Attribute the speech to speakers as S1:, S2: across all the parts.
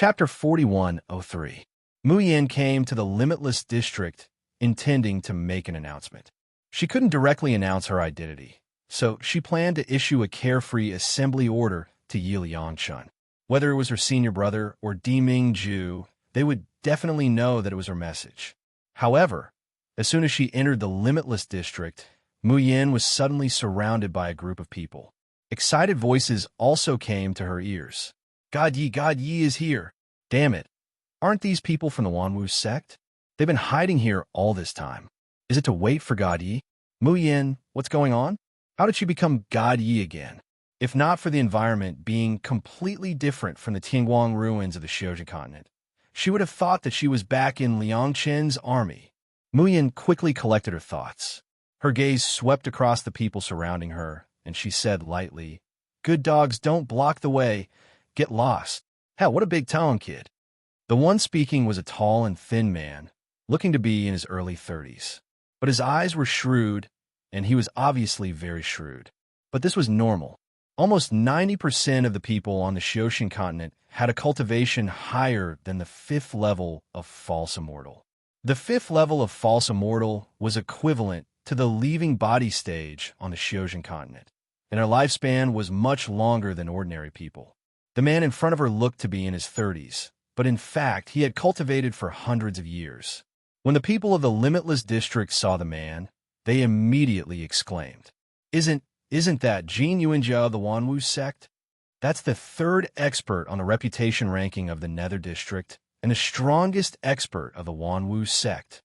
S1: Chapter 4103. Mu Yin came to the Limitless District intending to make an announcement. She couldn't directly announce her identity, so she planned to issue a carefree assembly order to Yi Liangchun. Whether it was her senior brother or Di Mingju, they would definitely know that it was her message. However, as soon as she entered the Limitless District, Mu Yin was suddenly surrounded by a group of people. Excited voices also came to her ears. God Yi is here. Damn it. Aren't these people from the Wanwu sect? They've been hiding here all this time. Is it to wait for God Yi? Mu Yin, what's going on? How did she become God Yi again? If not for the environment being completely different from the Tianguang ruins of the Xiuzhi continent, she would have thought that she was back in Liang Qin's army. Mu Yin quickly collected her thoughts. Her gaze swept across the people surrounding her, and she said lightly, "Good dogs don't block the way. Get lost." Hell, what a big tone, kid. The one speaking was a tall and thin man, looking to be in his early 30s. But his eyes were shrewd, and he was obviously very shrewd. But this was normal. Almost 90% of the people on the Xiuzhi continent had a cultivation higher than the 5th level of False Immortal. The 5th level of False Immortal was equivalent to the leaving body stage on the Xiuzhi continent, and her lifespan was much longer than ordinary people. The man in front of her looked to be in his 30s, but in fact he had cultivated for hundreds of years. When the people of the Limitless District saw the man, they immediately exclaimed, Isn't that Jin Yuanjia of the Wanwu sect? That's the 3rd expert on the reputation ranking of the Nether District and the strongest expert of the Wanwu sect.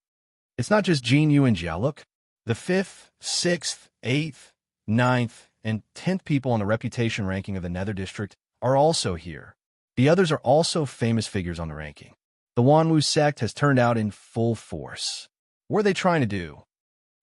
S1: It's not just Jin Yuanjia, look. The 5th, 6th, 8th, 9th, and 10th people on the reputation ranking of the Nether District are also here. The others are also famous figures on the ranking. The Wanwu sect has turned out in full force. What are they trying to do?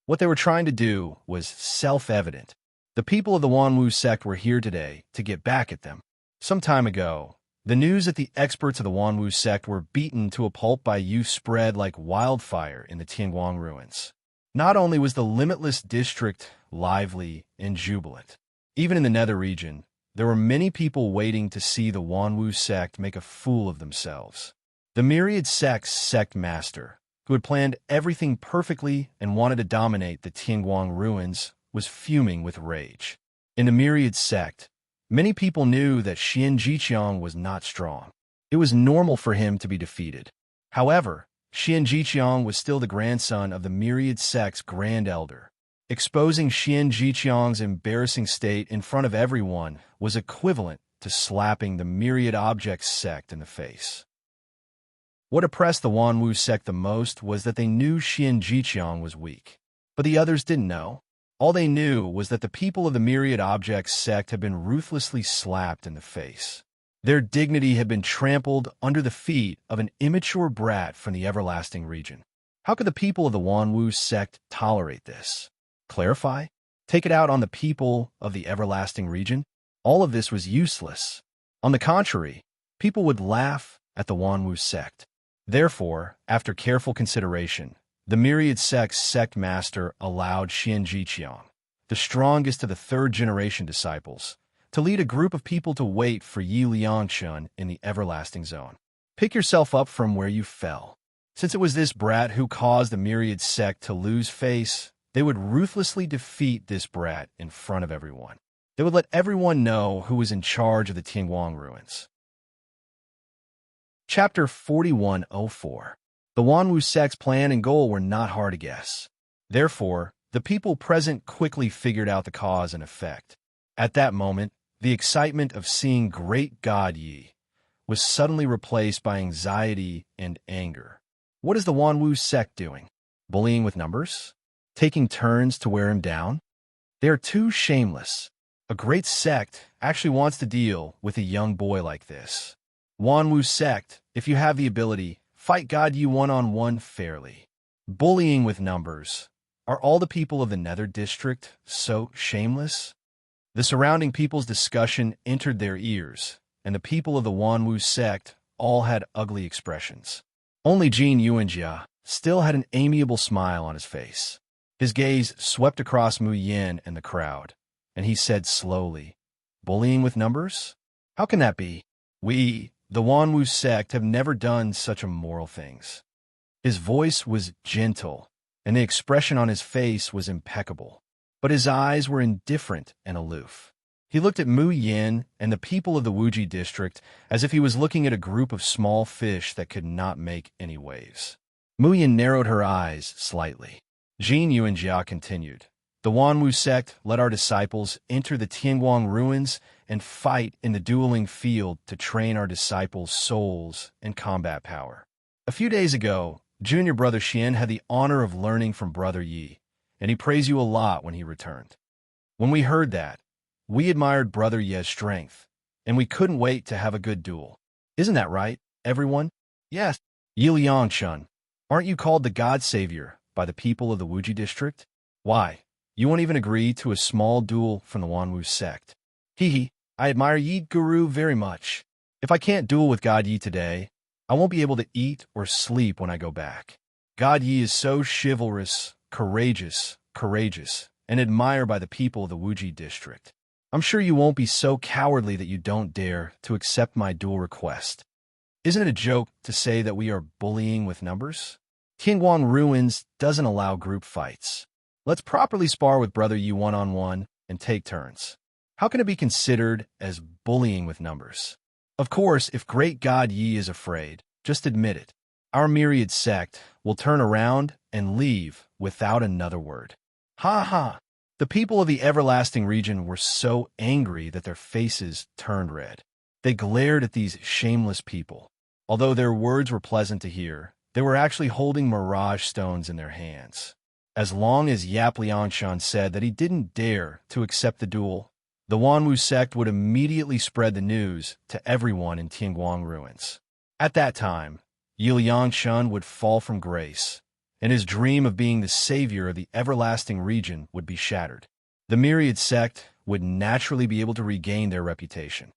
S1: What they were trying to do was self-evident. The people of the Wanwu sect were here today to get back at them. Some time ago, the news that the experts of the Wanwu sect were beaten to a pulp by youth spread like wildfire in the Tianguang ruins. Not only was the Limitless District lively and jubilant, even in the Nether region, there were many people waiting to see the Wanwu sect make a fool of themselves. The Myriad Sect's sect master, who had planned everything perfectly and wanted to dominate the Tianguang ruins, was fuming with rage. In the Myriad Sect, many people knew that Xian Jiqiang was not strong. It was normal for him to be defeated. However, Xian Jiqiang was still the grandson of the Myriad Sect's Grand Elder. Exposing Xian Jiqiang's embarrassing state in front of everyone was equivalent to slapping the Myriad Objects sect in the face. What oppressed the Wanwu sect the most was that they knew Xian Jiqiang was weak. But the others didn't know. All they knew was that the people of the Myriad Objects sect had been ruthlessly slapped in the face. Their dignity had been trampled under the feet of an immature brat from the Everlasting region. How could the people of the Wanwu sect tolerate this? Clarify? Take it out on the people of the Everlasting region? All of this was useless. On the contrary, people would laugh at the Wanwu sect. Therefore, after careful consideration, the Myriad Sect's sect master allowed Xian Jiqiang, the strongest of the 3rd-generation disciples, to lead a group of people to wait for Yi Liangchun in the Everlasting Zone. Pick yourself up from where you fell. Since it was this brat who caused the Myriad Sect to lose face, they would ruthlessly defeat this brat in front of everyone. They would let everyone know who was in charge of the Tianguang ruins. Chapter 4104. The Wanwu sect's plan and goal were not hard to guess. Therefore, the people present quickly figured out the cause and effect. At that moment, the excitement of seeing great God Yi was suddenly replaced by anxiety and anger. What is the Wanwu sect doing? Bullying with numbers? Taking turns to wear him down? They are too shameless. A great sect actually wants to deal with a young boy like this. Wanwu sect, if you have the ability, fight God Yi one-on-one fairly. Bullying with numbers. Are all the people of the Nether District so shameless? The surrounding people's discussion entered their ears, and the people of the Wanwu sect all had ugly expressions. Only Jin Yuanjia still had an amiable smile on his face. His gaze swept across Mu Yin and the crowd, and he said slowly, "Bullying with numbers? How can that be? We, The Wanwu sect have never done such immoral things. His voice was gentle, and the expression on his face was impeccable, but his eyes were indifferent and aloof. He looked at Mu Yin and the people of the Wuji district as if he was looking at a group of small fish that could not make any waves. Mu Yin narrowed her eyes slightly. Jin Yuanjia continued, "The Wanwu sect let our disciples enter the Tianguang ruins and fight in the dueling field to train our disciples' souls and combat power. A few days ago, junior brother Xian had the honor of learning from brother Yi, and he praised you a lot when he returned. When we heard that, we admired brother Ye's strength, and we couldn't wait to have a good duel. Isn't that right, everyone?" "Yes." "Yi Liangshun, aren't you called the God Savior by the people of the Wuji district? Why, you won't even agree to a small duel from the Wanwu sect." "Hee, I admire Yi Guru very much. If I can't duel with God Yi today, I won't be able to eat or sleep when I go back. God Yi is so chivalrous, courageous, and admired by the people of the Wuji district. I'm sure you won't be so cowardly that you don't dare to accept my duel request. Isn't it a joke to say that we are bullying with numbers? Tianguang Ruins doesn't allow group fights. Let's properly spar with brother Yi one-on-one and take turns. How can it be considered as bullying with numbers? Of course, if great God Yi is afraid, just admit it. Our myriad sect will turn around and leave without another word." Ha ha! The people of the everlasting region were so angry that their faces turned red. They glared at these shameless people. Although their words were pleasant to hear, they were actually holding mirage stones in their hands. As long as Yap Liangshan said that he didn't dare to accept the duel, the Wanwu sect would immediately spread the news to everyone in Tianguang Ruins. At that time, Yi Liangshun would fall from grace, and his dream of being the savior of the everlasting region would be shattered. The myriad sect would naturally be able to regain their reputation.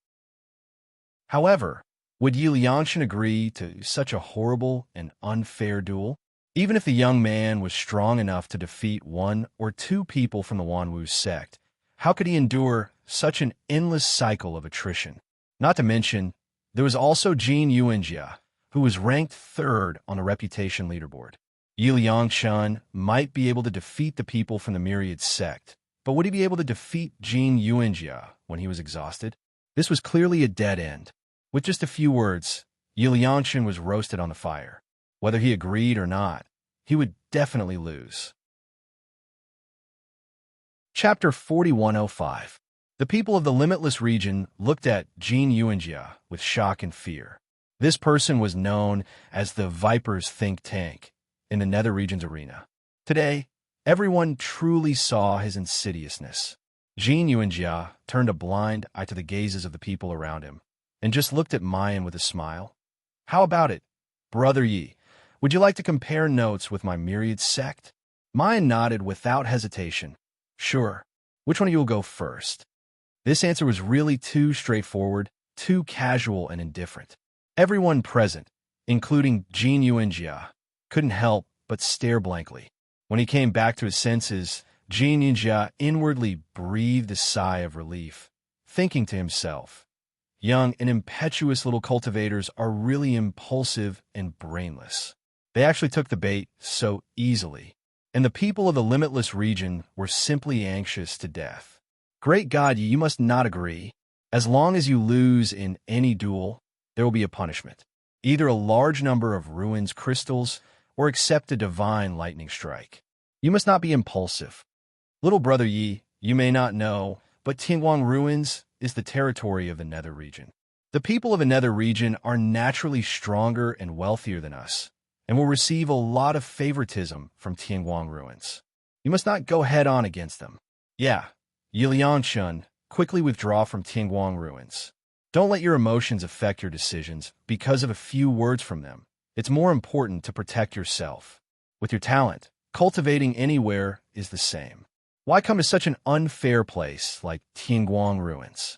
S1: However, would Yi Liangshun agree to such a horrible and unfair duel? Even if the young man was strong enough to defeat one or two people from the Wanwu sect, how could he endure such an endless cycle of attrition? Not to mention, there was also Jin Yuanjia, who was ranked third on the reputation leaderboard. Yi Liangshun might be able to defeat the people from the myriad sect, but would he be able to defeat Jin Yuanjia when he was exhausted? This was clearly a dead end. With just a few words, Yi Liangshun was roasted on the fire. Whether he agreed or not, he would definitely lose. Chapter 4105. The people of the limitless region looked at Jin Yuanjia with shock and fear. This person was known as the Viper's think tank in the Nether Region's arena. Today, everyone truly saw his insidiousness. Jin Yuanjia turned a blind eye to the gazes of the people around him and just looked at Mayan with a smile. "How about it, brother Yi? Would you like to compare notes with my myriad sect?" Mayan nodded without hesitation. "Sure. Which one of you will go first?" This answer was really too straightforward, too casual and indifferent. Everyone present, including Jin Yuanjia, couldn't help but stare blankly. When he came back to his senses, Jin Yuanjia inwardly breathed a sigh of relief, thinking to himself, "Young and impetuous little cultivators are really impulsive and brainless. They actually took the bait so easily, and the people of the limitless region were simply anxious to death. Great God, you must not agree. As long as you lose in any duel, there will be a punishment. Either a large number of ruins crystals or accept a divine lightning strike. You must not be impulsive. Little brother Yi, you may not know, but Tianguang Ruins is the territory of the Nether region. The people of the Nether region are naturally stronger and wealthier than us, and will receive a lot of favoritism from Tianguang Ruins. You must not go head-on against them. Yeah, Yi Liangshun, quickly withdraw from Tianguang Ruins. Don't let your emotions affect your decisions because of a few words from them. It's more important to protect yourself. With your talent, cultivating anywhere is the same. Why come to such an unfair place like Tianguang Ruins?"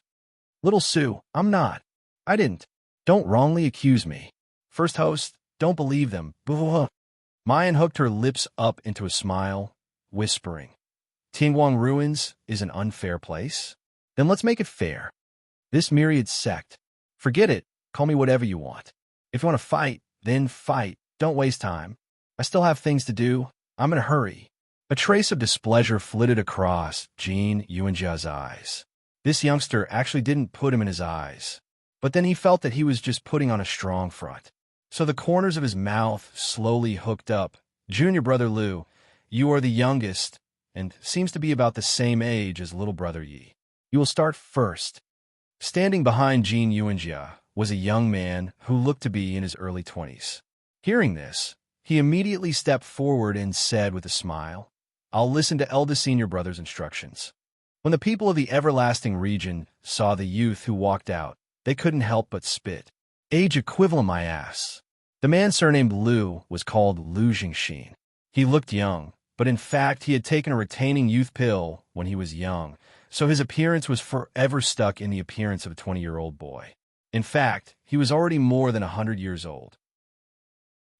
S1: "Little Sue, I'm not. I didn't. Don't wrongly accuse me. First host, don't believe them." Mayan hooked her lips up into a smile, whispering, "Tianguang Ruins is an unfair place? Then let's make it fair. This myriad sect, forget it, Call me whatever you want. If you want to fight, then fight. Don't waste time. I still have things to do. I'm in a hurry." A trace of displeasure flitted across Jin Yuanjia's eyes. This youngster actually didn't put him in his eyes, but then he felt that he was just putting on a strong front. So the corners of his mouth slowly hooked up. "Junior brother Liu, you are the youngest, and seems to be about the same age as little brother Yi. You will start first." Standing behind Jin Yuanjia was a young man who looked to be in his early 20s. Hearing this, he immediately stepped forward and said with a smile, "I'll listen to eldest senior brother's instructions." When the people of the Everlasting region saw the youth who walked out, they couldn't help but spit. "Age equivalent, my ass." The man surnamed Liu was called Lu Jingxin. He looked young, but in fact he had taken a retaining youth pill when he was young, so his appearance was forever stuck in the appearance of a 20-year-old boy. In fact, he was already more than 100 years old.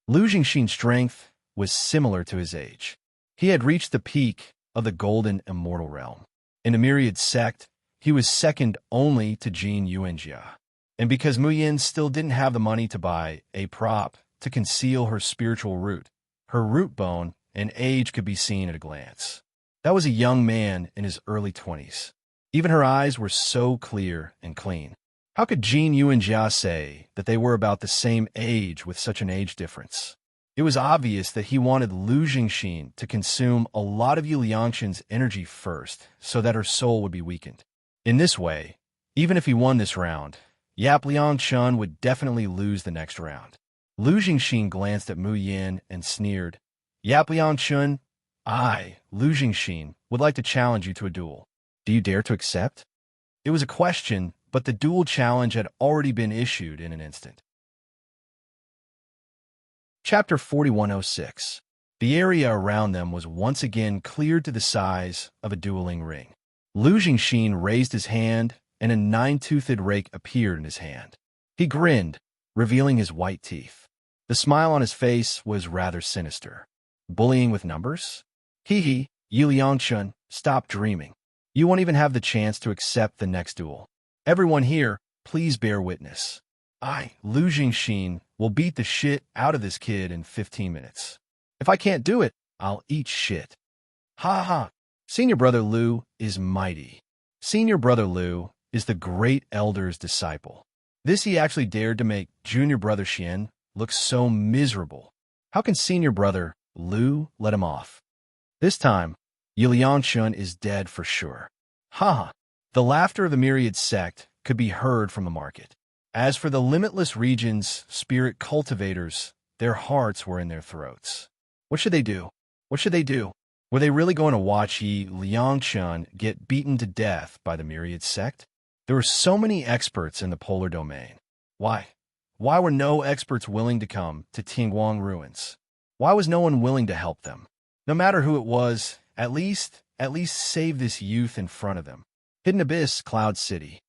S1: Lu Jingxin's strength was similar to his age. He had reached the peak of the golden immortal realm. In the myriad sect, he was second only to Jin Yuanjia. And because Mu Yin still didn't have the money to buy a prop to conceal her spiritual root, her root bone and age could be seen at a glance. That was a young man in his early 20s. Even her eyes were so clear and clean. How could Jin Yuanjia say that they were about the same age with such an age difference? It was obvious that he wanted Lu Jingxin to consume a lot of Yu Liangxin's energy first so that her soul would be weakened. In this way, even if he won this round, Yap Liangchun would definitely lose the next round. Lu Jingxin glanced at Mu Yin and sneered, "Yap Liangchun, I, Lu Jingxin, would like to challenge you to a duel. Do you dare to accept?" It was a question, but the duel challenge had already been issued in an instant. Chapter 4106. The area around them was once again cleared to the size of a dueling ring. Lu Jingxin raised his hand, and a nine-toothed rake appeared in his hand. He grinned, revealing his white teeth. The smile on his face was rather sinister. "Bullying with numbers? Hee, Yu Liangchun, stop dreaming. You won't even have the chance to accept the next duel. Everyone here, please bear witness. I, Lu Jingxin, will beat the shit out of this kid in 15 minutes. If I can't do it, I'll eat shit." Ha ha! Senior brother Liu is mighty. Senior brother Liu is the great elder's disciple. This he actually dared to make junior brother Xian look so miserable. How can senior brother Liu let him off? This time, Yu Liangchun is dead for sure. Ha ha! The laughter of the myriad sect could be heard from the market. As for the limitless region's spirit cultivators, their hearts were in their throats. What should they do? What should they do? Were they really going to watch Yi Liangchun get beaten to death by the myriad sect? There were so many experts in the polar domain. Why? Why were no experts willing to come to Tingguang ruins? Why was no one willing to help them? No matter who it was, at least save this youth in front of them. Hidden Abyss, Cloud City.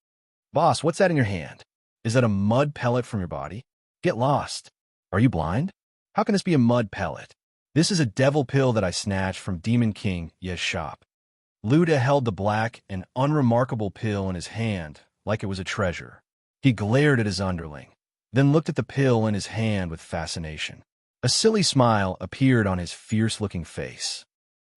S1: "Boss, what's that in your hand? Is that a mud pellet from your body? Get lost. Are you blind? How can this be a mud pellet? This is a devil pill that I snatched from Demon King Ye's shop." Luda held the black and unremarkable pill in his hand like it was a treasure. He glared at his underling, then looked at the pill in his hand with fascination. A silly smile appeared on his fierce-looking face.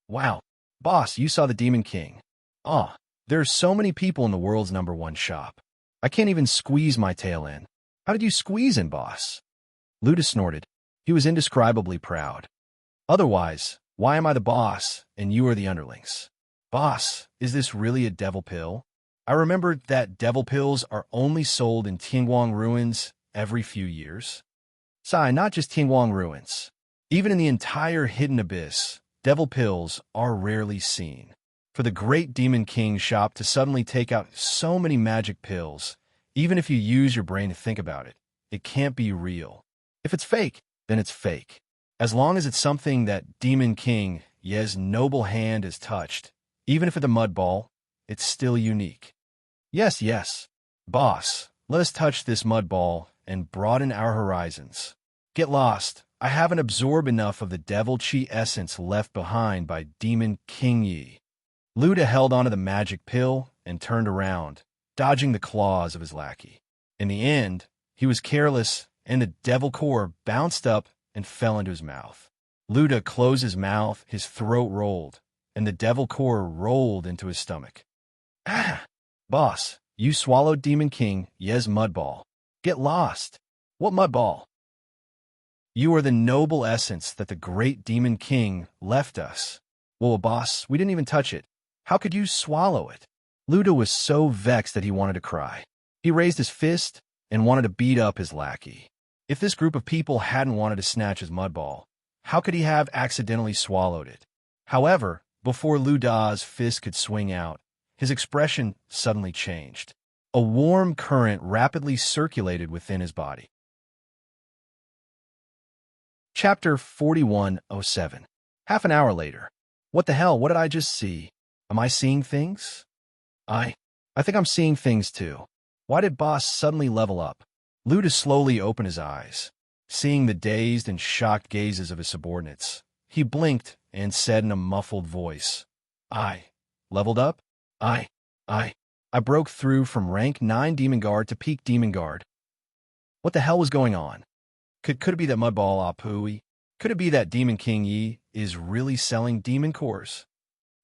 S1: "Wow, boss, you saw the Demon King. Ah, there are so many people in the world's #1 shop. I can't even squeeze my tail in. How did you squeeze in, boss?" Luda snorted. He was indescribably proud. "Otherwise, why am I the boss and you are the underlings? Boss, is this really a devil pill? I remember that devil pills are only sold in Tingguang ruins every few years." Sai, not just Tingguang ruins. Even in the entire Hidden Abyss, devil pills are rarely seen. For the great Demon King shop to suddenly take out so many magic pills, even if you use your brain to think about it, it can't be real. If it's fake, then it's fake. As long as it's something that Demon King Ye's noble hand has touched, even if it's a mud ball, it's still unique. Yes, boss, let us touch this mud ball and broaden our horizons. Get lost. I haven't absorbed enough of the devil chi essence left behind by Demon King Yi. Luda held onto the magic pill and turned around, dodging the claws of his lackey. In the end, He was careless, and the devil core bounced up and fell into his mouth. Luda closed his mouth, his throat rolled, and the devil core rolled into his stomach. Ah! Boss, you swallowed Demon King Yez Mudball. Get lost. What mudball? You are the noble essence that the great Demon King left us. Well, boss, we didn't even touch it. How could you swallow it? Luda was so vexed that he wanted to cry. He raised his fist and wanted to beat up his lackey. If this group of people hadn't wanted to snatch his mudball, how could he have accidentally swallowed it? However, before Luda's fist could swing out, his expression suddenly changed. A warm current rapidly circulated within his body. Chapter 4107. Half an hour later. What the hell? What did I just see? Am I seeing things? I think I'm seeing things too. Why did Boss suddenly level up? Luda slowly opened his eyes, seeing the dazed and shocked gazes of his subordinates. He blinked and said in a muffled voice, I leveled up? I broke through from rank 9 Demon Guard to peak Demon Guard. What the hell was going on? Could it be that Mudball Apui? Could it be that Demon King Yi is really selling demon cores?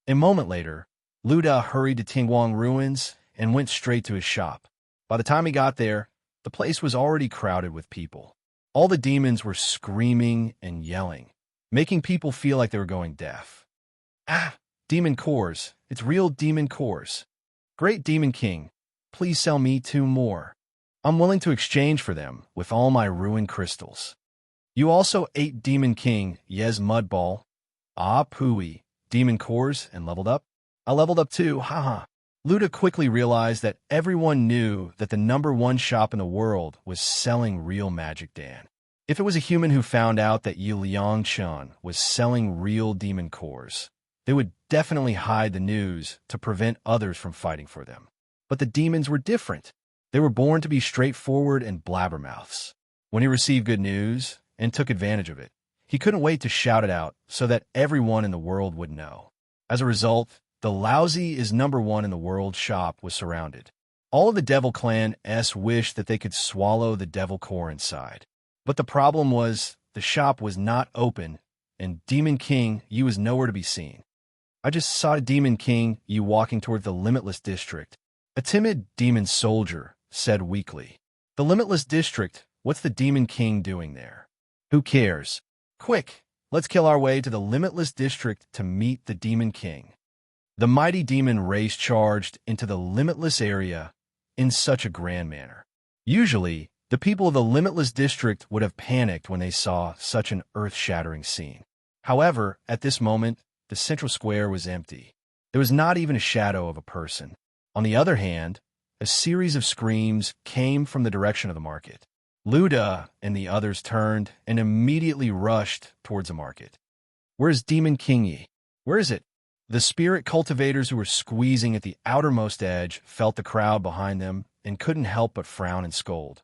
S1: A moment later, Luda hurried to Tingguang Ruins and went straight to his shop. By the time he got there, the place was already crowded with people. All the demons were screaming and yelling, making people feel like they were going deaf. Ah, demon cores. It's real demon cores. Great Demon King, please sell me 2 more. I'm willing to exchange for them with all my ruined crystals. You also ate Demon King Yez Mudball, Pui, demon cores, and leveled up? I leveled up too, haha. Luda quickly realized that everyone knew that the #1 shop in the world was selling real Magic Dan. If it was a human who found out that Yu Liangchan was selling real demon cores, they would definitely hide the news to prevent others from fighting for them. But the demons were different. They were born to be straightforward and blabbermouths. When he received good news and took advantage of it, he couldn't wait to shout it out so that everyone in the world would know. As a result, the lousy is #1 in the world shop was surrounded. All of the Devil Clan's wished that they could swallow the devil core inside. But the problem was the shop was not open, and Demon King Yu was nowhere to be seen. I just saw Demon King Yu walking toward the Limitless District. A timid demon soldier said weakly. The Limitless District, what's the Demon King doing there? Who cares? Quick, let's kill our way to the Limitless District to meet the Demon King. The mighty demon race charged into the limitless area in such a grand manner. Usually, the people of the Limitless District would have panicked when they saw such an earth-shattering scene. However, at this moment, the central square was empty. There was not even a shadow of a person. On the other hand, a series of screams came from the direction of the market. Luda and the others turned and immediately rushed towards the market. Where's Demon King Yi? Where is it? The spirit cultivators who were squeezing at the outermost edge felt the crowd behind them and couldn't help but frown and scold.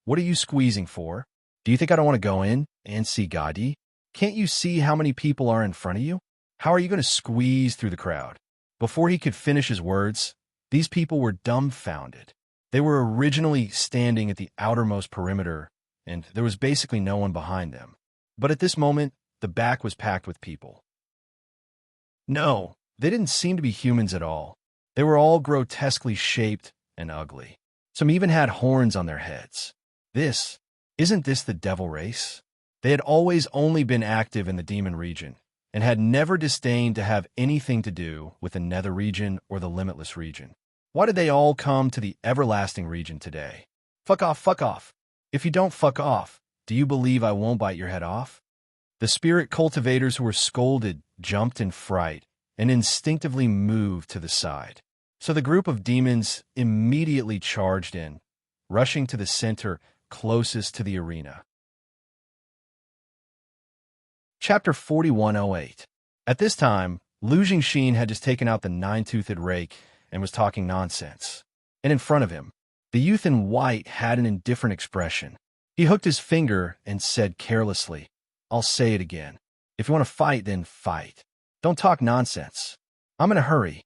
S1: What are you squeezing for? Do you think I don't want to go in and see Gadi? Can't you see how many people are in front of you? How are you going to squeeze through the crowd? Before he could finish his words, these people were dumbfounded. They were originally standing at the outermost perimeter, and there was basically no one behind them. But at this moment, the back was packed with people. No, they didn't seem to be humans at all. They were all grotesquely shaped and ugly. Some even had horns on their heads. Isn't this the devil race? They had always only been active in the demon region, and had never disdained to have anything to do with the nether region or the limitless region. Why did they all come to the everlasting region today? Fuck off, fuck off. If you don't fuck off, do you believe I won't bite your head off? The spirit cultivators who were scolded jumped in fright and instinctively moved to the side. So the group of demons immediately charged in, rushing to the center closest to the arena. Chapter 4108. At this time, Lu Jingxin had just taken out the 9-toothed rake and was talking nonsense. And in front of him, the youth in white had an indifferent expression. He hooked his finger and said carelessly, I'll say it again. If you want to fight, then fight. Don't talk nonsense. I'm in a hurry.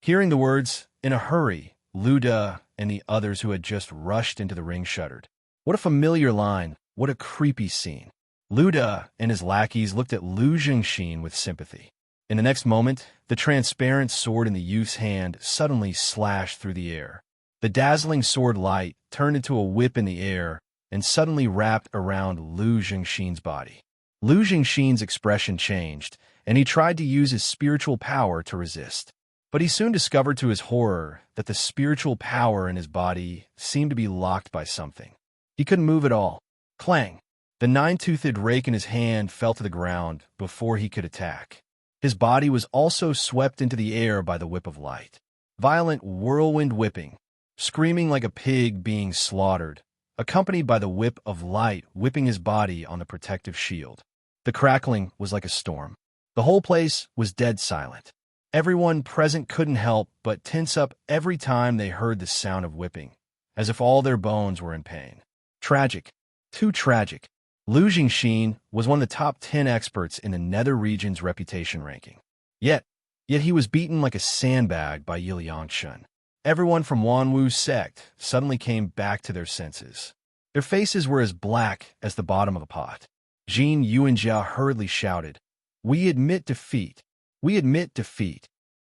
S1: Hearing the words, in a hurry, Luda and the others who had just rushed into the ring shuddered. What a familiar line. What a creepy scene. Luda and his lackeys looked at Lu Zhengxin with sympathy. In the next moment, the transparent sword in the youth's hand suddenly slashed through the air. The dazzling sword light turned into a whip in the air and suddenly wrapped around Lu Zhengxin's body. Lu Zhengxin's expression changed, and he tried to use his spiritual power to resist. But he soon discovered to his horror that the spiritual power in his body seemed to be locked by something. He couldn't move at all. Clang! The nine-toothed rake in his hand fell to the ground before he could attack. His body was also swept into the air by the whip of light. Violent whirlwind whipping, screaming like a pig being slaughtered, accompanied by the whip of light whipping his body on the protective shield. The crackling was like a storm. The whole place was dead silent. Everyone present couldn't help but tense up every time they heard the sound of whipping, as if all their bones were in pain. Tragic. Too tragic. Lu Zhengxin was one of the top 10 experts in the Nether region's reputation ranking. Yet he was beaten like a sandbag by Yi Liangshun. Everyone from Wanwu's sect suddenly came back to their senses. Their faces were as black as the bottom of a pot. Jin Yuanjia hurriedly shouted, "We admit defeat. We admit defeat."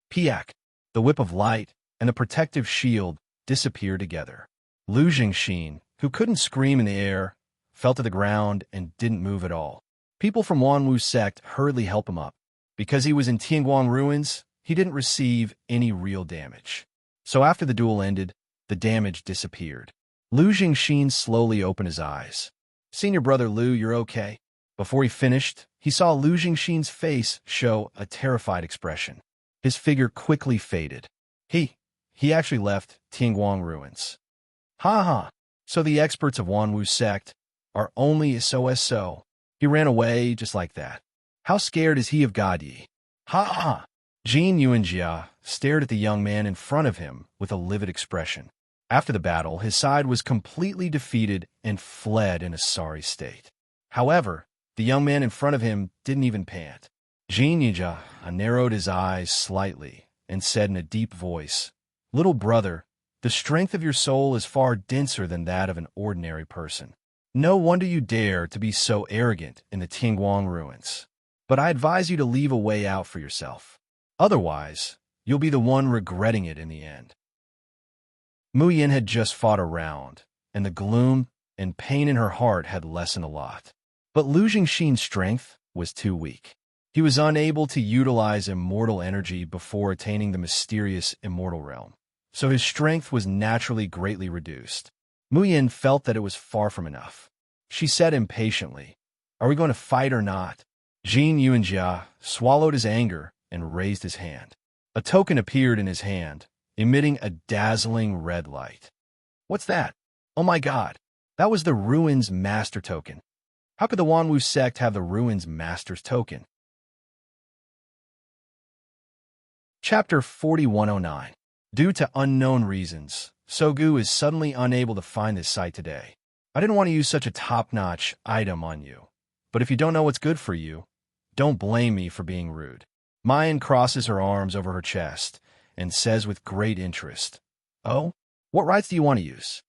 S1: Piak, the whip of light, and the protective shield disappeared together. Lu Zhengxin, who couldn't scream in the air, fell to the ground and didn't move at all. People from Wanwu's sect hurriedly helped him up. Because he was in Tianguang ruins, he didn't receive any real damage. So after the duel ended, the damage disappeared. Lu Zhengxin slowly opened his eyes. "Senior brother Lu, you're okay?" Before he finished, he saw Lu Zhengxin's face show a terrified expression. His figure quickly faded. He actually left Tianguang ruins. Ha ha! So the experts of Wanwu's sect are only so. He ran away just like that. How scared is he of God Yi? Ha ha! Jin Yuanjia stared at the young man in front of him with a livid expression. After the battle, his side was completely defeated and fled in a sorry state. However, the young man in front of him didn't even pant. Jin Yuanjia narrowed his eyes slightly and said in a deep voice, "Little brother, the strength of your soul is far denser than that of an ordinary person. No wonder you dare to be so arrogant in the Tianguang ruins. But I advise you to leave a way out for yourself. Otherwise, you'll be the one regretting it in the end." Mu Yin had just fought a round, and the gloom and pain in her heart had lessened a lot. But Lu Zhengxin's strength was too weak. He was unable to utilize immortal energy before attaining the mysterious immortal realm, so his strength was naturally greatly reduced. Mu Yin felt that it was far from enough. She said impatiently, "Are we going to fight or not?" Jin Yuanjia swallowed his anger and raised his hand. A token appeared in his hand, emitting a dazzling red light. "What's that? Oh my god, that was the Ruins Master token. How could the Wanwu sect have the Ruins Master's token?" Chapter 4109. Due to unknown reasons, Sogu is suddenly unable to find this site today. I didn't want to use such a top-notch item on you, but if you don't know what's good for you, don't blame me for being rude. Mayan crosses her arms over her chest and says with great interest, "Oh, what rights do you want to use?"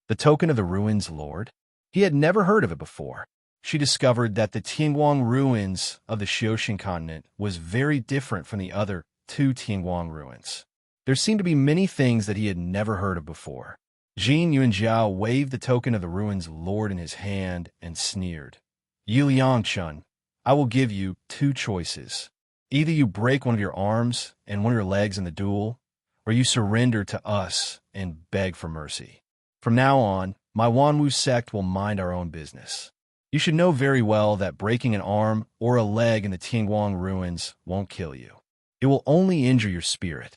S1: The token of the Ruins Lord? He had never heard of it before. She discovered that the Tianguang ruins of the Xiaoxin continent was very different from the other two Tianguang ruins. There seemed to be many things that he had never heard of before. Jin Yuanjiao waved the token of the Ruins Lord in his hand and sneered. "Yi Liangshun, I will give you two choices. Either you break one of your arms and one of your legs in the duel, or you surrender to us and beg for mercy. From now on, my Wanwu sect will mind our own business. You should know very well that breaking an arm or a leg in the Tianguang ruins won't kill you. It will only injure your spirit.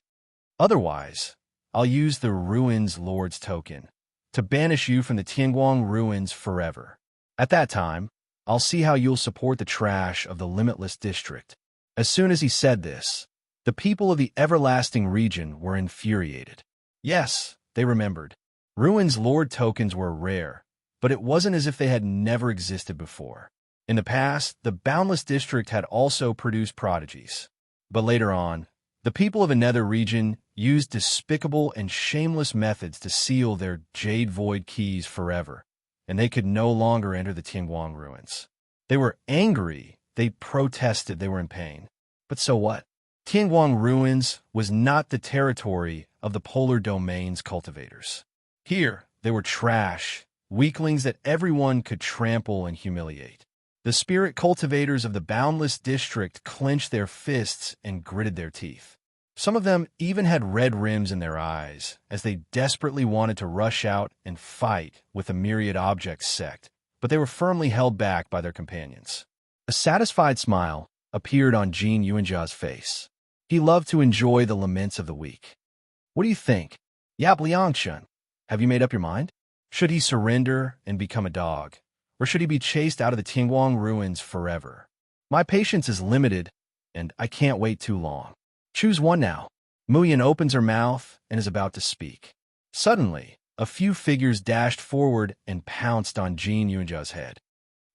S1: Otherwise, I'll use the Ruins Lord's token to banish you from the Tianguang ruins forever. At that time, I'll see how you'll support the trash of the Limitless District." As soon as he said this, the people of the Everlasting region were infuriated. Yes, they remembered. Ruins Lord tokens were rare, but it wasn't as if they had never existed before. In the past, the Boundless District had also produced prodigies. But later on, the people of the Nether region used despicable and shameless methods to seal their Jade Void keys forever, and they could no longer enter the Tianguang ruins. They were angry, they protested, they were in pain. But so what? Tianguang ruins was not the territory of the polar domain's cultivators. Here, they were trash, weaklings that everyone could trample and humiliate. The spirit cultivators of the boundless district clenched their fists and gritted their teeth. Some of them even had red rims in their eyes, as they desperately wanted to rush out and fight with the myriad objects sect, but they were firmly held back by their companions. A satisfied smile appeared on Jin Yuanjia's face. He loved to enjoy the laments of the weak. What do you think? Yap Liangshan, have you made up your mind? Should he surrender and become a dog, or should he be chased out of the Tianguang ruins forever? My patience is limited, and I can't wait too long. Choose one now. Muyan opens her mouth and is about to speak. Suddenly, a few figures dashed forward and pounced on Jin Yuanjia's head.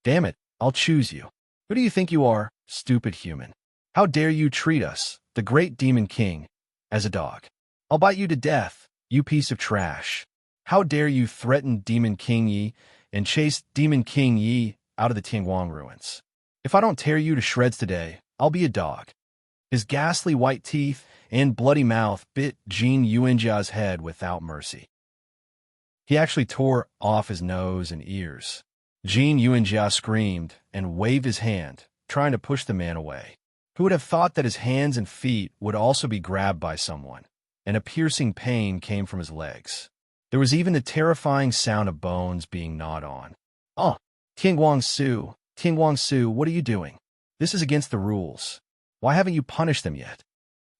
S1: Damn it, I'll choose you. Who do you think you are, stupid human? How dare you treat us, the great Demon King, as a dog? I'll bite you to death, you piece of trash. How dare you threaten Demon King Yi and chase Demon King Yi out of the Tianguang ruins? If I don't tear you to shreds today, I'll be a dog. His ghastly white teeth and bloody mouth bit Jin Yuanjia's head without mercy. He actually tore off his nose and ears. Jin Yuanjia screamed and waved his hand, trying to push the man away. Who would have thought that his hands and feet would also be grabbed by someone, and a piercing pain came from his legs. There was even the terrifying sound of bones being gnawed on. Oh, Tianguang Su, what are you doing? This is against the rules. Why haven't you punished them yet?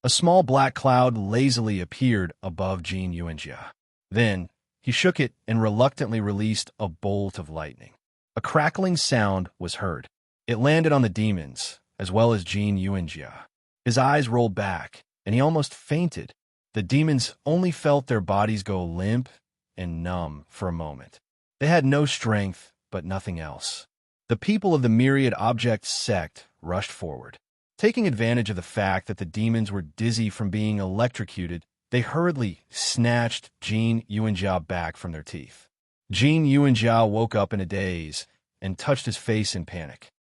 S1: A small black cloud lazily appeared above Jin Yuanjia. Then, he shook it and reluctantly released a bolt of lightning. A crackling sound was heard. It landed on the demons, as well as Jin Yuanjia. His eyes rolled back, and he almost fainted. The demons only felt their bodies go limp and numb for a moment. They had no strength, but nothing else. The people of the myriad objects sect rushed forward. Taking advantage of the fact that the demons were dizzy from being electrocuted, they hurriedly snatched Jin Yuanjia back from their teeth. Jin Yuanjia woke up in a daze and touched his face in panic.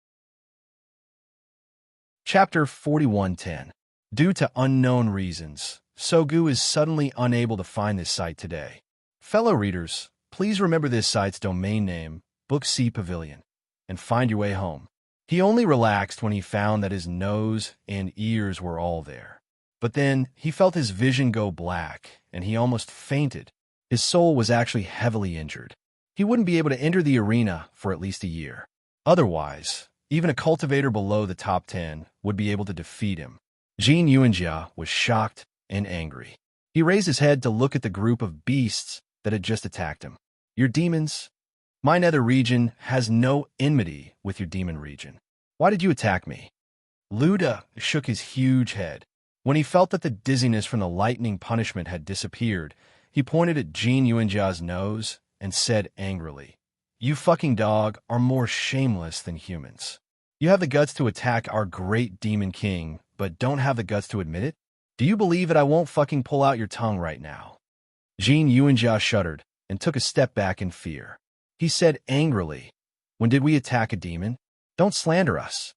S1: Chapter 41:10. Due to unknown reasons, Sogu is suddenly unable to find this site today. Fellow readers, please remember this site's domain name, Book C Pavilion, and find your way home. He only relaxed when he found that his nose and ears were all there. But then he felt his vision go black, and he almost fainted. His soul was actually heavily injured. He wouldn't be able to enter the arena for at least a year. Otherwise, even a cultivator below the top 10 would be able to defeat him. Jin Yuanjia was shocked and angry. He raised his head to look at the group of beasts that had just attacked him. Your demons? My nether region has no enmity with your demon region. Why did you attack me? Luda shook his huge head. When he felt that the dizziness from the lightning punishment had disappeared, he pointed at Jin Yuanjia's nose and said angrily, You fucking dog are more shameless than humans. You have the guts to attack our great demon king, but don't have the guts to admit it? Do you believe that I won't fucking pull out your tongue right now? Jin Yuanjia shuddered and took a step back in fear. He said angrily, When did we attack a demon? Don't slander us.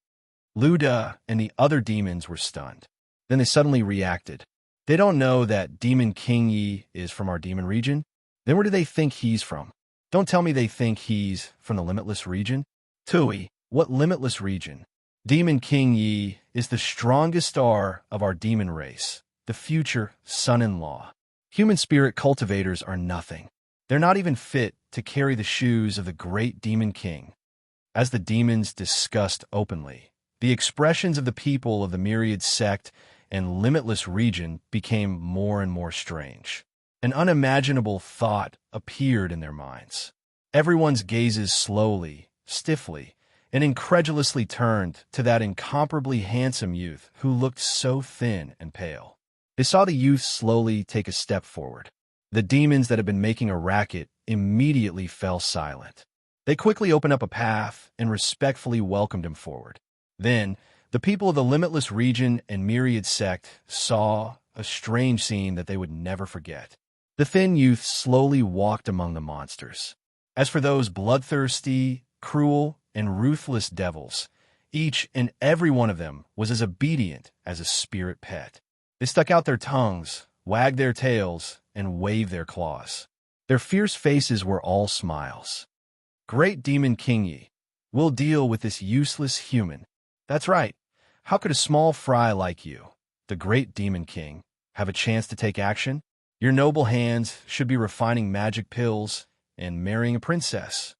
S1: Luda and the other demons were stunned. Then they suddenly reacted. They don't know that Demon King Yi is from our demon region? Then where do they think he's from? Don't tell me they think he's from the limitless region? Tui, what limitless region? Demon King Yi is the strongest star of our demon race, the future son-in-law. Human spirit cultivators are nothing. They're not even fit to carry the shoes of the great demon king. As the demons discussed openly, the expressions of the people of the myriad sect and limitless region became more and more strange. An unimaginable thought appeared in their minds. Everyone's gazes slowly, stiffly, and incredulously turned to that incomparably handsome youth who looked so thin and pale. They saw the youth slowly take a step forward. The demons that had been making a racket immediately fell silent. They quickly opened up a path and respectfully welcomed him forward. Then, the people of the limitless region and myriad sect saw a strange scene that they would never forget. The thin youth slowly walked among the monsters. As for those bloodthirsty, cruel, and ruthless devils, each and every one of them was as obedient as a spirit pet. They stuck out their tongues, wagged their tails, and waved their claws. Their fierce faces were all smiles. Great Demon King Yi, we'll deal with this useless human. That's right. How could a small fry like you, the great Demon King, have a chance to take action? Your noble hands should be refining magic pills and marrying a princess.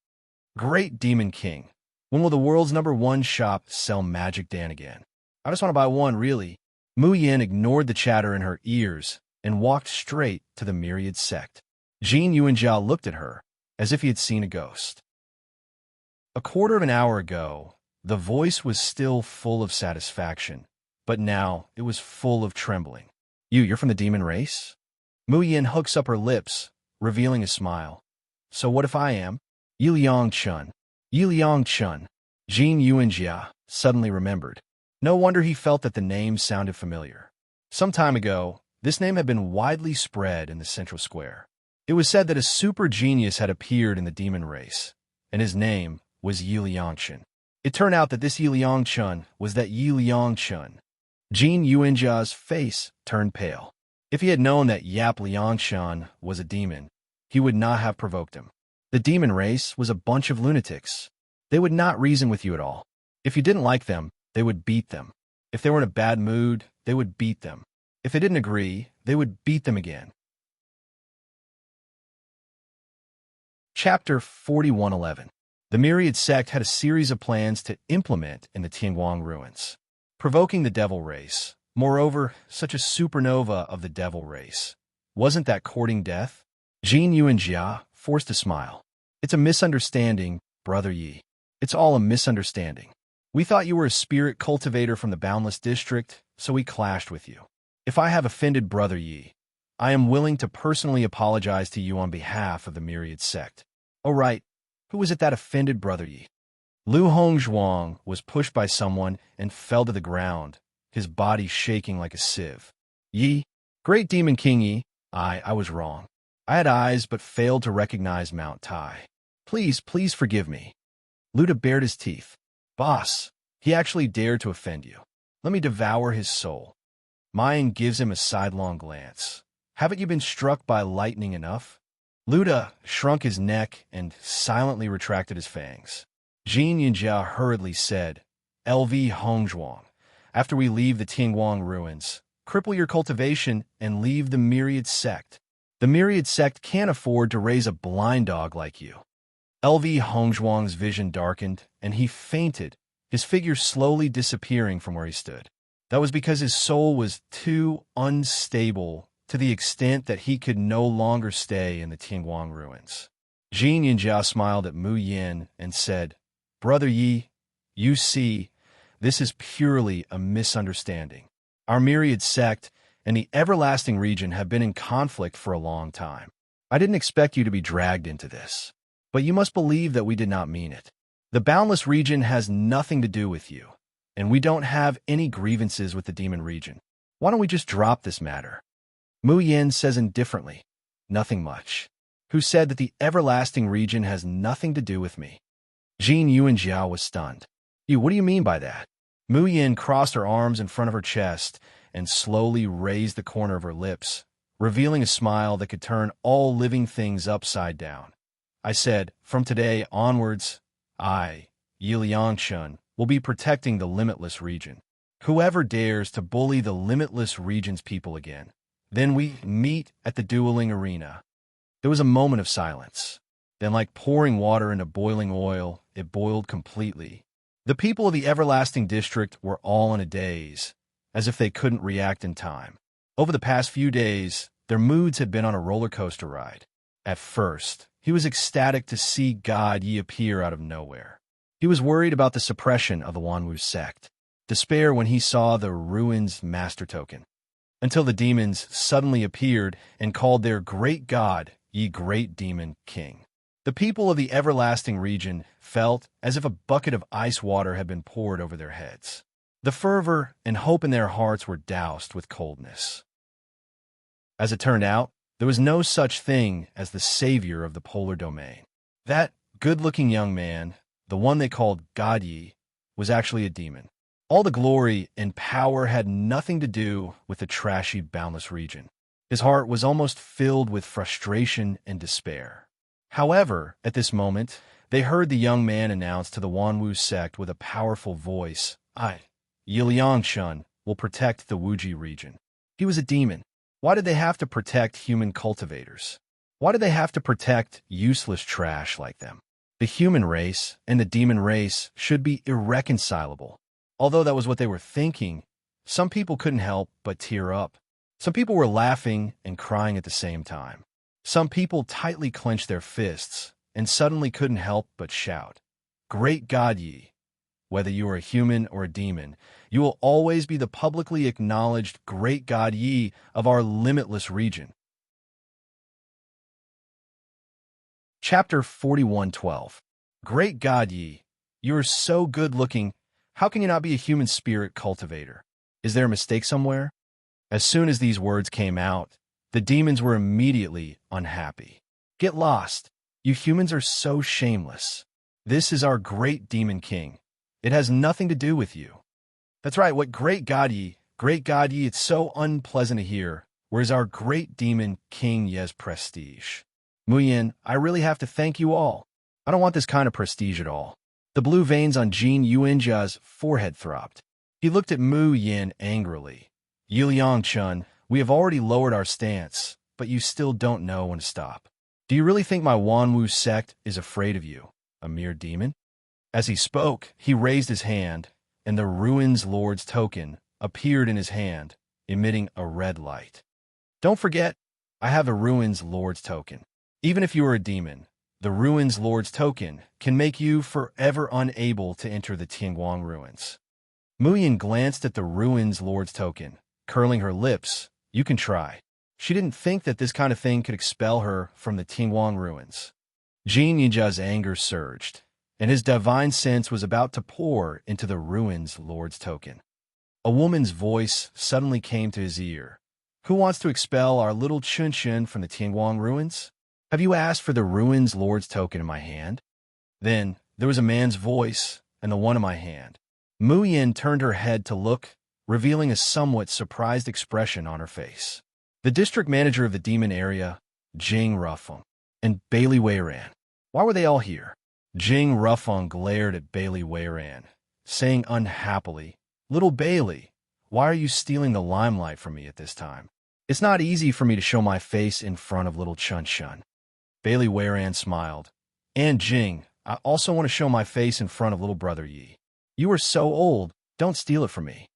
S1: Great Demon King, when will the world's #1 shop sell Magic Dan again? I just want to buy one, really. Mu Yin ignored the chatter in her ears and walked straight to the myriad sect. Jin Yuanjia looked at her as if he had seen a ghost. A quarter of an hour ago, the voice was still full of satisfaction, but now it was full of trembling. You're from the demon race? Mu Yin hooks up her lips, revealing a smile. So what if I am? Yi Liang Chun. Jin Yuanjia suddenly remembered. No wonder he felt that the name sounded familiar. Some time ago, this name had been widely spread in the central square. It was said that a super genius had appeared in the demon race, and his name was Yi Liangchun. It turned out that this Yi Liangchun was that Yi Liangchun. Jin Yuanjia's face turned pale. If he had known that Yap Liangchun was a demon, he would not have provoked him. The demon race was a bunch of lunatics. They would not reason with you at all. If you didn't like them, they would beat them. If they were in a bad mood, they would beat them. If they didn't agree, they would beat them again. Chapter 4111. The Myriad Sect had a series of plans to implement in the Tianguang ruins, provoking the devil race. Moreover, such a supernova of the devil race. Wasn't that courting death? Jin Yuanjia forced a smile. It's a misunderstanding, Brother Yi. It's all a misunderstanding. We thought you were a spirit cultivator from the Boundless District, so we clashed with you. If I have offended Brother Yi, I am willing to personally apologize to you on behalf of the Myriad Sect. Oh right, who was it that offended Brother Yi? Lu Hongzhuang was pushed by someone and fell to the ground, his body shaking like a sieve. Yi, Great Demon King Yi, I was wrong. I had eyes but failed to recognize Mount Tai. Please forgive me. Luda bared his teeth. Boss, he actually dared to offend you. Let me devour his soul. Mayan gives him a sidelong glance. Haven't you been struck by lightning enough? Luda shrunk his neck and silently retracted his fangs. Jin Yinjia hurriedly said, LV Hongzhuang, after we leave the Tianguang ruins, cripple your cultivation and leave the Myriad Sect. The Myriad Sect can't afford to raise a blind dog like you. LV Hongzhuang's vision darkened, and he fainted, his figure slowly disappearing from where he stood. That was because his soul was too unstable to the extent that he could no longer stay in the Tianguang ruins. Jin Yinjia smiled at Mu Yin and said, Brother Yi, you see, this is purely a misunderstanding. Our Myriad Sect and the Everlasting Region have been in conflict for a long time. I didn't expect you to be dragged into this. But you must believe that we did not mean it. The Boundless Region has nothing to do with you, and we don't have any grievances with the Demon Region. Why don't we just drop this matter? Mu Yin says indifferently, nothing much. Who said that the Everlasting Region has nothing to do with me? Jin Yuanjia was stunned. What do you mean by that? Mu Yin crossed her arms in front of her chest and slowly raised the corner of her lips, revealing a smile that could turn all living things upside down. I said, from today onwards, I, Yi Liangchun, will be protecting the Limitless Region. Whoever dares to bully the Limitless Region's people again, then we meet at the dueling arena. There was a moment of silence. Then, like pouring water into boiling oil, it boiled completely. The people of the Everlasting District were all in a daze, as if they couldn't react in time. Over the past few days, their moods had been on a roller coaster ride. At first, he was ecstatic to see God Yi appear out of nowhere. He was worried about the suppression of the Wanwu sect, despair when he saw the ruins master token, until the demons suddenly appeared and called their great god Yi Great Demon King. The people of the Everlasting Region felt as if a bucket of ice water had been poured over their heads. The fervor and hope in their hearts were doused with coldness. As it turned out, there was no such thing as the savior of the polar domain. That good-looking young man, the one they called God Yi, was actually a demon. All the glory and power had nothing to do with the trashy, boundless region. His heart was almost filled with frustration and despair. However, at this moment, they heard the young man announce to the Wanwu sect with a powerful voice, "I, Yiliangshun, will protect the Wuji region." He was a demon. Why did they have to protect human cultivators? Why did they have to protect useless trash like them? The human race and the demon race should be irreconcilable. Although that was what they were thinking, some people couldn't help but tear up. Some people were laughing and crying at the same time. Some people tightly clenched their fists and suddenly couldn't help but shout, "Great God Yi! Whether you are a human or a demon, you will always be the publicly acknowledged great God Yi of our limitless region." Chapter 41:12. Great God Yi, you are so good-looking. How can you not be a human spirit cultivator? Is there a mistake somewhere? As soon as these words came out, the demons were immediately unhappy. Get lost. You humans are so shameless. This is our great demon king. It has nothing to do with you. That's right, what great God Yi, it's so unpleasant to hear. Where's our great demon king Ye's prestige? Muyin, I really have to thank you all. I don't want this kind of prestige at all. The blue veins on Jin Yuanjia's forehead throbbed. He looked at Mu Yin angrily. Yiliang-chun, we have already lowered our stance, but you still don't know when to stop. Do you really think my Wanwu sect is afraid of you, a mere demon? As he spoke, he raised his hand, and the Ruins Lord's token appeared in his hand, emitting a red light. Don't forget, I have a Ruins Lord's token. Even if you are a demon, the Ruins Lord's token can make you forever unable to enter the Tianguang ruins. Muyin glanced at the Ruins Lord's token, curling her lips. You can try. She didn't think that this kind of thing could expel her from the Tianguang ruins. Jin Yinjia's anger surged, and his divine sense was about to pour into the Ruins Lord's token. A woman's voice suddenly came to his ear. Who wants to expel our little Chunchen from the Tianguang ruins? Have you asked for the Ruins Lord's token in my hand? Then there was a man's voice and the one in my hand. Mu Yin turned her head to look, revealing a somewhat surprised expression on her face. The district manager of the demon area, Jing Rufeng, and Bailey Weiran. Why were they all here? Jing Rufeng glared at Bailey Weiran, saying unhappily, "Little Bailey, why are you stealing the limelight from me at this time? It's not easy for me to show my face in front of little Chun Shun." Bailey Weiran smiled. "And Jing, I also want to show my face in front of little brother Yi. You are so old, don't steal it from me."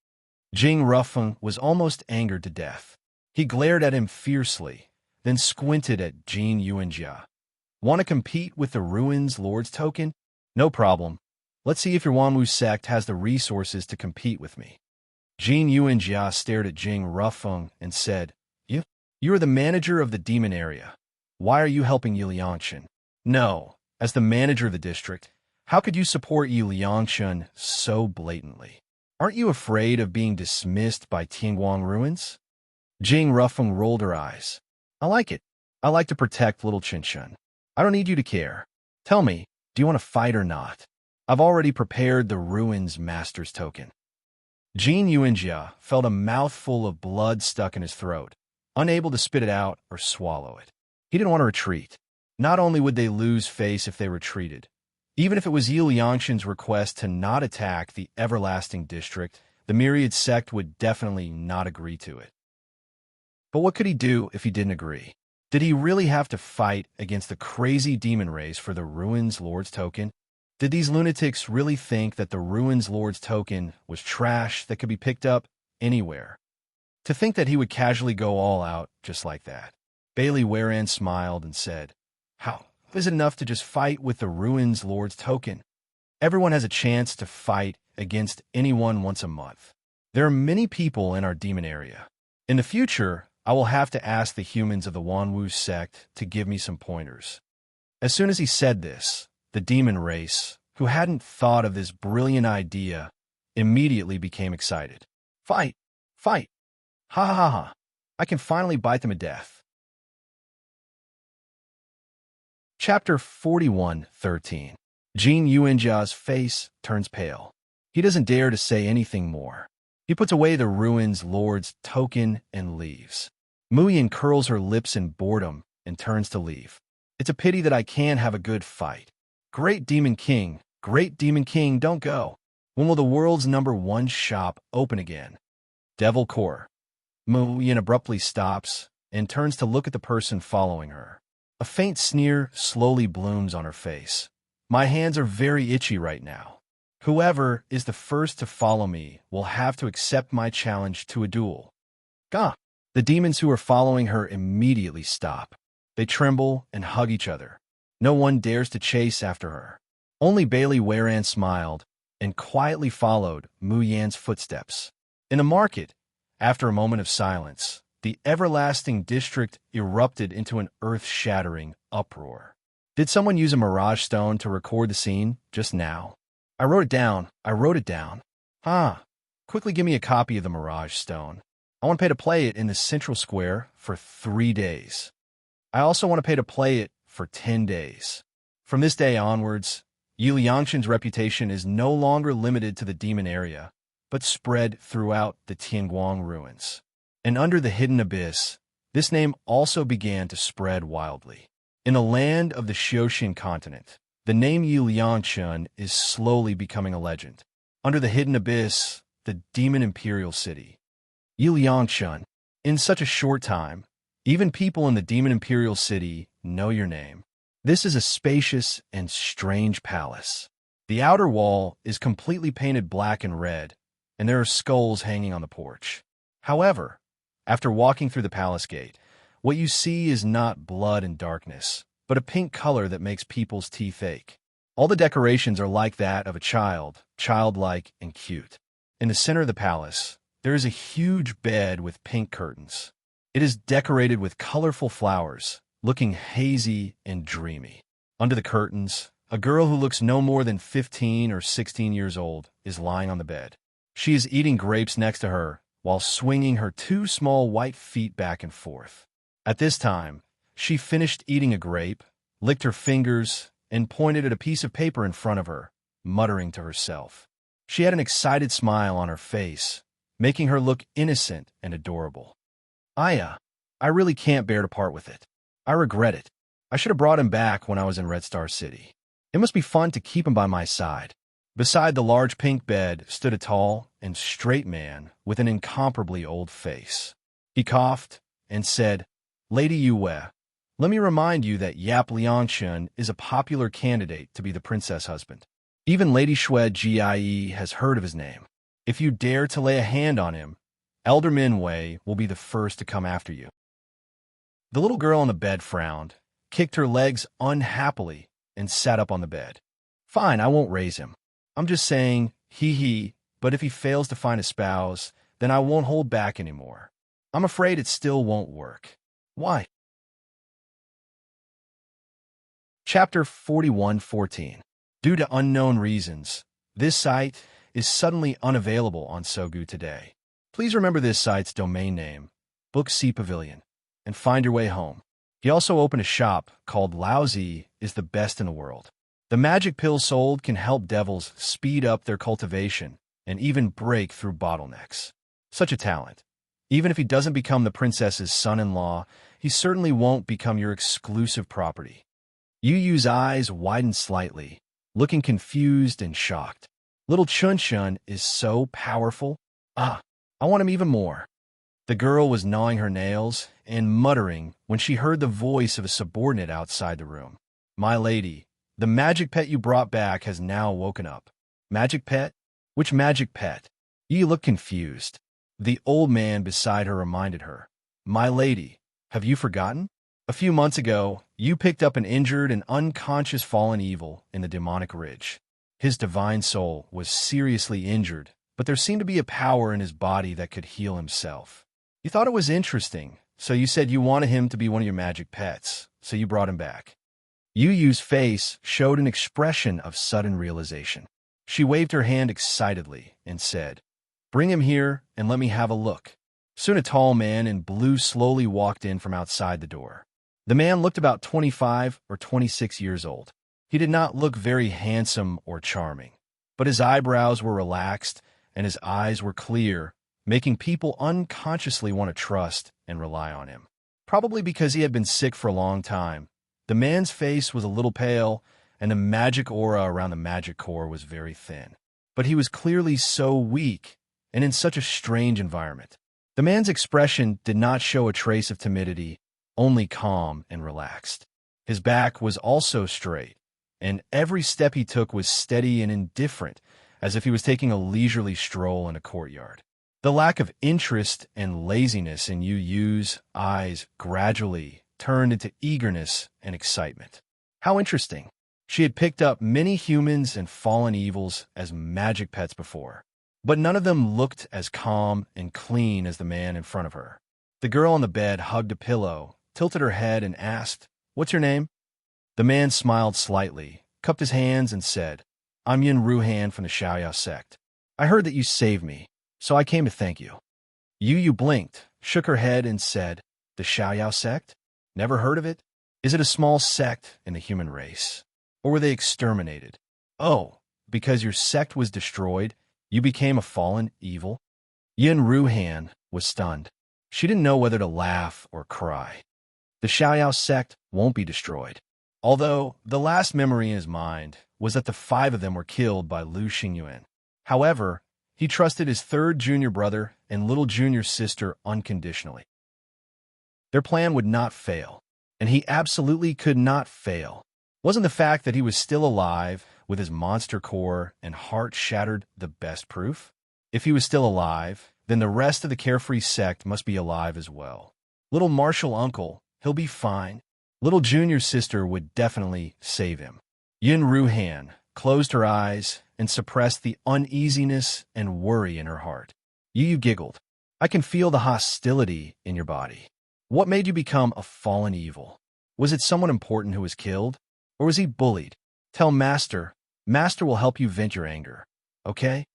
S1: Jing Rufeng was almost angered to death. He glared at him fiercely, then squinted at Jin Yuanjia. "Want to compete with the Ruins Lord's token? No problem. Let's see if your Wanwu sect has the resources to compete with me." Jin Yuanjia stared at Jing Rufeng and said, You are the manager of the demon area. Why are you helping Yiliangshun? No, as the manager of the district, how could you support Yiliangshun so blatantly? Aren't you afraid of being dismissed by Tianguang ruins? Jing Rufeng rolled her eyes. I like it. I like to protect little Chinchun. I don't need you to care. Tell me, do you want to fight or not? I've already prepared the Ruins Master's token. Jin Yuanjia felt a mouthful of blood stuck in his throat, unable to spit it out or swallow it. He didn't want to retreat. Not only would they lose face if they retreated, even if it was Yiliangshun's request to not attack the Everlasting District, the Myriad sect would definitely not agree to it. But what could he do if he didn't agree? Did he really have to fight against the crazy demon race for the Ruins Lord's token? Did these lunatics really think that the Ruins Lord's token was trash that could be picked up anywhere? To think that he would casually go all out just like that. Bailey Weiran smiled and said, How is it enough to just fight with the Ruins Lord's token? Everyone has a chance to fight against anyone once a month. There are many people in our demon area. In the future, I will have to ask the humans of the Wanwu sect to give me some pointers. As soon as he said this, the demon race, who hadn't thought of this brilliant idea, immediately became excited. Fight! Fight! Ha ha ha ha! I can finally bite them to death. Chapter 41:13. Jin Yuanjia's face turns pale. He doesn't dare to say anything more. He puts away the ruins lord's token and leaves. Muyin curls her lips in boredom and turns to leave. It's a pity that I can't have a good fight. Great Demon King, don't go. When will the world's #1 shop open again? Devil Core. Muyin abruptly stops and turns to look at the person following her. A faint sneer slowly blooms on her face. My hands are very itchy right now. Whoever is the first to follow me will have to accept my challenge to a duel. Gah! The demons who are following her immediately stop. They tremble and hug each other. No one dares to chase after her. Only Bailey Waran smiled and quietly followed Muyan's footsteps. In a market, after a moment of silence, the everlasting district erupted into an earth-shattering uproar. Did someone use a mirage stone to record the scene just now? I wrote it down. Quickly give me a copy of the mirage stone. I want to pay to play it in the central square for 3 days. I also want to pay to play it for 10 days. From this day onwards, Yu Liangshan's reputation is no longer limited to the demon area, but spread throughout the Tianguang ruins. And under the hidden abyss, this name also began to spread wildly. In the land of the Xiuxian continent, the name Yu Liangshan is slowly becoming a legend. Under the hidden abyss, the demon imperial city. Yu Liangshan. In such a short time, even people in the demon imperial city know your name. This is a spacious and strange palace. The outer wall is completely painted black and red, and there are skulls hanging on the porch. However, after walking through the palace gate, what you see is not blood and darkness, but a pink color that makes people's teeth ache. All the decorations are like that of a child, childlike and cute. In the center of the palace, there is a huge bed with pink curtains. It is decorated with colorful flowers, looking hazy and dreamy. Under the curtains, a girl who looks no more than 15 or 16 years old is lying on the bed. She is eating grapes next to her while swinging her 2 small white feet back and forth. At this time, she finished eating a grape, licked her fingers, and pointed at a piece of paper in front of her, muttering to herself. She had an excited smile on her face, making her look innocent and adorable. I really can't bear to part with it. I regret it. I should have brought him back when I was in Red Star City. It must be fun to keep him by my side. Beside the large pink bed stood a tall and straight man with an incomparably old face. He coughed and said, Lady Yue, let me remind you that Yap Liangshan is a popular candidate to be the princess husband. Even Lady Xue Jie has heard of his name. If you dare to lay a hand on him, Elder Minwei will be the first to come after you. The little girl on the bed frowned, kicked her legs unhappily, and sat up on the bed. Fine, I won't raise him. I'm just saying, but if he fails to find a spouse, then I won't hold back anymore. I'm afraid it still won't work. Why? Chapter 41:14. Due to unknown reasons, this site is suddenly unavailable on Sogu today. Please remember this site's domain name, Book C Pavilion, and find your way home. He also opened a shop called Laozi is the best in the world. The magic pills sold can help devils speed up their cultivation and even break through bottlenecks. Such a talent. Even if he doesn't become the princess's son-in-law, he certainly won't become your exclusive property. Yu Yu's eyes widened slightly, looking confused and shocked. Little Chun-Chun is so powerful. I want him even more. The girl was gnawing her nails and muttering when she heard the voice of a subordinate outside the room. My lady, the magic pet you brought back has now woken up. Magic pet? Which magic pet? Yi looked confused. The old man beside her reminded her. My lady, have you forgotten? A few months ago, you picked up an injured and unconscious fallen evil in the demonic ridge. His divine soul was seriously injured, but there seemed to be a power in his body that could heal himself. You thought it was interesting, so you said you wanted him to be one of your magic pets, so you brought him back. Yu Yu's face showed an expression of sudden realization. She waved her hand excitedly and said, Bring him here and let me have a look. Soon a tall man in blue slowly walked in from outside the door. The man looked about 25 or 26 years old. He did not look very handsome or charming, but his eyebrows were relaxed and his eyes were clear, making people unconsciously want to trust and rely on him. Probably because he had been sick for a long time, the man's face was a little pale and the magic aura around the magic core was very thin. But he was clearly so weak and in such a strange environment. The man's expression did not show a trace of timidity, only calm and relaxed. His back was also straight, and every step he took was steady and indifferent, as if he was taking a leisurely stroll in a courtyard. The lack of interest and laziness in Yu Yu's eyes gradually turned into eagerness and excitement. How interesting. She had picked up many humans and fallen evils as magic pets before, but none of them looked as calm and clean as the man in front of her. The girl on the bed hugged a pillow, tilted her head, and asked, "What's your name?" The man smiled slightly, cupped his hands, and said, "I'm Yin Ruhan from the Xiaoyao sect. I heard that you saved me, so I came to thank you." Yu blinked, shook her head, and said, "The Xiaoyao sect? Never heard of it? Is it a small sect in the human race? Or were they exterminated? Oh, because your sect was destroyed, you became a fallen evil?" Yin Ruhan was stunned. She didn't know whether to laugh or cry. The Xiaoyao sect won't be destroyed. Although the last memory in his mind was that the 5 of them were killed by Lu Xingyuan. However, he trusted his 3rd junior brother and little junior sister unconditionally. Their plan would not fail, and he absolutely could not fail. Wasn't the fact that he was still alive with his monster core and heart shattered the best proof? If he was still alive, then the rest of the carefree sect must be alive as well. Little Marshall uncle, he'll be fine. Little junior sister would definitely save him. Yin Ruhan closed her eyes and suppressed the uneasiness and worry in her heart. Yu giggled. "I can feel the hostility in your body. What made you become a fallen evil? Was it someone important who was killed? Or was he bullied? Tell Master. Master will help you vent your anger. Okay?"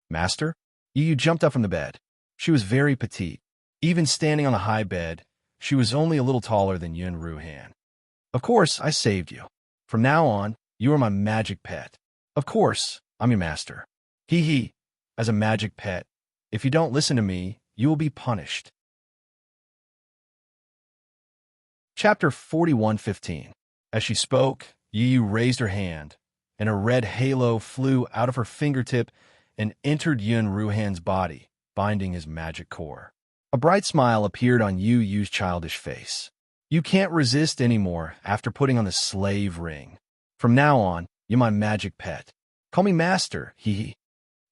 S1: "Master?" Yu jumped up from the bed. She was very petite. Even standing on the high bed, she was only a little taller than Yin Ruhan. "Of course, I saved you. From now on, you are my magic pet. Of course, I'm your master. Hee. As a magic pet, if you don't listen to me, you will be punished." Chapter 41:15. As she spoke, Yu raised her hand, and a red halo flew out of her fingertip and entered Yin Ruhan's body, binding his magic core. A bright smile appeared on Yu's childish face. "You can't resist anymore after putting on the slave ring. From now on, you're my magic pet. Call me master, hee.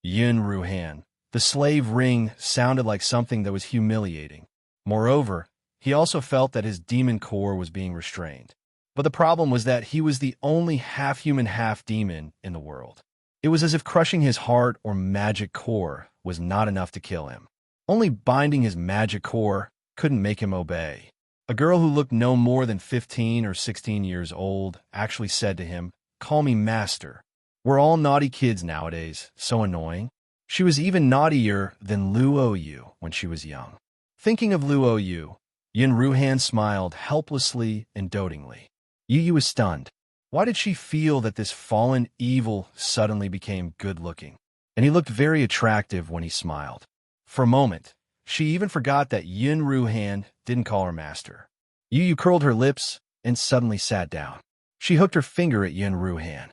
S1: Yin Ruhan. The slave ring sounded like something that was humiliating. Moreover, he also felt that his demon core was being restrained. But the problem was that he was the only half-human, half-demon in the world. It was as if crushing his heart or magic core was not enough to kill him. Only binding his magic core couldn't make him obey. A girl who looked no more than 15 or 16 years old actually said to him, "Call me master. We're all naughty kids nowadays, so annoying." She was even naughtier than Luo Yu when she was young. Thinking of Luo Yu, Yin Ruhan smiled helplessly and dotingly. Yu was stunned. Why did she feel that this fallen evil suddenly became good-looking? And he looked very attractive when he smiled. For a moment, she even forgot that Yin Ruhan didn't call her master. Yu curled her lips and suddenly sat down. She hooked her finger at Yin Ruhan.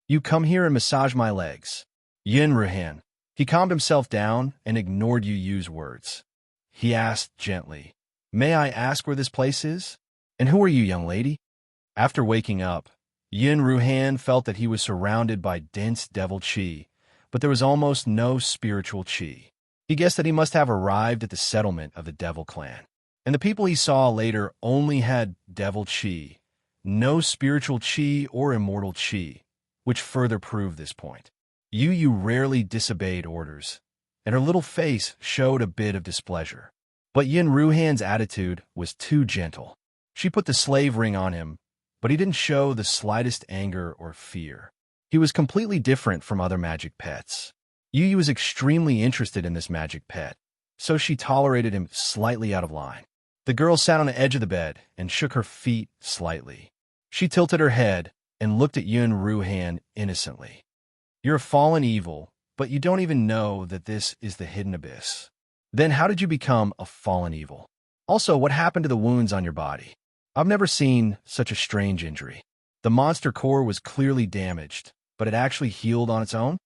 S1: "You come here and massage my legs." Yin Ruhan. He calmed himself down and ignored Yu's words. He asked gently, "May I ask where this place is? And who are you, young lady?" After waking up, Yin Ruhan felt that he was surrounded by dense devil qi, but there was almost no spiritual qi. He guessed that he must have arrived at the settlement of the devil clan. And the people he saw later only had devil qi, no spiritual qi or immortal qi, which further proved this point. Yu rarely disobeyed orders, and her little face showed a bit of displeasure. But Yin Ruhan's attitude was too gentle. She put the slave ring on him, but he didn't show the slightest anger or fear. He was completely different from other magic pets. Yu was extremely interested in this magic pet, so she tolerated him slightly out of line. The girl sat on the edge of the bed and shook her feet slightly. She tilted her head and looked at Yun Ruhan innocently. You're a fallen evil, but you don't even know that this is the hidden abyss. Then how did you become a fallen evil? Also, what happened to the wounds on your body? I've never seen such a strange injury. The monster core was clearly damaged, but it actually healed on its own?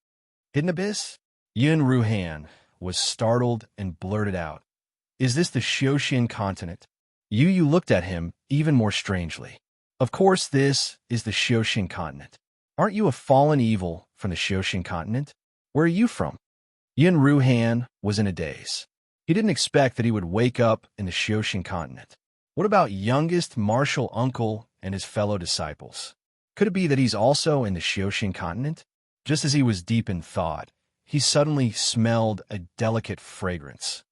S1: Hidden abyss? Yun Ruhan was startled and blurted out, "Is this the Xiaoxian continent?" Yu looked at him even more strangely. Of course this is the Xiaoxian continent. Aren't you a fallen evil from the Xiaoxian continent? Where are you from? Yun Ruhan was in a daze. He didn't expect that he would wake up in the Xiaoxian continent. What about youngest martial uncle and his fellow disciples? Could it be that he's also in the Xiaoxian continent? Just as he was deep in thought, he suddenly smelled a delicate fragrance.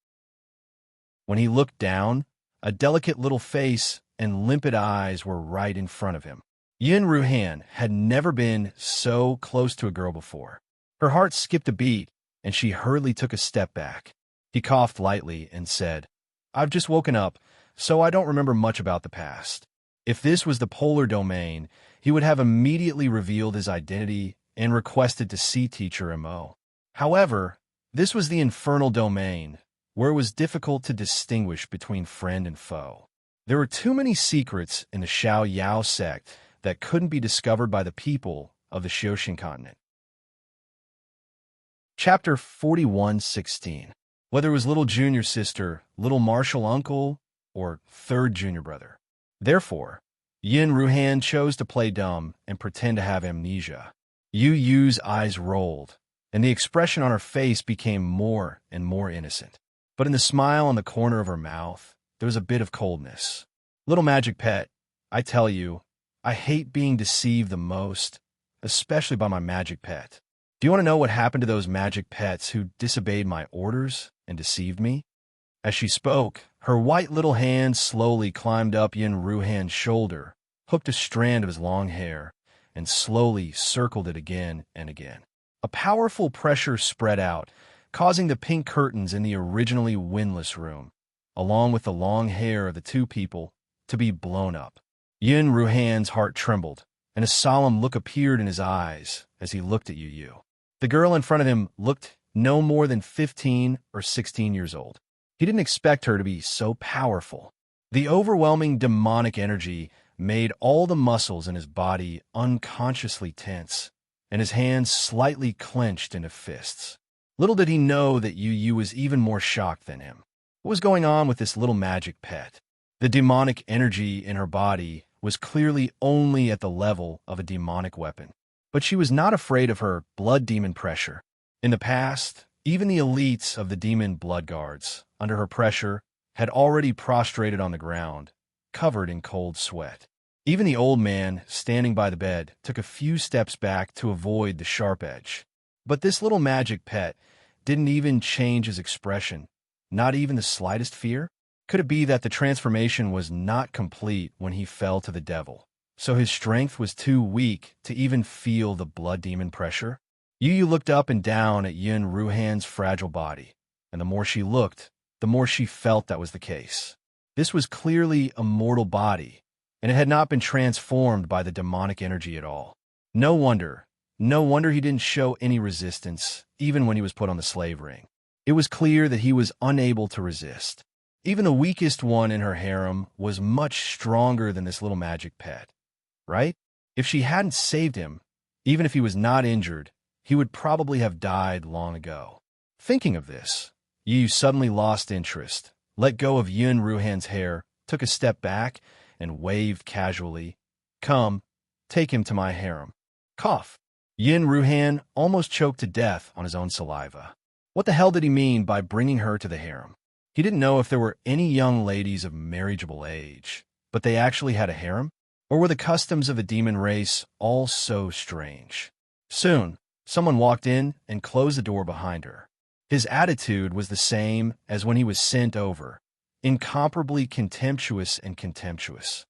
S1: When he looked down, a delicate little face and limpid eyes were right in front of him. Yun Ruhan had never been so close to a girl before. Her heart skipped a beat, and she hurriedly took a step back. He coughed lightly and said, "I've just woken up, so I don't remember much about the past." If this was the polar domain, he would have immediately revealed his identity and requested to see Teacher Mo. However, this was the infernal domain, where it was difficult to distinguish between friend and foe. There were too many secrets in the Xiao Yao sect that couldn't be discovered by the people of the Xiaoxian continent. Chapter 41:16. Whether it was little junior sister, little martial uncle, or third junior brother. Therefore, Yun Ruhan chose to play dumb and pretend to have amnesia. Yu's eyes rolled, and the expression on her face became more and more innocent. But in the smile on the corner of her mouth, there was a bit of coldness. Little magic pet, I tell you, I hate being deceived the most, especially by my magic pet. Do you want to know what happened to those magic pets who disobeyed my orders and deceived me? As she spoke, her white little hand slowly climbed up Yun Ruhan's shoulder, hooked a strand of his long hair, and slowly circled it again and again. A powerful pressure spread out, causing the pink curtains in the originally windless room, along with the long hair of the two people, to be blown up. Yun Ruhan's heart trembled, and a solemn look appeared in his eyes as he looked at Yu. The girl in front of him looked no more than 15 or 16 years old. He didn't expect her to be so powerful. The overwhelming demonic energy made all the muscles in his body unconsciously tense, and his hands slightly clenched into fists. Little did he know that Yu was even more shocked than him. What was going on with this little magic pet? The demonic energy in her body was clearly only at the level of a demonic weapon. But she was not afraid of her blood demon pressure. In the past, even the elites of the demon blood guards, under her pressure, had already prostrated on the ground, covered in cold sweat. Even the old man, standing by the bed, took a few steps back to avoid the sharp edge. But this little magic pet didn't even change his expression, not even the slightest fear. Could it be that the transformation was not complete when he fell to the devil, so his strength was too weak to even feel the blood demon pressure? Yu looked up and down at Yun Ruhan's fragile body, and the more she looked, the more she felt that was the case. This was clearly a mortal body, and it had not been transformed by the demonic energy at all. No wonder he didn't show any resistance, even when he was put on the slave ring. It was clear that he was unable to resist. Even the weakest one in her harem was much stronger than this little magic pet, right? If she hadn't saved him, even if he was not injured, he would probably have died long ago. Thinking of this, Yu suddenly lost interest, let go of Yun Ruhan's hair, took a step back, and waved casually, "Come, take him to my harem." Cough. Yun Ruhan almost choked to death on his own saliva. What the hell did he mean by bringing her to the harem? He didn't know if there were any young ladies of marriageable age, but they actually had a harem? Or were the customs of the demon race all so strange? Soon, someone walked in and closed the door behind her. His attitude was the same as when he was sent over, incomparably contemptuous and contemptuous.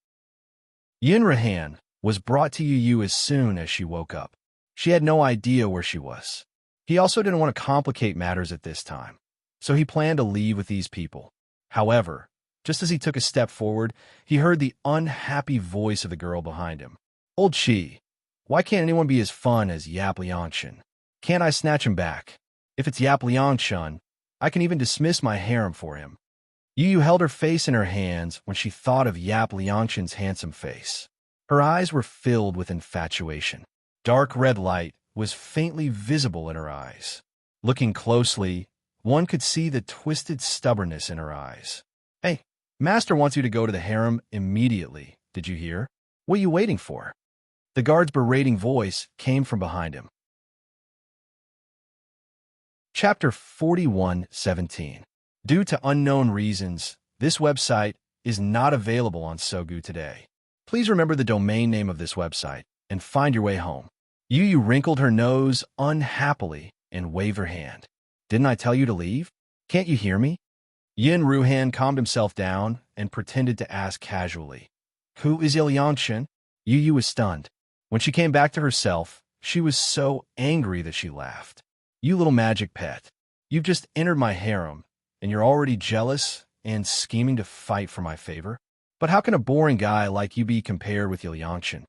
S1: Yun Ruhan was brought to Yu as soon as she woke up. She had no idea where she was. He also didn't want to complicate matters at this time, so he planned to leave with these people. However, Just as he took a step forward, he heard the unhappy voice of the girl behind him. "Old Chi, why can't anyone be as fun as Yap Liangchen? Can't I snatch him back? If it's Yap Liangchen, I can even dismiss my harem for him." Yu held her face in her hands when she thought of Yap Liangchen's handsome face. Her eyes were filled with infatuation. Dark red light was faintly visible in her eyes. Looking closely, one could see the twisted stubbornness in her eyes. "Hey, Master wants you to go to the harem immediately. Did you hear? What are you waiting for?" The guard's berating voice came from behind him. Chapter 41:17. Due to unknown reasons, this website is not available on Sogu today. Please remember the domain name of this website and find your way home. Yu wrinkled her nose unhappily and waved her hand. "Didn't I tell you to leave? Can't you hear me?" Yin Ruhan calmed himself down and pretended to ask casually, "Who is Liangchen?" Yu was stunned. When she came back to herself, she was so angry that she laughed. "You little magic pet, you've just entered my harem, and you're already jealous and scheming to fight for my favor? But how can a boring guy like you be compared with Liangchen?"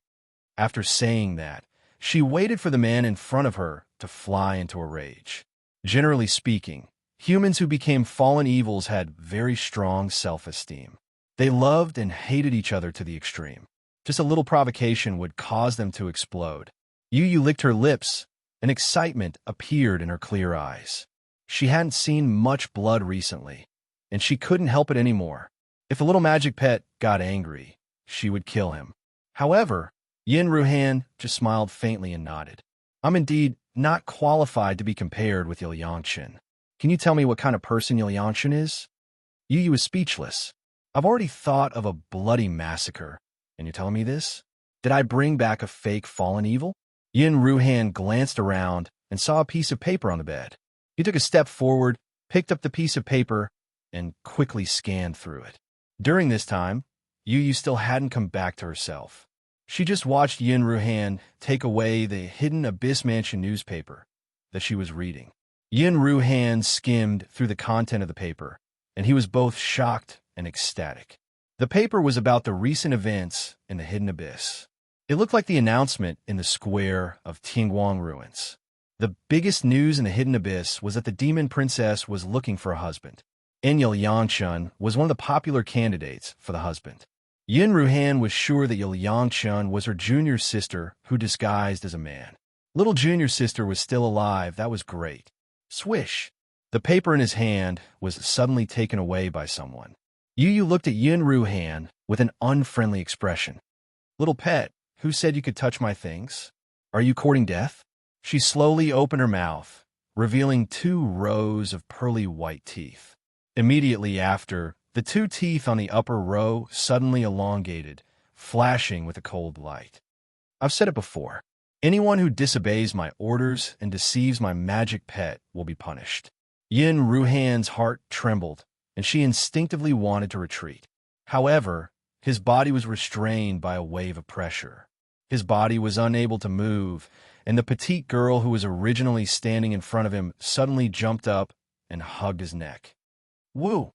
S1: After saying that, she waited for the man in front of her to fly into a rage. Generally speaking, humans who became fallen evils had very strong self-esteem. They loved and hated each other to the extreme. Just a little provocation would cause them to explode. Yu licked her lips, and excitement appeared in her clear eyes. She hadn't seen much blood recently, and she couldn't help it anymore. If a little magic pet got angry, she would kill him. However, Yin Ruhan just smiled faintly and nodded. "I'm indeed not qualified to be compared with Liangchen. Can you tell me what kind of person Liangchen is?" Yu was speechless. "I've already thought of a bloody massacre, and you're telling me this? Did I bring back a fake fallen evil?" Yin Ruhan glanced around and saw a piece of paper on the bed. He took a step forward, picked up the piece of paper, and quickly scanned through it. During this time, Yu still hadn't come back to herself. She just watched Yin Ruhan take away the Hidden Abyss Mansion newspaper that she was reading. Yin Ruhan skimmed through the content of the paper, and he was both shocked and ecstatic. The paper was about the recent events in the Hidden Abyss. It looked like the announcement in the square of Tingguang ruins. The biggest news in the Hidden Abyss was that the demon princess was looking for a husband. Liangchen was one of the popular candidates for the husband. Yin Ruhan was sure that Liangchen was her junior sister who disguised as a man. Little junior sister was still alive. That was great. Swish! The paper in his hand was suddenly taken away by someone. Yu looked at Yin Ruhan with an unfriendly expression. "Little pet, who said you could touch my things? Are you courting death?" She slowly opened her mouth, revealing 2 rows of pearly white teeth. Immediately after, the 2 teeth on the upper row suddenly elongated, flashing with a cold light. "I've said it before. Anyone who disobeys my orders and deceives my magic pet will be punished." Yin Ruhan's heart trembled, and she instinctively wanted to retreat. However, his body was restrained by a wave of pressure. His body was unable to move, and the petite girl who was originally standing in front of him suddenly jumped up and hugged his neck. "Woo!"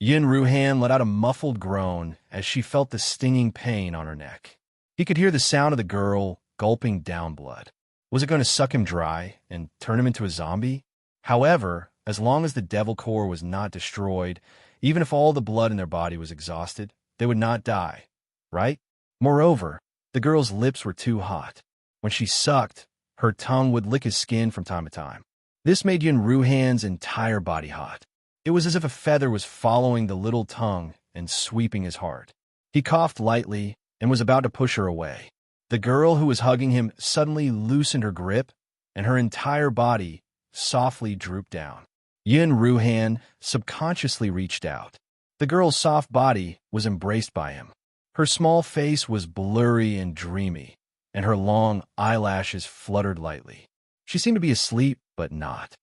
S1: Yin Ruhan let out a muffled groan as she felt the stinging pain on her neck. He could hear the sound of the girl gulping down blood. Was it going to suck him dry and turn him into a zombie? However, as long as the devil core was not destroyed, even if all the blood in their body was exhausted, they would not die, right? Moreover, the girl's lips were too hot. When she sucked, her tongue would lick his skin from time to time. This made Yin Ruhan's entire body hot. It was as if a feather was following the little tongue and sweeping his heart. He coughed lightly and was about to push her away. The girl who was hugging him suddenly loosened her grip, and her entire body softly drooped down. Yin Ruhan subconsciously reached out. The girl's soft body was embraced by him. Her small face was blurry and dreamy, and her long eyelashes fluttered lightly. She seemed to be asleep, but not.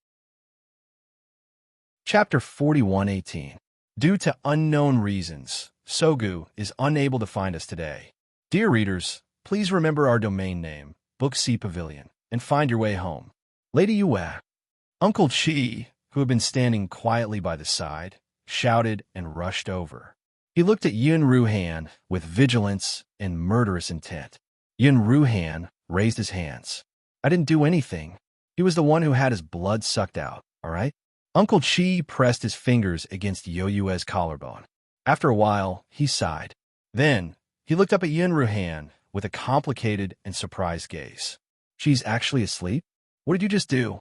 S1: Chapter 41:18. Due to unknown reasons, Sogu is unable to find us today. Dear readers, please remember our domain name, Book C Pavilion, and find your way home. Lady Yue, Uncle Chi, who had been standing quietly by the side, shouted, and rushed over. He looked at Yun Ruhan with vigilance and murderous intent. Yun Ruhan raised his hands. I didn't do anything. He was the one who had his blood sucked out, all right? Uncle Chi pressed his fingers against Yo-Yue's collarbone. After a while, he sighed. Then, he looked up at Yun Ruhan with a complicated and surprised gaze. She's actually asleep? What did you just do?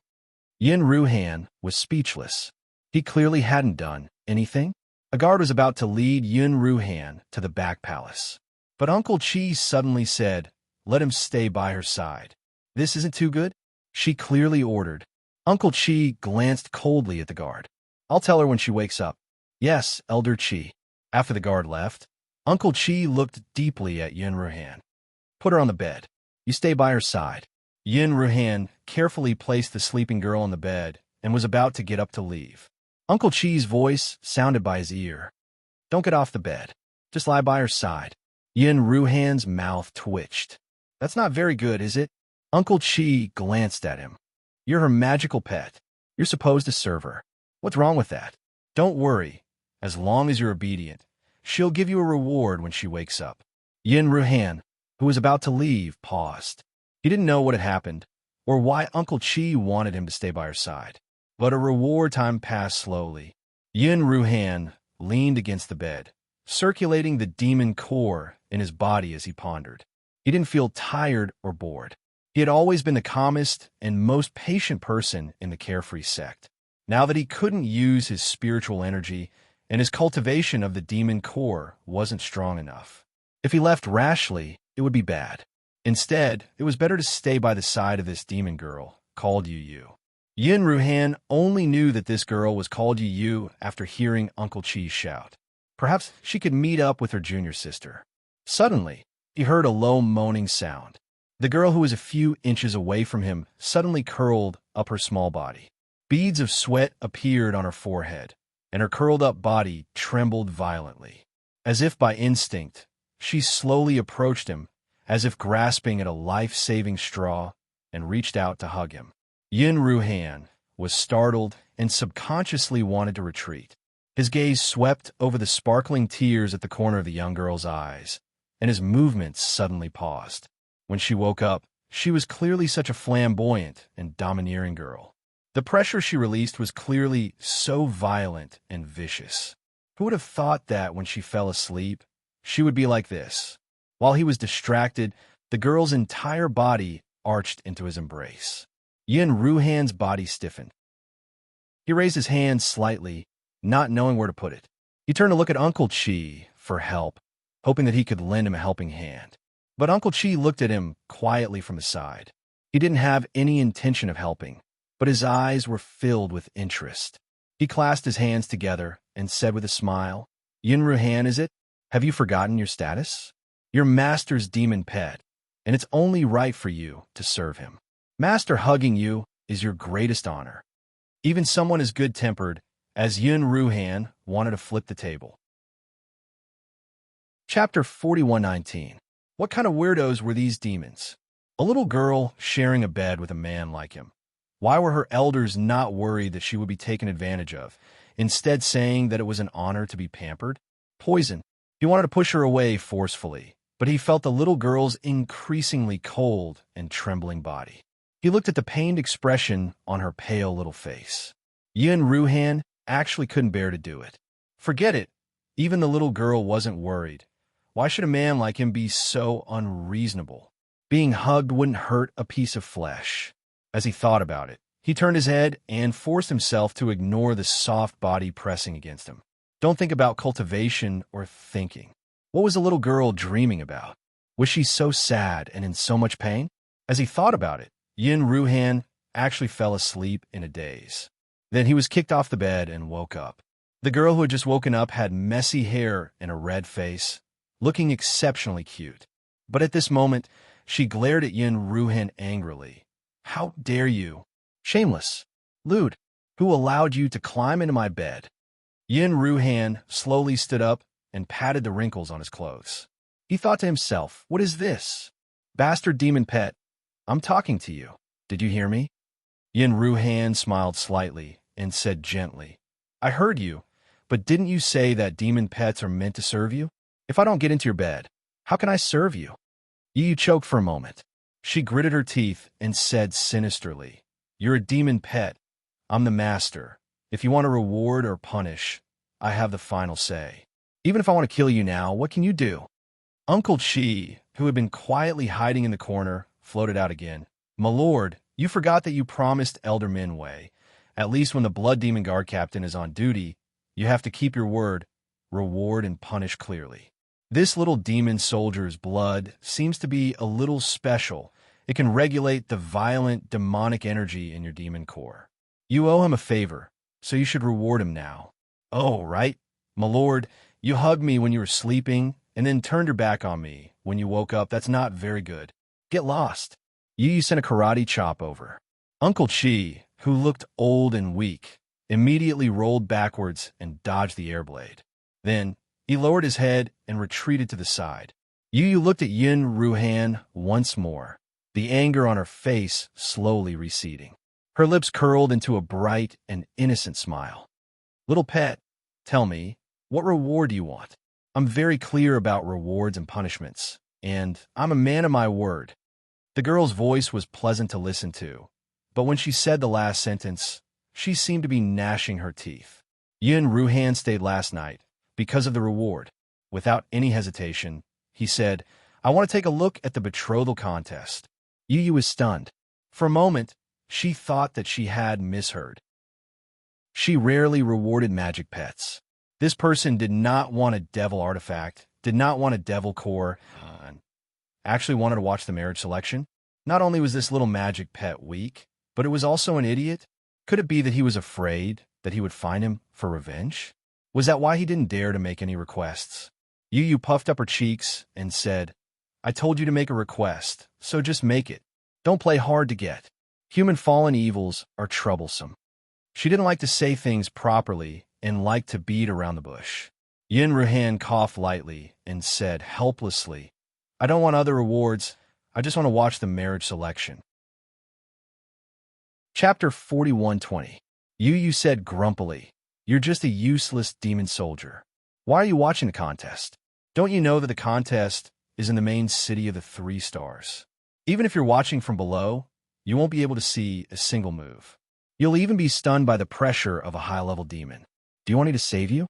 S1: Yun Ruhan was speechless. He clearly hadn't done anything. A guard was about to lead Yun Ruhan to the back palace. But Uncle Chi suddenly said, let him stay by her side. This isn't too good? She clearly ordered. Uncle Chi glanced coldly at the guard. I'll tell her when she wakes up. Yes, Elder Chi. After the guard left, Uncle Chi looked deeply at Yun Ruhan. Put her on the bed. You stay by her side. Yun Ruhan carefully placed the sleeping girl on the bed and was about to get up to leave. Uncle Chi's voice sounded by his ear. Don't get off the bed. Just lie by her side. Yun Ruhan's mouth twitched. That's not very good, is it? Uncle Chi glanced at him. You're her magical pet. You're supposed to serve her. What's wrong with that? Don't worry. As long as you're obedient, she'll give you a reward when she wakes up. Yun Ruhan, who was about to leave, paused. He didn't know what had happened or why Uncle Chi wanted him to stay by her side. But a reward time passed slowly. Yun Ruhan leaned against the bed, circulating the demon core in his body as he pondered. He didn't feel tired or bored. He had always been the calmest and most patient person in the carefree sect. Now that he couldn't use his spiritual energy and his cultivation of the demon core wasn't strong enough. If he left rashly, it would be bad. Instead, it was better to stay by the side of this demon girl, called Yu. Yun Ruhan only knew that this girl was called Yu after hearing Uncle Chi shout. Perhaps she could meet up with her junior sister. Suddenly, he heard a low moaning sound. The girl who was a few inches away from him suddenly curled up her small body. Beads of sweat appeared on her forehead, and her curled-up body trembled violently. As if by instinct, she slowly approached him, as if grasping at a life-saving straw, and reached out to hug him. Yun Ruhan was startled and subconsciously wanted to retreat. His gaze swept over the sparkling tears at the corner of the young girl's eyes, and his movements suddenly paused. When she woke up, she was clearly such a flamboyant and domineering girl. The pressure she released was clearly so violent and vicious. Who would have thought that when she fell asleep, she would be like this? While he was distracted, the girl's entire body arched into his embrace. Yun Ruhan's body stiffened. He raised his hand slightly, not knowing where to put it. He turned to look at Uncle Chi for help, hoping that he could lend him a helping hand. But Uncle Chi looked at him quietly from the side. He didn't have any intention of helping, but his eyes were filled with interest. He clasped his hands together and said with a smile, Yun Ruhan, is it? Have you forgotten your status? Your master's demon pet, and it's only right for you to serve him. Master hugging you is your greatest honor. Even someone as good-tempered as Yun Ruhan wanted to flip the table. Chapter 4119. What kind of weirdos were these demons? A little girl sharing a bed with a man like him. Why were her elders not worried that she would be taken advantage of, instead saying that it was an honor to be pampered? Poison. He wanted to push her away forcefully, but he felt the little girl's increasingly cold and trembling body. He looked at the pained expression on her pale little face. Yun Ruhan actually couldn't bear to do it. Forget it. Even the little girl wasn't worried. Why should a man like him be so unreasonable? Being hugged wouldn't hurt a piece of flesh. As he thought about it, he turned his head and forced himself to ignore the soft body pressing against him. Don't think about cultivation or thinking. What was the little girl dreaming about? Was she so sad and in so much pain? As he thought about it, Yun Ruhan actually fell asleep in a daze. Then he was kicked off the bed and woke up. The girl who had just woken up had messy hair and a red face, looking exceptionally cute. But at this moment, she glared at Yun Ruhan angrily. How dare you? Shameless. Lewd. Who allowed you to climb into my bed? Yun Ruhan slowly stood up and patted the wrinkles on his clothes. He thought to himself, what is this? Bastard demon pet, I'm talking to you. Did you hear me? Yun Ruhan smiled slightly and said gently, I heard you, But didn't you say that demon pets are meant to serve you? If I don't get into your bed, how can I serve you? Yu choked for a moment. She gritted her teeth and said sinisterly, "You're a demon pet. I'm the master. If you want to reward or punish, I have the final say. Even if I want to kill you now, what can you do?" Uncle Chi, who had been quietly hiding in the corner, floated out again. "My lord, you forgot that you promised Elder Minwei. At least when the Blood Demon Guard Captain is on duty, you have to keep your word, reward and punish clearly. This little demon soldier's blood seems to be a little special. It can regulate the violent, demonic energy in your demon core. You owe him a favor, so you should reward him now." "Oh, right. My lord, you hugged me when you were sleeping, and then turned your back on me when you woke up. That's not very good. Get lost." Yu sent a karate chop over. Uncle Chi, who looked old and weak, immediately rolled backwards and dodged the air blade. Then, he lowered his head and retreated to the side. Yu looked at Yin Ruhan once more, the anger on her face slowly receding. Her lips curled into a bright and innocent smile. "Little pet, tell me, what reward do you want? I'm very clear about rewards and punishments, and I'm a man of my word." The girl's voice was pleasant to listen to, but when she said the last sentence, she seemed to be gnashing her teeth. Yin Ruhan stayed last night because of the reward. Without any hesitation, he said, "I want to take a look at the betrothal contest." Yu was stunned. For a moment, she thought that she had misheard. She rarely rewarded magic pets. This person did not want a devil artifact, did not want a devil core, actually wanted to watch the marriage selection. Not only was this little magic pet weak, but it was also an idiot. Could it be that he was afraid that he would find him for revenge? Was that why he didn't dare to make any requests? Yu puffed up her cheeks and said, "I told you to make a request, so just make it. Don't play hard to get. Human fallen evils are troublesome." She didn't like to say things properly and liked to beat around the bush. Yin Ruhan coughed lightly and said helplessly, "I don't want other rewards. I just want to watch the marriage selection." Chapter 41:20. Yu said grumpily, "You're just a useless demon soldier. Why are you watching the contest? Don't you know that the contest is in the main city of the 3 stars? Even if you're watching from below, you won't be able to see a single move. You'll even be stunned by the pressure of a high-level demon. Do you want me to save you?"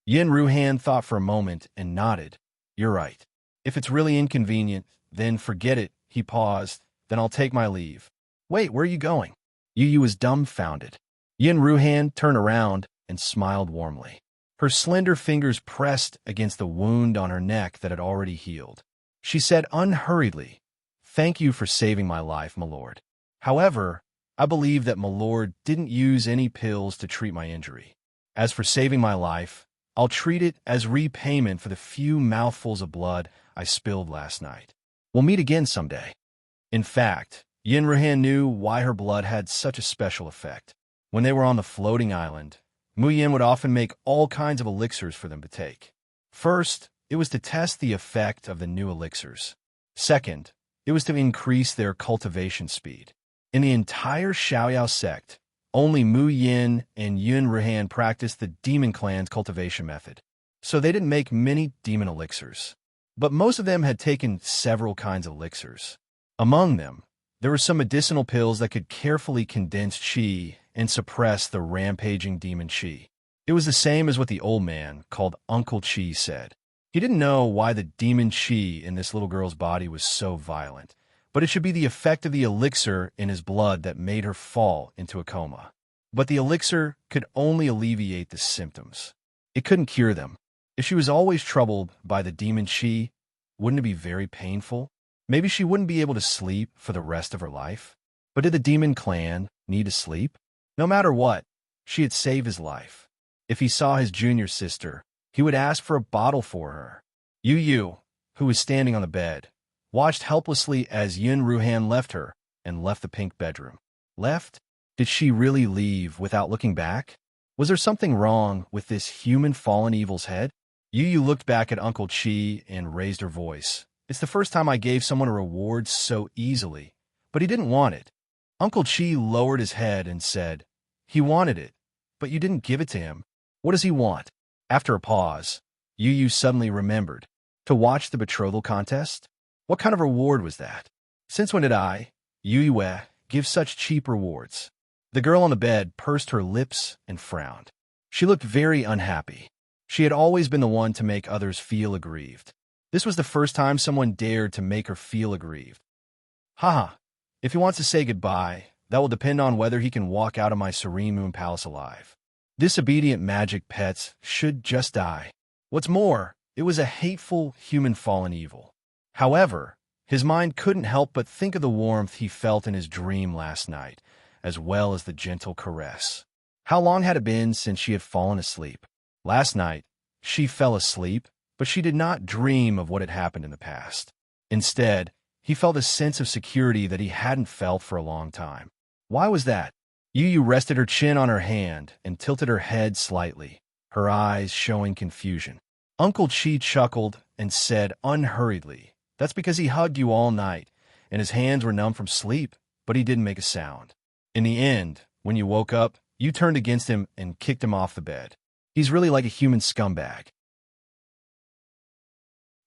S1: Yin Ruhan thought for a moment and nodded. "You're right. If it's really inconvenient, then forget it." He paused. "Then I'll take my leave." "Wait, where are you going?" Yu was dumbfounded. Yin Ruhan turned around and smiled warmly. Her slender fingers pressed against the wound on her neck that had already healed. She said unhurriedly, "Thank you for saving my life, my lord. However, I believe that my lord didn't use any pills to treat my injury. As for saving my life, I'll treat it as repayment for the few mouthfuls of blood I spilled last night. We'll meet again someday." In fact, Yin Ruhan knew why her blood had such a special effect. When they were on the floating island, Mu Yin would often make all kinds of elixirs for them to take. First, it was to test the effect of the new elixirs. Second, it was to increase their cultivation speed. In the entire Xiaoyao sect, only Mu Yin and Yin Ruhan practiced the demon clan's cultivation method, so they didn't make many demon elixirs. But most of them had taken several kinds of elixirs. Among them, there were some medicinal pills that could carefully condense qi and suppress the rampaging demon qi. It was the same as what the old man, called Uncle Chi, said. He didn't know why the demon qi in this little girl's body was so violent, but it should be the effect of the elixir in his blood that made her fall into a coma. But the elixir could only alleviate the symptoms. It couldn't cure them. If she was always troubled by the demon qi, wouldn't it be very painful? Maybe she wouldn't be able to sleep for the rest of her life. But did the demon clan need to sleep? No matter what, she had saved his life. If he saw his junior sister, he would ask for a bottle for her. Yu, who was standing on the bed, watched helplessly as Yin Ruhan left her and left the pink bedroom. Left? Did she really leave without looking back? Was there something wrong with this human fallen evil's head? Yu looked back at Uncle Chi and raised her voice. "It's the first time I gave someone a reward so easily, but he didn't want it." Uncle Chi lowered his head and said, "He wanted it, but you didn't give it to him. What does he want?" After a pause, Yu suddenly remembered. To watch the betrothal contest? What kind of reward was that? Since when did I, Yu, give such cheap rewards? The girl on the bed pursed her lips and frowned. She looked very unhappy. She had always been the one to make others feel aggrieved. This was the first time someone dared to make her feel aggrieved. Haha, if he wants to say goodbye, that will depend on whether he can walk out of my serene moon palace alive. Disobedient magic pets should just die. What's more, it was a hateful human fallen evil. However, his mind couldn't help but think of the warmth he felt in his dream last night, as well as the gentle caress. How long had it been since she had fallen asleep? Last night, she fell asleep, but she did not dream of what had happened in the past. Instead, he felt a sense of security that he hadn't felt for a long time. Why was that? Yu rested her chin on her hand and tilted her head slightly, her eyes showing confusion. Uncle Chi chuckled and said unhurriedly, "That's because he hugged you all night, and his hands were numb from sleep, but he didn't make a sound. In the end, when you woke up, you turned against him and kicked him off the bed. He's really like a human scumbag."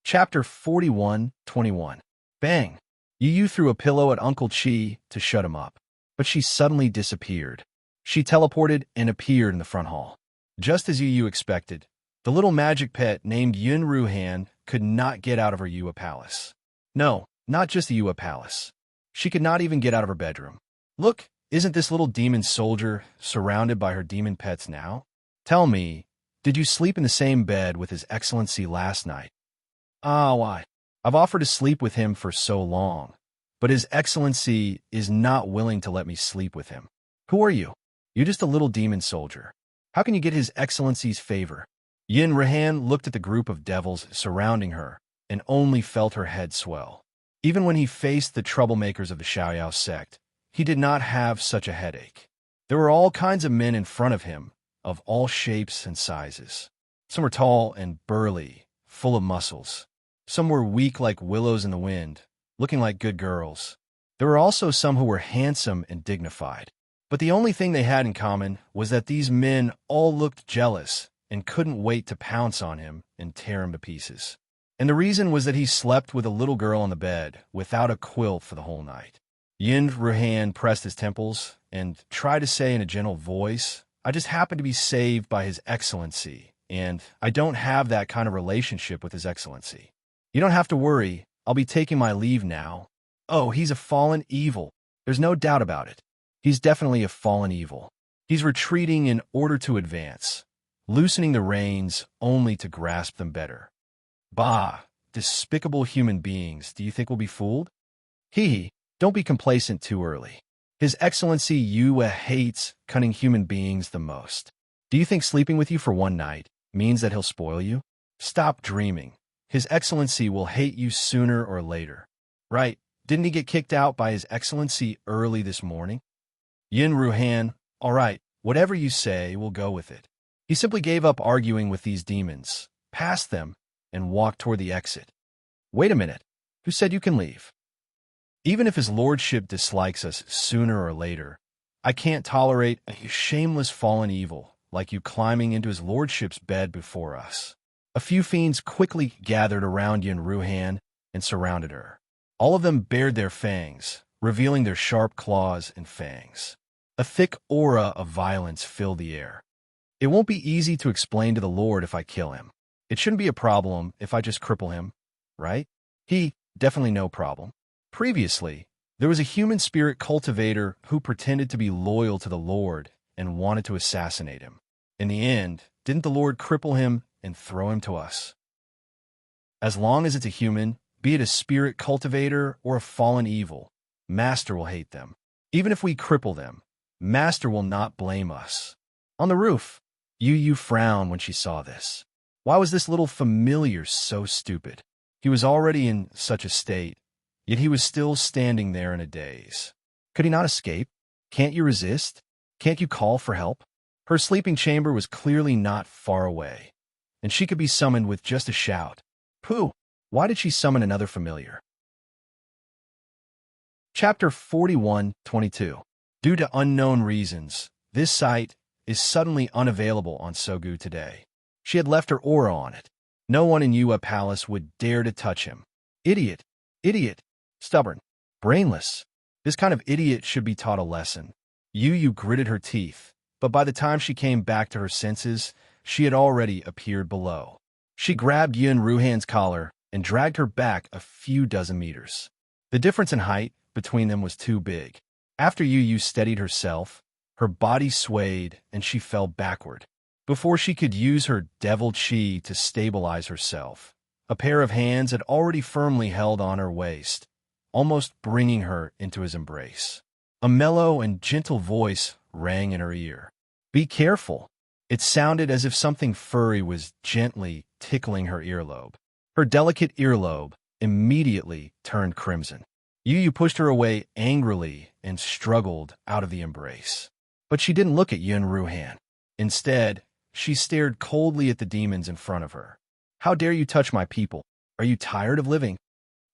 S1: Chapter 41:21. Bang! Yu threw a pillow at Uncle Chi to shut him up, but she suddenly disappeared. She teleported and appeared in the front hall. Just as Yu expected, the little magic pet named Yun Ruhan could not get out of her Yua palace. No, not just the Yua palace. She could not even get out of her bedroom. Look, isn't this little demon soldier surrounded by her demon pets now? Tell me, did you sleep in the same bed with His Excellency last night? Ah, why? I've offered to sleep with him for so long, but His Excellency is not willing to let me sleep with him. Who are you? You're just a little demon soldier. How can you get His Excellency's favor? Yin Rahan looked at the group of devils surrounding her and only felt her head swell. Even when he faced the troublemakers of the Xiaoyao sect, he did not have such a headache. There were all kinds of men in front of him, of all shapes and sizes. Some were tall and burly, full of muscles. Some were weak like willows in the wind, looking like good girls. There were also some who were handsome and dignified. But the only thing they had in common was that these men all looked jealous and couldn't wait to pounce on him and tear him to pieces. And the reason was that he slept with a little girl on the bed without a quilt for the whole night. Yin Ruhan pressed his temples and tried to say in a gentle voice, "I just happen to be saved by His Excellency, and I don't have that kind of relationship with His Excellency. You don't have to worry, I'll be taking my leave now." Oh, he's a fallen evil. There's no doubt about it. He's definitely a fallen evil. He's retreating in order to advance, loosening the reins only to grasp them better. Bah, despicable human beings, do you think we'll be fooled? Hee, don't be complacent too early. His Excellency Yue hates cunning human beings the most. Do you think sleeping with you for one night means that he'll spoil you? Stop dreaming. His Excellency will hate you sooner or later. Right, didn't he get kicked out by His Excellency early this morning? Yin Ruhan, all right, whatever you say, we'll go with it. He simply gave up arguing with these demons, passed them, and walked toward the exit. Wait a minute, who said you can leave? Even if His Lordship dislikes us sooner or later, I can't tolerate a shameless fallen evil like you climbing into His Lordship's bed before us. A few fiends quickly gathered around Yin Ruhan and surrounded her. All of them bared their fangs, revealing their sharp claws and fangs. A thick aura of violence filled the air. It won't be easy to explain to the Lord if I kill him. It shouldn't be a problem if I just cripple him, right? Definitely no problem. Previously, there was a human spirit cultivator who pretended to be loyal to the Lord and wanted to assassinate him. In the end, didn't the Lord cripple him and throw him to us? As long as it's a human, be it a spirit cultivator or a fallen evil, Master will hate them. Even if we cripple them, Master will not blame us. On the roof, Yu frowned when she saw this. Why was this little familiar so stupid? He was already in such a state, yet he was still standing there in a daze. Could he not escape? Can't you resist? Can't you call for help? Her sleeping chamber was clearly not far away, and she could be summoned with just a shout. Pooh! Why did she summon another familiar? Chapter 41:22. Due to unknown reasons, this site is suddenly unavailable on Sogu today. She had left her aura on it. No one in Yua Palace would dare to touch him. Idiot. Idiot. Stubborn. Brainless. This kind of idiot should be taught a lesson. Yu gritted her teeth, but by the time she came back to her senses, she had already appeared below. She grabbed Yun Ruhan's collar and dragged her back a few dozen meters. The difference in height between them was too big. After Yu steadied herself, her body swayed and she fell backward. Before she could use her devil chi to stabilize herself, a pair of hands had already firmly held on her waist, almost bringing her into his embrace. A mellow and gentle voice rang in her ear. "Be careful." It sounded as if something furry was gently tickling her earlobe. Her delicate earlobe immediately turned crimson. Yu pushed her away angrily and struggled out of the embrace. But she didn't look at Yun Ruhan. Instead, she stared coldly at the demons in front of her. "How dare you touch my people? Are you tired of living?"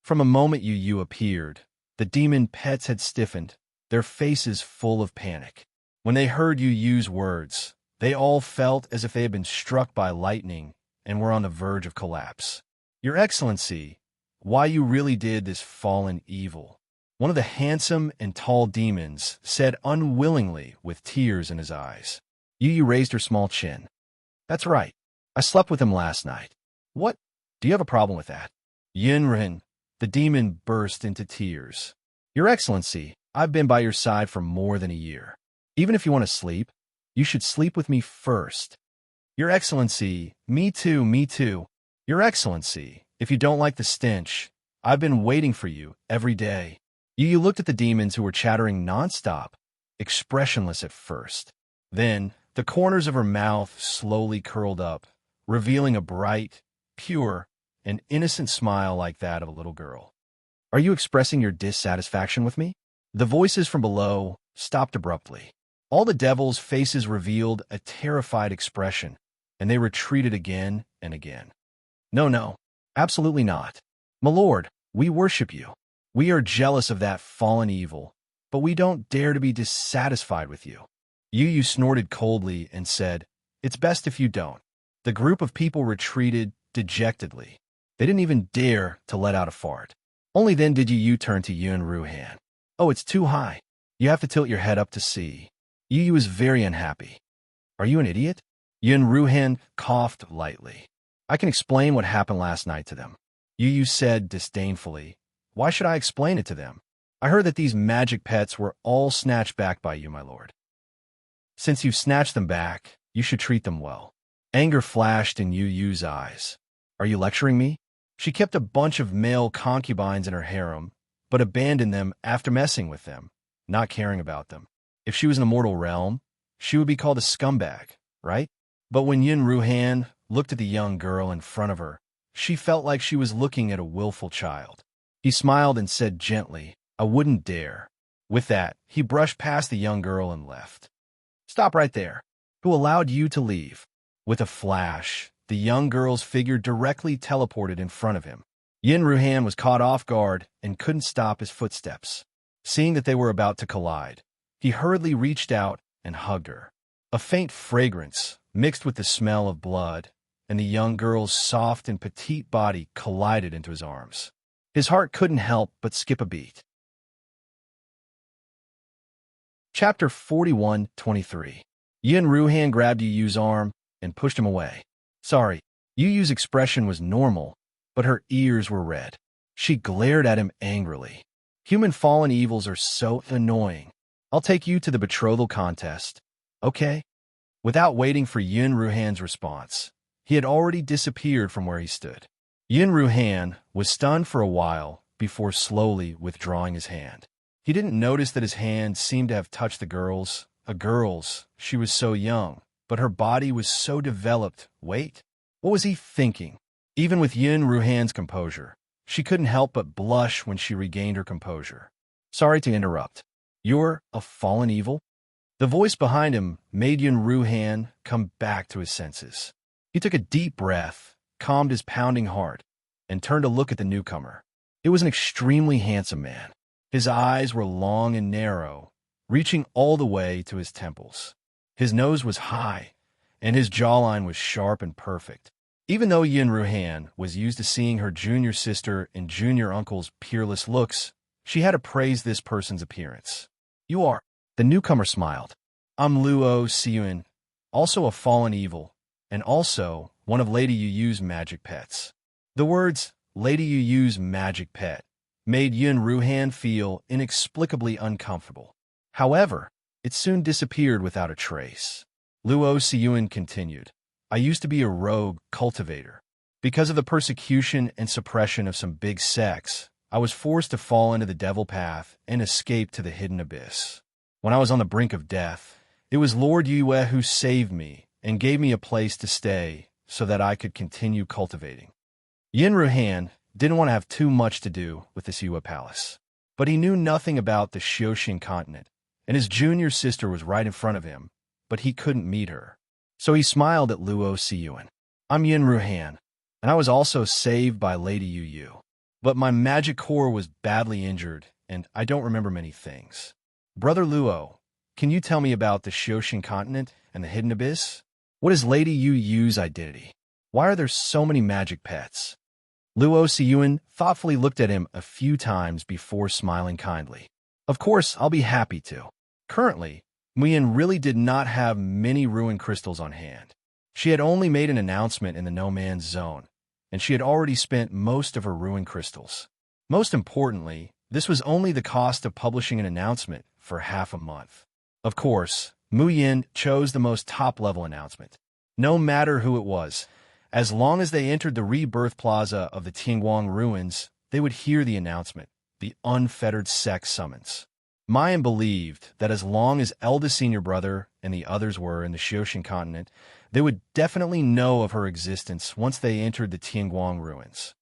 S1: From a moment Yu appeared, the demon pets had stiffened, their faces full of panic. When they heard Yu's words, they all felt as if they had been struck by lightning and were on the verge of collapse. "Your Excellency, why you really did this fallen evil?" One of the handsome and tall demons said unwillingly with tears in his eyes. Yu raised her small chin. "That's right. I slept with him last night." "What? Do you have a problem with that?" Yunrin, the demon, burst into tears. "Your Excellency, I've been by your side for more than a year. Even if you want to sleep, you should sleep with me first." "Your Excellency, me too, me too." "Your Excellency, if you don't like the stench, I've been waiting for you every day." Yu looked at the demons who were chattering nonstop, expressionless at first. Then, the corners of her mouth slowly curled up, revealing a bright, pure, and innocent smile like that of a little girl. "Are you expressing your dissatisfaction with me?" The voices from below stopped abruptly. All the devils' faces revealed a terrified expression, and they retreated again and again. No, absolutely not. My lord, we worship you. We are jealous of that fallen evil, but we don't dare to be dissatisfied with you." Yu snorted coldly and said, "It's best if you don't." The group of people retreated dejectedly. They didn't even dare to let out a fart. Only then did Yu turn to Yun Ruhan. "Oh, it's too high. You have to tilt your head up to see." Yu was very unhappy. "Are you an idiot?" Yun Ruhan coughed lightly. "I can explain what happened last night to them." Yu said disdainfully, "Why should I explain it to them? I heard that these magic pets were all snatched back by you, my lord. Since you've snatched them back, you should treat them well." Anger flashed in Yu's eyes. "Are you lecturing me?" She kept a bunch of male concubines in her harem, but abandoned them after messing with them, not caring about them. If she was in the mortal realm, she would be called a scumbag, right? But when Yun Ruhan looked at the young girl in front of her, she felt like she was looking at a willful child. He smiled and said gently, "I wouldn't dare." With that, he brushed past the young girl and left. "Stop right there. Who allowed you to leave?" With a flash, the young girl's figure directly teleported in front of him. Yun Ruhan was caught off guard and couldn't stop his footsteps. Seeing that they were about to collide, he hurriedly reached out and hugged her. A faint fragrance, mixed with the smell of blood, and the young girl's soft and petite body collided into his arms. His heart couldn't help but skip a beat. Chapter 41-23. Yun Ruhan grabbed Yu's arm and pushed him away. "Sorry." Yu's expression was normal, but her ears were red. She glared at him angrily. "Human fallen evils are so annoying. I'll take you to the betrothal contest, okay?" Without waiting for Yun Ruhan's response, he had already disappeared from where he stood. Yun Ruhan was stunned for a while before slowly withdrawing his hand. He didn't notice that his hand seemed to have touched a girl's. She was so young, but her body was so developed. Wait, what was he thinking? Even with Yun Ruhan's composure, she couldn't help but blush when she regained her composure. "Sorry to interrupt. You're a fallen evil?" The voice behind him made Yun Ruhan come back to his senses. He took a deep breath, calmed his pounding heart, and turned to look at the newcomer. It was an extremely handsome man. His eyes were long and narrow, reaching all the way to his temples. His nose was high, and his jawline was sharp and perfect. Even though Yin Ruhan was used to seeing her junior sister and junior uncle's peerless looks, she had to praise this person's appearance. "You are." The newcomer smiled. "I'm Luo Siyun, also a fallen evil, and also one of Lady Yu Yu's magic pets." The words, "Lady Yu Yu's magic pet," made Yin Ruhan feel inexplicably uncomfortable. However, it soon disappeared without a trace. Luo Siyun continued, "I used to be a rogue cultivator. Because of the persecution and suppression of some big sects, I was forced to fall into the devil path and escape to the hidden abyss. When I was on the brink of death, it was Lord Yue who saved me and gave me a place to stay so that I could continue cultivating." Yin Ruhan didn't want to have too much to do with this Yue palace, but he knew nothing about the Xiaoxing continent, and his junior sister was right in front of him, but he couldn't meet her. So he smiled at Luo Siyun. "I'm Yin Ruhan, and I was also saved by Lady Yu Yu. But my magic core was badly injured, and I don't remember many things. Brother Luo, can you tell me about the Xiaoxing continent and the hidden abyss? What is Lady Yu Yu's identity? Why are there so many magic pets?" Luo Siyun thoughtfully looked at him a few times before smiling kindly. "Of course, I'll be happy to. Currently, Muyin really did not have many ruin crystals on hand. She had only made an announcement in the no man's zone, and she had already spent most of her ruin crystals. Most importantly, this was only the cost of publishing an announcement for half a month. Of course, Muyin chose the most top-level announcement. No matter who it was, as long as they entered the rebirth plaza of the Tianguang ruins, they would hear the announcement, the unfettered sect summons. Mayan believed that as long as eldest senior brother and the others were in the Xiaoxing continent, they would definitely know of her existence once they entered the Tianguang ruins.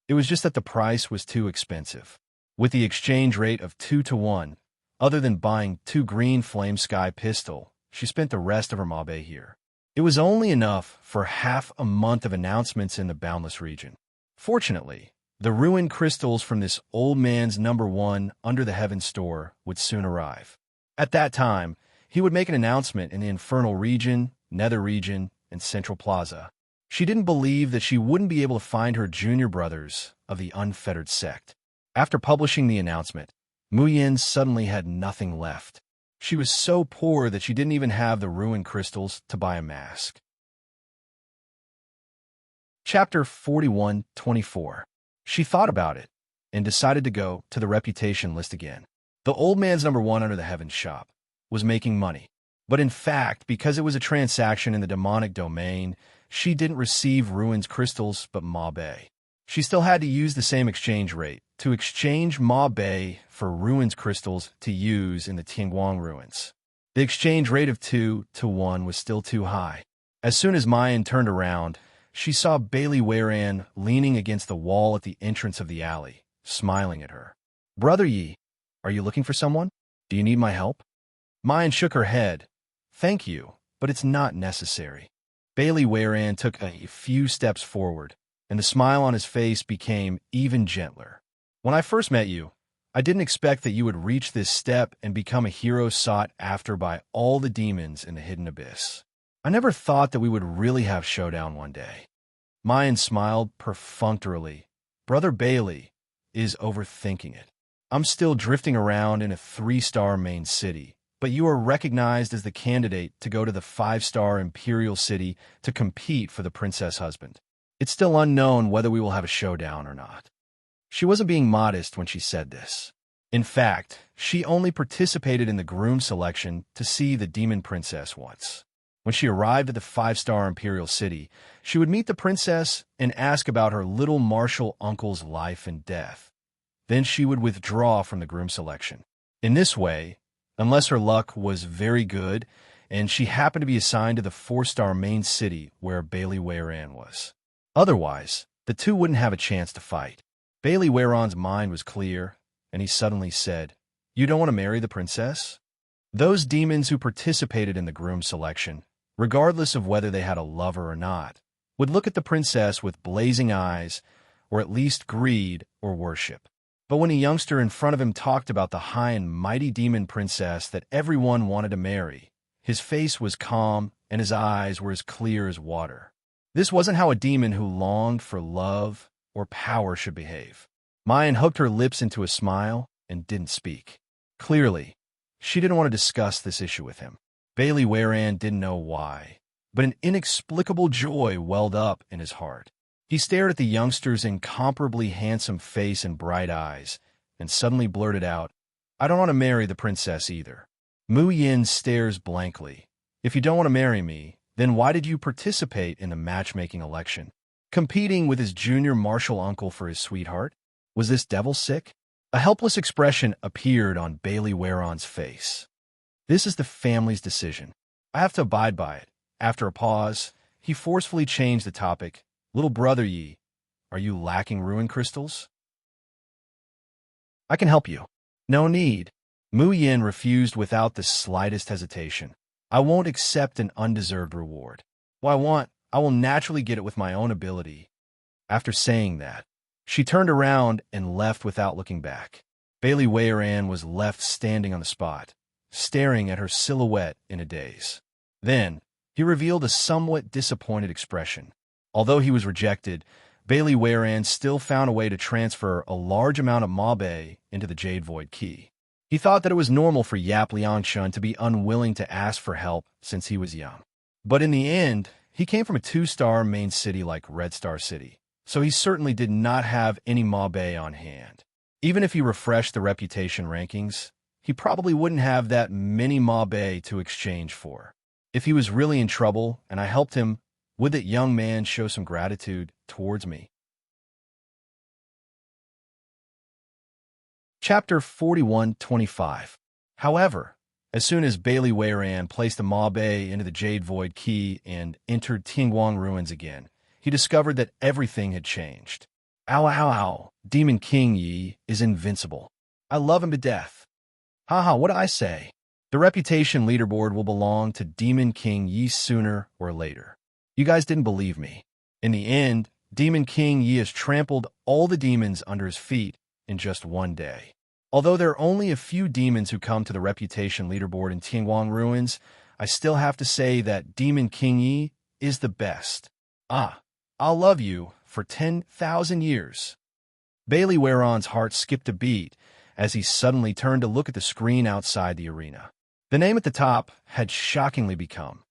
S1: It was just that the price was too expensive. With the exchange rate of 2-to-1, other than buying 2 green flame sky pistol, she spent the rest of her mabe here. It was only enough for half a month of announcements in the Boundless region. Fortunately, the ruined crystals from this old man's #1 under the heaven store would soon arrive. At that time, he would make an announcement in the Infernal region, Nether region, and Central Plaza. She didn't believe that she wouldn't be able to find her junior brothers of the unfettered sect. After publishing the announcement, Muyin suddenly had nothing left. She was so poor that she didn't even have the ruined crystals to buy a mask. Chapter 41-24. She thought about it and decided to go to the reputation list again. The old man's #1 under the heavens shop was making money, but in fact, because it was a transaction in the demonic domain, she didn't receive ruins crystals but mabe. She still had to use the same exchange rate to exchange mabe for ruins crystals to use in the Tianguang ruins. The exchange rate of 2-to-1 was still too high. As soon as Mayan turned around, she saw Bailey Waran leaning against the wall at the entrance of the alley, smiling at her. "Brother Yi, are you looking for someone? Do you need my help?" Mayan shook her head. "Thank you, but it's not necessary." Bailey Waran took a few steps forward, and the smile on his face became even gentler. "When I first met you, I didn't expect that you would reach this step and become a hero sought after by all the demons in the hidden abyss. I never thought that we would really have showdown one day." Mayan smiled perfunctorily. "Brother Bailey is overthinking it. I'm still drifting around in a 3-star main city, but you are recognized as the candidate to go to the 5-star Imperial City to compete for the princess husband. It's still unknown whether we will have a showdown or not." She wasn't being modest when she said this. In fact, she only participated in the groom selection to see the demon princess once. When she arrived at the 5-star Imperial City, she would meet the princess and ask about her little martial uncle's life and death. Then she would withdraw from the groom selection. In this way, unless her luck was very good and she happened to be assigned to the 4-star main city where Bailey Waran was. Otherwise, the two wouldn't have a chance to fight. Bailey Waran's mind was clear, and he suddenly said, "You don't want to marry the princess?" Those demons who participated in the groom selection, regardless of whether they had a lover or not, would look at the princess with blazing eyes, or at least greed or worship. But when a youngster in front of him talked about the high and mighty demon princess that everyone wanted to marry, His face was calm, and his eyes were as clear as water. This wasn't how a demon who longed for love or power should behave. Mayan hooked her lips into a smile and didn't speak. Clearly, she didn't want to discuss this issue with him. Bailey Waran didn't know why, but an inexplicable joy welled up in his heart. He stared at the youngster's incomparably handsome face and bright eyes, and suddenly blurted out, "I don't want to marry the princess either." Mu Yin stares blankly. "If you don't want to marry me, then why did you participate in the matchmaking election? Competing with his junior martial uncle for his sweetheart? Was this devil sick?" A helpless expression appeared on Bailey Waron's face. "This is the family's decision. I have to abide by it." After a pause, he forcefully changed the topic. "Little brother Yi, are you lacking ruin crystals? I can help you." "No need." Mu Yin refused without the slightest hesitation. "I won't accept an undeserved reward. What I will naturally get it with my own ability." After saying that, she turned around and left without looking back. Bailey Waran was left standing on the spot, staring at her silhouette in a daze. Then, he revealed a somewhat disappointed expression. Although he was rejected, Bailey Waran still found a way to transfer a large amount of Mabe into the Jade Void Key. He thought that it was normal for Yap Liangshun to be unwilling to ask for help since he was young. But in the end, he came from a 2-star main city like Red Star City, so he certainly did not have any Mabe on hand. Even if he refreshed the reputation rankings, he probably wouldn't have that many Mabe to exchange for. If he was really in trouble and I helped him, would that young man show some gratitude towards me? Chapter 41-25. However, as soon as Bailey Waran placed the Mabe into the Jade Void Key and entered Tingguang Ruins again, he discovered that everything had changed. Ow, ow, ow. Demon King Yi is invincible. I love him to death. Haha, what do I say? The reputation leaderboard will belong to Demon King Yi sooner or later. You guys didn't believe me. In the end, Demon King Yi has trampled all the demons under his feet in just one day. Although there are only a few demons who come to the reputation leaderboard in Tingguang Ruins, I still have to say that Demon King Yi is the best. I'll love you for 10,000 years. Bailey Waron's heart skipped a beat as he suddenly turned to look at the screen outside the arena. The name at the top had shockingly become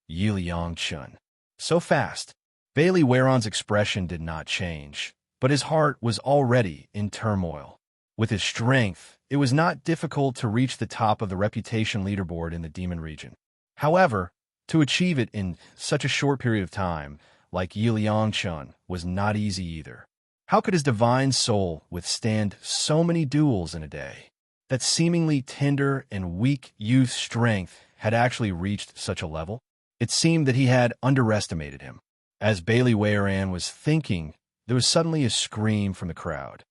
S1: Yi Liangchun. So fast. Bailey Waron's expression did not change, but his heart was already in turmoil. With his strength, it was not difficult to reach the top of the reputation leaderboard in the demon region. However, to achieve it in such a short period of time, like Yi Liangchun, was not easy either. How could his divine soul withstand so many duels in a day? That seemingly tender and weak youth strength had actually reached such a level? It seemed that he had underestimated him. As Bailey Waran was thinking, there was suddenly a scream from the crowd.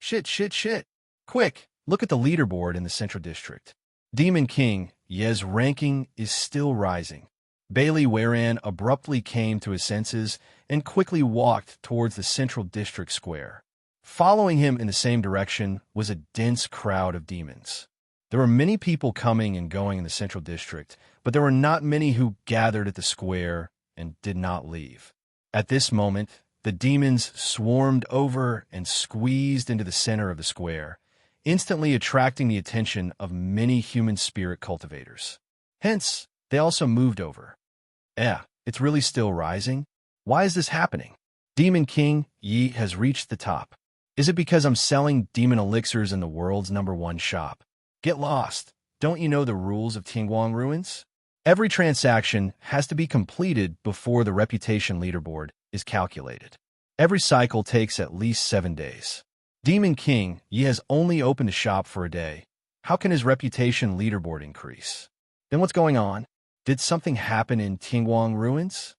S1: Shit, shit, shit. Quick, look at the leaderboard in the Central District. Demon King Ye's ranking is still rising. Bailey Waran abruptly came to his senses and quickly walked towards the Central District Square. Following him in the same direction was a dense crowd of demons. There were many people coming and going in the Central District, but there were not many who gathered at the square and did not leave. At this moment, the demons swarmed over and squeezed into the center of the square, instantly attracting the attention of many human spirit cultivators. Hence, they also moved over. It's really still rising? Why is this happening? Demon King Yi has reached the top. Is it because I'm selling demon elixirs in the world's #1 shop? Get lost. Don't you know the rules of Tingguang Ruins? Every transaction has to be completed before the reputation leaderboard is calculated. Every cycle takes at least 7 days. Demon King Yi has only opened a shop for a day. How can his reputation leaderboard increase? Then what's going on? Did something happen in Tingguang Ruins?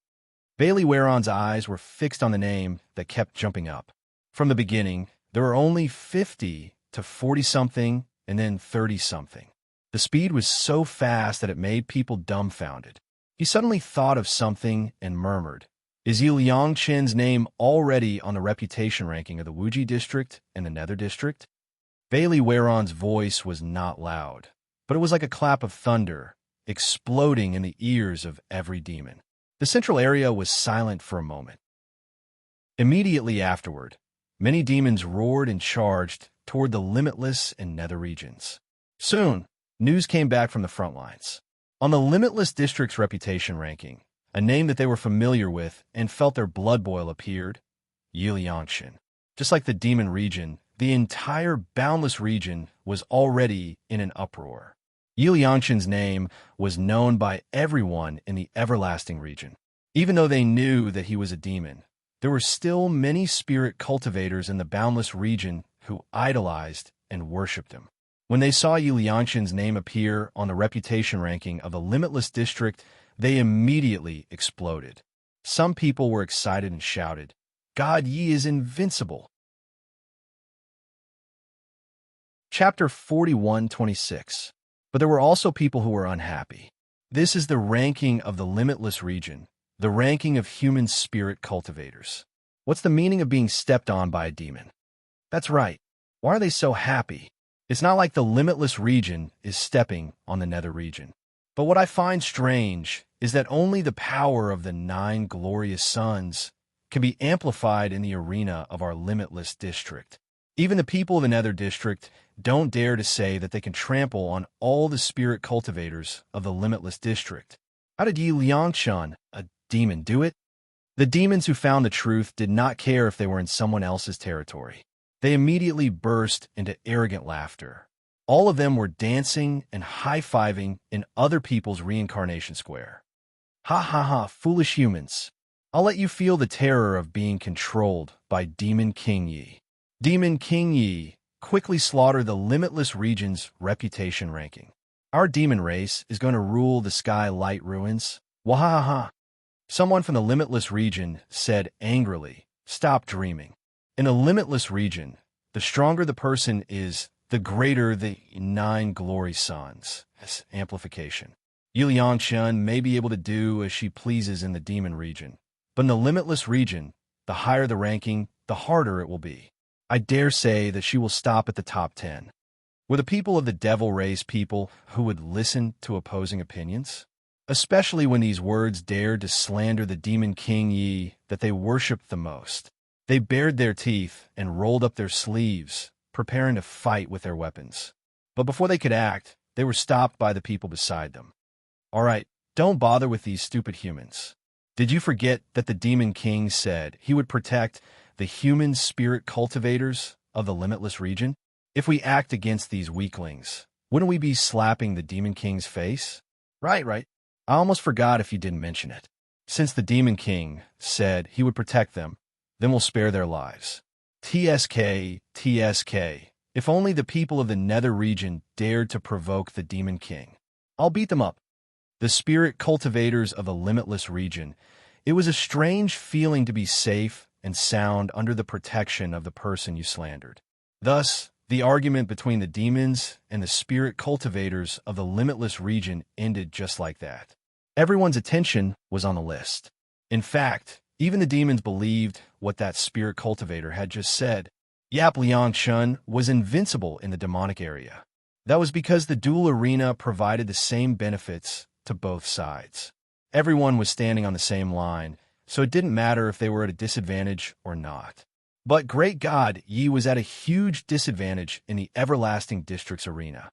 S1: Bailey Waron's eyes were fixed on the name that kept jumping up. From the beginning, there were only 50 to 40-something and then 30-something. The speed was so fast that it made people dumbfounded. He suddenly thought of something and murmured, "Is Yi Liangchen's name already on the reputation ranking of the Wuji District and the Nether District?" Bailey Waron's voice was not loud, but it was like a clap of thunder, exploding in the ears of every demon. The central area was silent for a moment. Immediately afterward, many demons roared and charged toward the limitless and nether regions. Soon, news came back from the front lines. On the Limitless District's reputation ranking, a name that they were familiar with and felt their blood boil appeared, Yiliangshan. Just like the demon region, the entire boundless region was already in an uproar. Yiliangshan's name was known by everyone in the everlasting region. Even though they knew that he was a demon, there were still many spirit cultivators in the boundless region who idolized and worshipped him. When they saw Yiliangshan's name appear on the reputation ranking of the Limitless District, they immediately exploded. Some people were excited and shouted, "God Yi is invincible!" Chapter 41:26. But there were also people who were unhappy. This is the ranking of the Limitless region, the ranking of human spirit cultivators. What's the meaning of being stepped on by a demon? That's right. Why are they so happy? It's not like the Limitless region is stepping on the Nether region. But what I find strange is that only the power of the 9 glorious suns can be amplified in the arena of our Limitless District. Even the people of the Nether District don't dare to say that they can trample on all the spirit cultivators of the Limitless District. How did Yiliangshan, a demon, do it? The demons who found the truth did not care if they were in someone else's territory. They immediately burst into arrogant laughter. All of them were dancing and high-fiving in other people's reincarnation square. Ha ha ha, foolish humans. I'll let you feel the terror of being controlled by Demon King Yi. Demon King Yi quickly slaughtered the Limitless region's reputation ranking. Our demon race is going to rule the sky light ruins. Wahaha. Someone from the Limitless region said angrily, "Stop dreaming." In the Limitless region, the stronger the person is, the greater the 9 glory suns. That's amplification. Yiliangshan may be able to do as she pleases in the demon region, but in the Limitless region, the higher the ranking, the harder it will be. I dare say that she will stop at the top 10. Were the people of the devil race people who would listen to opposing opinions? Especially when these words dared to slander the demon King Yi that they worshipped the most. They bared their teeth and rolled up their sleeves, preparing to fight with their weapons. But before they could act, they were stopped by the people beside them. All right, don't bother with these stupid humans. Did you forget that the Demon King said he would protect the human spirit cultivators of the Limitless region? If we act against these weaklings, wouldn't we be slapping the Demon King's face? Right. I almost forgot if you didn't mention it. Since the Demon King said he would protect them, then we'll spare their lives. TSK. If only the people of the Nether region dared to provoke the Demon King. I'll beat them up. The spirit cultivators of the Limitless region. It was a strange feeling to be safe and sound under the protection of the person you slandered. Thus, the argument between the demons and the spirit cultivators of the Limitless region ended just like that. Everyone's attention was on the list. In fact, even the demons believed what that spirit cultivator had just said. Yiliangshan was invincible in the demonic area. That was because the dual arena provided the same benefits to both sides. Everyone was standing on the same line, so it didn't matter if they were at a disadvantage or not. But great God, Yi was at a huge disadvantage in the Everlasting District's arena.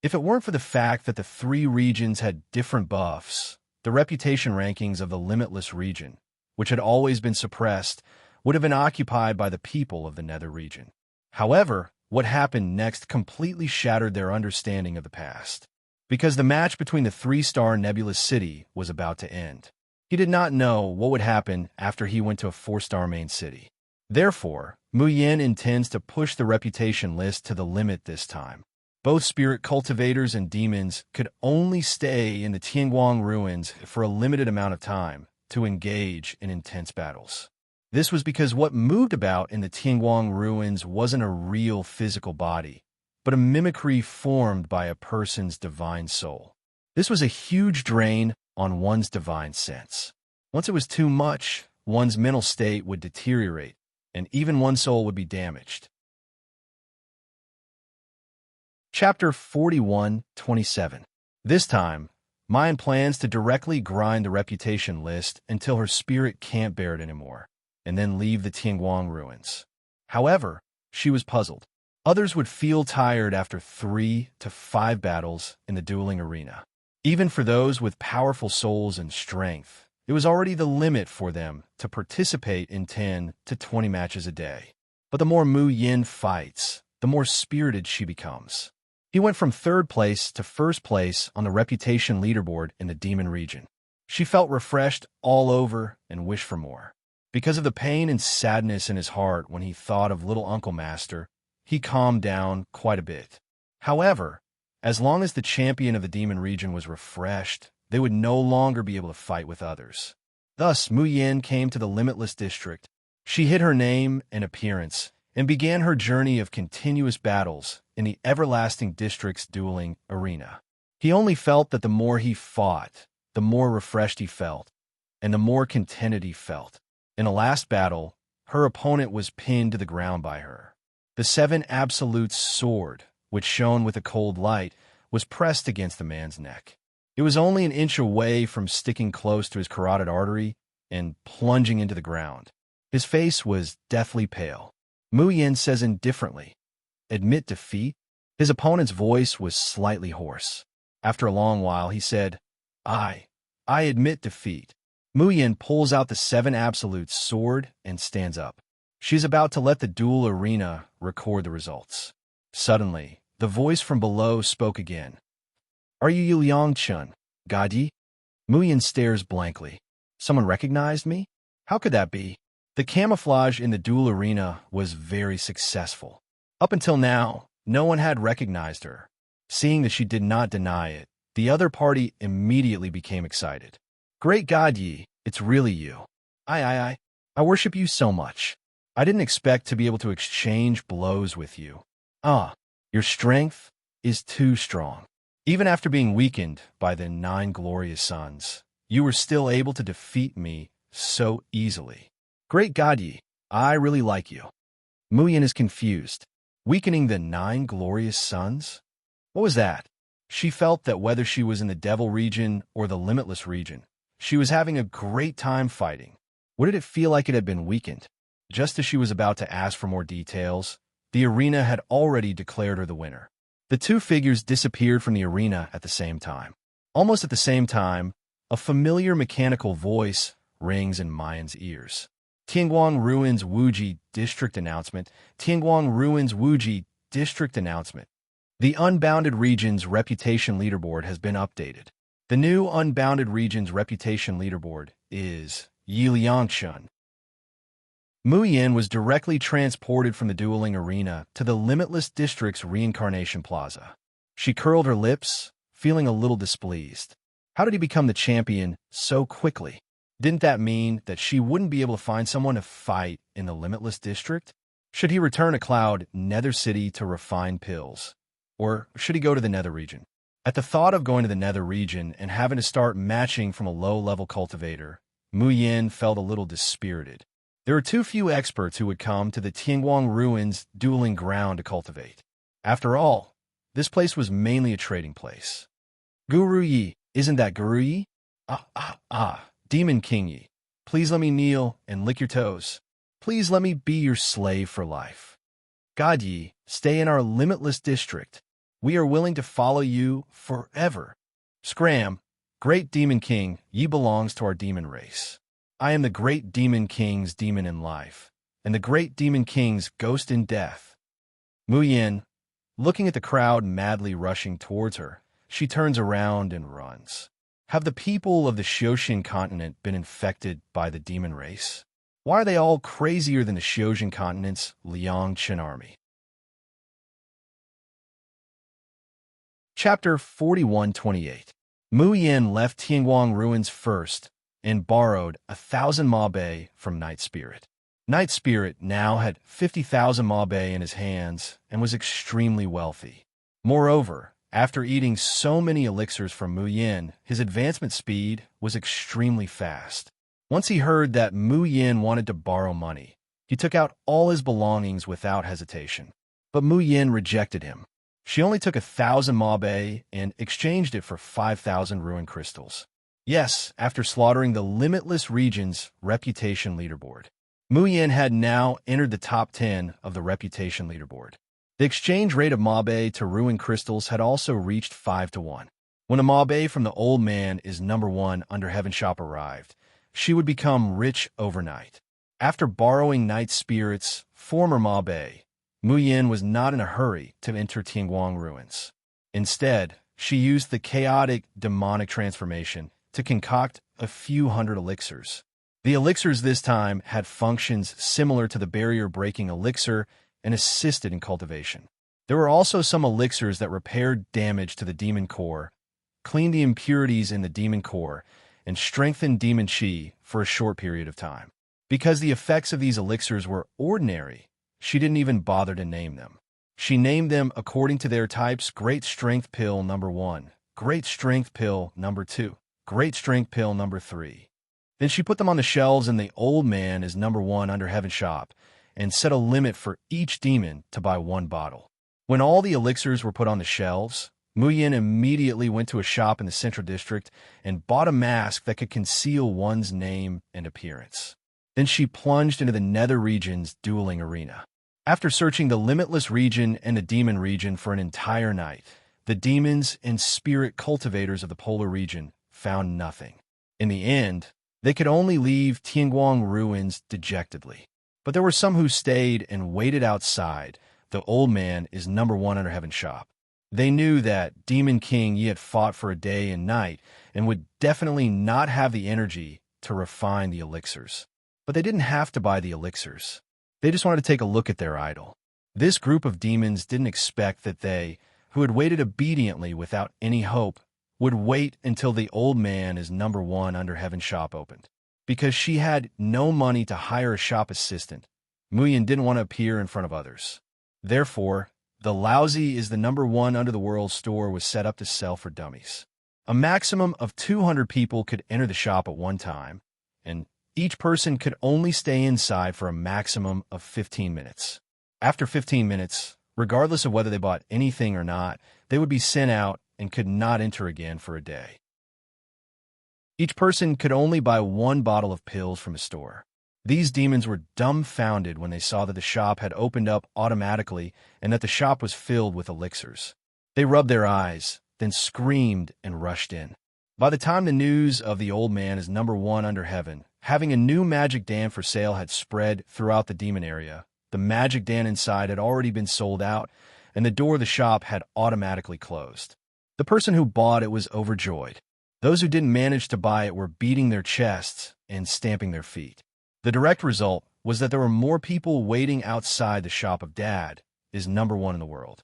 S1: If it weren't for the fact that the 3 regions had different buffs, the reputation rankings of the Limitless region, which had always been suppressed, would have been occupied by the people of the Nether region. However, what happened next completely shattered their understanding of the past, because the match between the 3-star Nebulous City was about to end. He did not know what would happen after he went to a 4-star main city. Therefore, Mu Yen intends to push the reputation list to the limit this time. Both spirit cultivators and demons could only stay in the Tianguang ruins for a limited amount of time to engage in intense battles. This was because what moved about in the Tianguang ruins wasn't a real physical body, but a mimicry formed by a person's divine soul. This was a huge drain on one's divine sense. Once it was too much, one's mental state would deteriorate, and even one's soul would be damaged. Chapter 41:27. This time, Mayan plans to directly grind the reputation list until her spirit can't bear it anymore, and then leave the Tianguang ruins. However, she was puzzled. Others would feel tired after 3 to 5 battles in the dueling arena. Even for those with powerful souls and strength, it was already the limit for them to participate in 10 to 20 matches a day. But the more Mu Yin fights, the more spirited she becomes. He went from 3rd place to 1st place on the reputation leaderboard in the demon region. She felt refreshed all over and wished for more. Because of the pain and sadness in his heart when he thought of little Uncle Master, he calmed down quite a bit. However, as long as the champion of the demon region was refreshed, they would no longer be able to fight with others. Thus, Mu Yin came to the limitless district. She hid her name and appearance and began her journey of continuous battles in the everlasting district's dueling arena. He only felt that the more he fought, the more refreshed he felt, and the more contented he felt. In the last battle, her opponent was pinned to the ground by her. The 7 Absolute's sword, which shone with a cold light, was pressed against the man's neck. It was only an inch away from sticking close to his carotid artery and plunging into the ground. His face was deathly pale. Mu Yin says indifferently, "Admit defeat?" His opponent's voice was slightly hoarse. After a long while, he said, I admit defeat." Mu Yin pulls out the 7 Absolute's sword and stands up. She's about to let the duel arena record the results. Suddenly, the voice from below spoke again. "Are you Liang-chun, Gadi?" Mu Yin stares blankly. "Someone recognized me? How could that be?" The camouflage in the duel arena was very successful. Up until now, no one had recognized her. Seeing that she did not deny it, the other party immediately became excited. "Great God, Yi, it's really you. I worship you so much. I didn't expect to be able to exchange blows with you. Your strength is too strong. Even after being weakened by the 9 glorious suns, you were still able to defeat me so easily. Great God, Yi, I really like you." Mu Yin is confused. Weakening the 9 glorious suns? What was that? She felt that whether she was in the Devil region or the Limitless region, she was having a great time fighting. What did it feel like it had been weakened? Just as she was about to ask for more details, the arena had already declared her the winner. The 2 figures disappeared from the arena at the same time. Almost at the same time, a familiar mechanical voice rings in Mayan's ears. "Tianguang Ruins Wuji District Announcement. Tianguang Ruins Wuji District Announcement. The Unbounded Region's Reputation Leaderboard has been updated. The new Unbounded Region's Reputation Leaderboard is Yi Liang-chun." Mu Yin was directly transported from the dueling arena to the Limitless District's Reincarnation Plaza. She curled her lips, feeling a little displeased. How did he become the champion so quickly? Didn't that mean that she wouldn't be able to find someone to fight in the Limitless District? Should he return to Cloud Nether City to refine pills? Or should he go to the Nether region? At the thought of going to the Nether region and having to start matching from a low-level cultivator, Mu Yin felt a little dispirited. There were too few experts who would come to the Tianguang Ruins dueling ground to cultivate. After all, this place was mainly a trading place. "Guru Yi, isn't that Guru Yi? Demon King Yi, please let me kneel and lick your toes. Please let me be your slave for life. God Yi, stay in our limitless district. We are willing to follow you forever. Scram, great Demon King, Yi belongs to our demon race. I am the great Demon King's demon in life, and the great Demon King's ghost in death." Mu Yin, looking at the crowd madly rushing towards her, she turns around and runs. Have the people of the Xiaoxian continent been infected by the demon race? Why are they all crazier than the Xiaoxian continent's Liang-chun army? Chapter 4128. Mu Yin left Tianguang Ruins first and borrowed 1,000 mabe from Night Spirit. Night Spirit now had 50,000 mabe in his hands and was extremely wealthy. Moreover, after eating so many elixirs from Mu Yin, his advancement speed was extremely fast. Once he heard that Mu Yin wanted to borrow money, he took out all his belongings without hesitation. But Mu Yin rejected him. She only took 1,000 mabe and exchanged it for 5,000 ruined crystals. Yes, after slaughtering the Limitless Region's reputation leaderboard. Mu Yin had now entered the top 10 of the reputation leaderboard. The exchange rate of mabe to ruined crystals had also reached 5 to 1. When a mabe from the old man is number 1 under Heaven Shop arrived, she would become rich overnight. After borrowing Night Spirit's former mabe, Mu Yin was not in a hurry to enter Tianguang ruins. Instead, she used the chaotic demonic transformation to concoct a few hundred elixirs. The elixirs this time had functions similar to the barrier-breaking elixir and assisted in cultivation. There were also some elixirs that repaired damage to the demon core, cleaned the impurities in the demon core, and strengthened demon chi for a short period of time. Because the effects of these elixirs were ordinary, she didn't even bother to name them. She named them according to their types: Great Strength Pill number 1, Great Strength Pill number 2, Great Strength Pill number 3. Then she put them on the shelves in the old man as number 1 under Heaven Shop and set a limit for each demon to buy 1 bottle. When all the elixirs were put on the shelves, Mu Yin immediately went to a shop in the Central District and bought a mask that could conceal one's name and appearance. Then she plunged into the Nether Region's dueling arena. After searching the Limitless Region and the Demon Region for an entire night, the demons and spirit cultivators of the Polar Region found nothing. In the end, they could only leave Tianguang ruins dejectedly. But there were some who stayed and waited outside. The old man is number 1 under Heaven Shop. They knew that Demon King Yi had fought for a day and night and would definitely not have the energy to refine the elixirs. But they didn't have to buy the elixirs. They just wanted to take a look at their idol. This group of demons didn't expect that they, who had waited obediently without any hope, would wait until the old man is number 1 under Heaven Shop opened. Because she had no money to hire a shop assistant, Mu Yin didn't want to appear in front of others. Therefore, the lousy is the number 1 under the world store was set up to sell for dummies. A maximum of 200 people could enter the shop at one time, and each person could only stay inside for a maximum of 15 minutes. After 15 minutes, regardless of whether they bought anything or not, they would be sent out and could not enter again for a day. Each person could only buy 1 bottle of pills from a store. These demons were dumbfounded when they saw that the shop had opened up automatically and that the shop was filled with elixirs. They rubbed their eyes, then screamed and rushed in. By the time the news of the old man is number 1 under heaven, having a new magic dam for sale had spread throughout the demon area, the magic dam inside had already been sold out, and the door of the shop had automatically closed. The person who bought it was overjoyed. Those who didn't manage to buy it were beating their chests and stamping their feet. The direct result was that there were more people waiting outside the shop of Dad is number 1 in the world.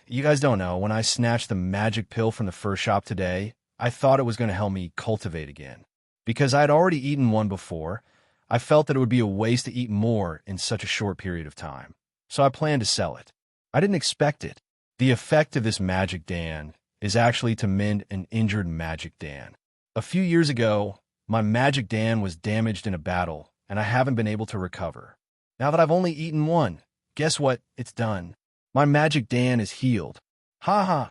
S1: You guys don't know, when I snatched the magic pill from the first shop today, I thought it was going to help me cultivate again. Because I had already eaten one before, I felt that it would be a waste to eat more in such a short period of time. So I planned to sell it. I didn't expect it. The effect of this magic Dan is actually to mend an injured magic Dan. A few years ago, my magic Dan was damaged in a battle, and I haven't been able to recover. Now that I've only eaten one, guess what? It's done. My magic Dan is healed. Ha ha!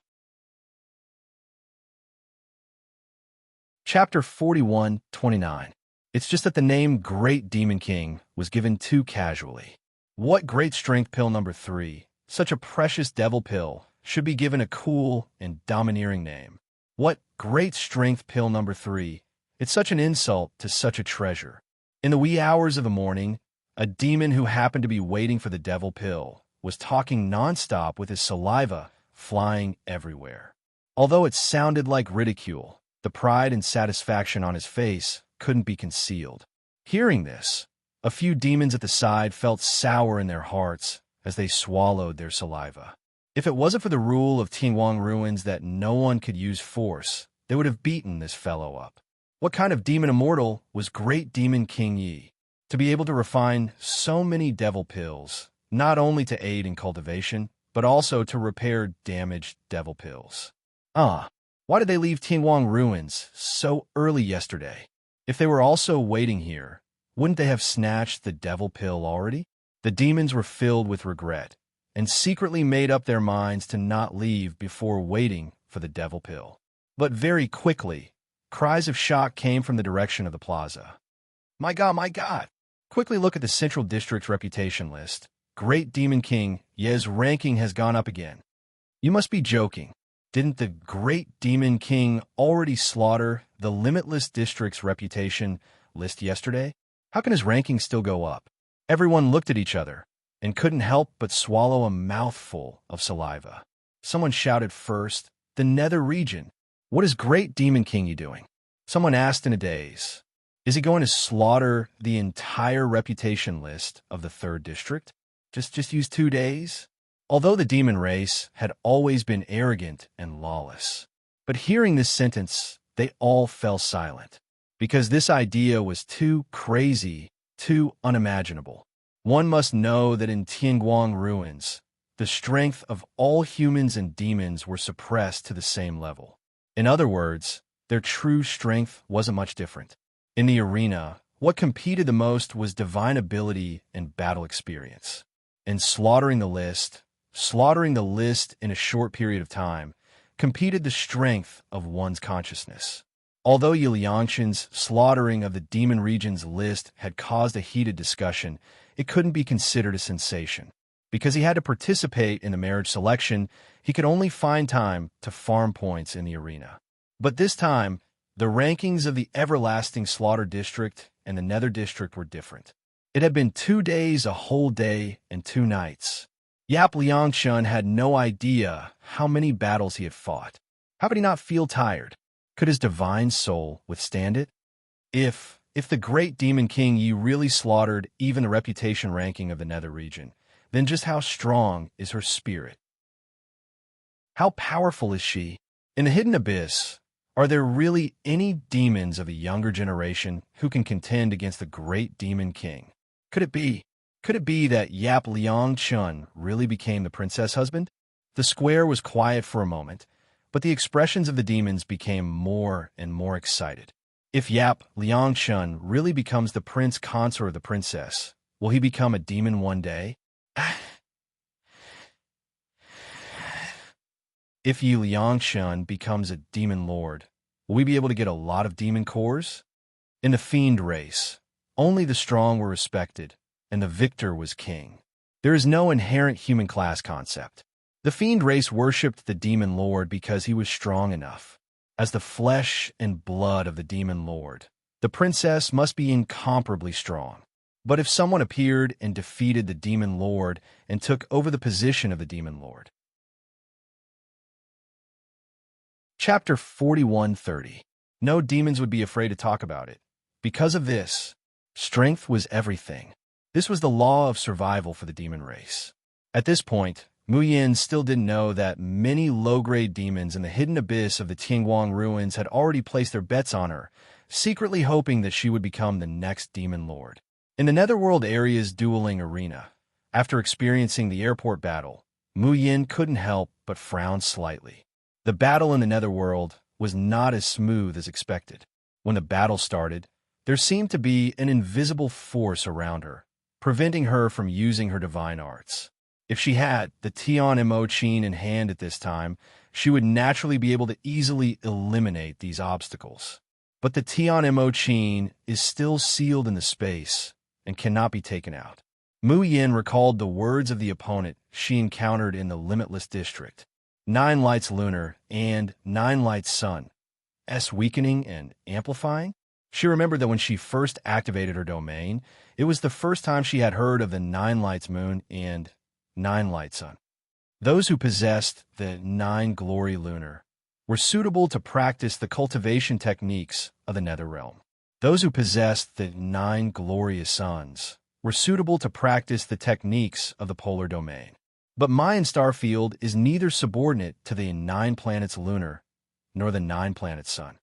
S1: Chapter 41:29. It's just that the name Great Demon King was given too casually. What Great Strength Pill number 3, such a precious devil pill, should be given a cool and domineering name? What Great Strength Pill number 3, it's such an insult to such a treasure. In the wee hours of the morning, a demon who happened to be waiting for the devil pill was talking nonstop with his saliva flying everywhere. Although it sounded like ridicule, the pride and satisfaction on his face couldn't be concealed. Hearing this, a few demons at the side felt sour in their hearts as they swallowed their saliva. If it wasn't for the rule of Tianguang ruins that no one could use force, they would have beaten this fellow up. What kind of demon immortal was Great Demon King Yi? To be able to refine so many devil pills, not only to aid in cultivation, but also to repair damaged devil pills. Why did they leave Tianguang ruins so early yesterday? If they were also waiting here, wouldn't they have snatched the devil pill already? The demons were filled with regret, and secretly made up their minds to not leave before waiting for the devil pill. But very quickly, cries of shock came from the direction of the plaza. My God, my God! Quickly look at the Central District's reputation list. Great Demon King Ye's ranking has gone up again. You must be joking. Didn't the Great Demon King already slaughter the Limitless District's reputation list yesterday? How can his ranking still go up? Everyone looked at each other and couldn't help but swallow a mouthful of saliva. Someone shouted first, "The Nether region. What is Great Demon King doing?" Someone asked in a daze, "Is he going to slaughter the entire reputation list of the 3rd District? Just use 2 days?" Although the demon race had always been arrogant and lawless. But hearing this sentence, they all fell silent, because this idea was too crazy, too unimaginable. One must know that in Tianguang ruins, the strength of all humans and demons were suppressed to the same level. In other words, their true strength wasn't much different. In the arena, what competed the most was divine ability and battle experience. And slaughtering the list in a short period of time, competed the strength of one's consciousness. Although Yi Liangshan's slaughtering of the demon region's list had caused a heated discussion, it couldn't be considered a sensation. Because he had to participate in the marriage selection, he could only find time to farm points in the arena. But this time, the rankings of the Everlasting Slaughter District and the Nether District were different. It had been 2 days, a whole day, and 2 nights. Yap Liangshan had no idea how many battles he had fought. How could he not feel tired? Could his divine soul withstand it? If the Great Demon King Yi really slaughtered even the reputation ranking of the Nether region, then just how strong is her spirit? How powerful is she? In the hidden abyss, are there really any demons of the younger generation who can contend against the Great Demon King? Could it be that Yap Liangshan really became the princess husband? The square was quiet for a moment, but the expressions of the demons became more and more excited. If Yap Liangshan really becomes the prince consort of the princess, will he become a demon one day? If Yi Liangshan becomes a demon lord, will we be able to get a lot of demon cores? In the fiend race, only the strong were respected, and the victor was king. There is no inherent human class concept. The fiend race worshipped the demon lord because he was strong enough. As the flesh and blood of the demon lord, the princess must be incomparably strong. But if someone appeared and defeated the demon lord and took over the position of the demon lord. Chapter 4130. No demons would be afraid to talk about it. Because of this, strength was everything. This was the law of survival for the demon race. At this point, Mu Yin still didn't know that many low-grade demons in the hidden abyss of the Tianguang ruins had already placed their bets on her, secretly hoping that she would become the next demon lord. In the Netherworld area's dueling arena, after experiencing the airport battle, Mu Yin couldn't help but frown slightly. The battle in the Netherworld was not as smooth as expected. When the battle started, there seemed to be an invisible force around her, preventing her from using her divine arts. If she had the Tian Mo Qin in hand at this time, she would naturally be able to easily eliminate these obstacles. But the Tian Mo Qin is still sealed in the space and cannot be taken out. Mu Yin recalled the words of the opponent she encountered in the Limitless District. 9 lights lunar and 9 lights sun. Weakening and amplifying? She remembered that when she first activated her domain, it was the first time she had heard of the 9 lights moon and 9 lights sun. Those who possessed the 9 glory lunar were suitable to practice the cultivation techniques of the nether realm. Those who possessed the 9 glorious suns were suitable to practice the techniques of the polar domain. But Mayan Starfield is neither subordinate to the 9 planets lunar nor the 9 planets sun.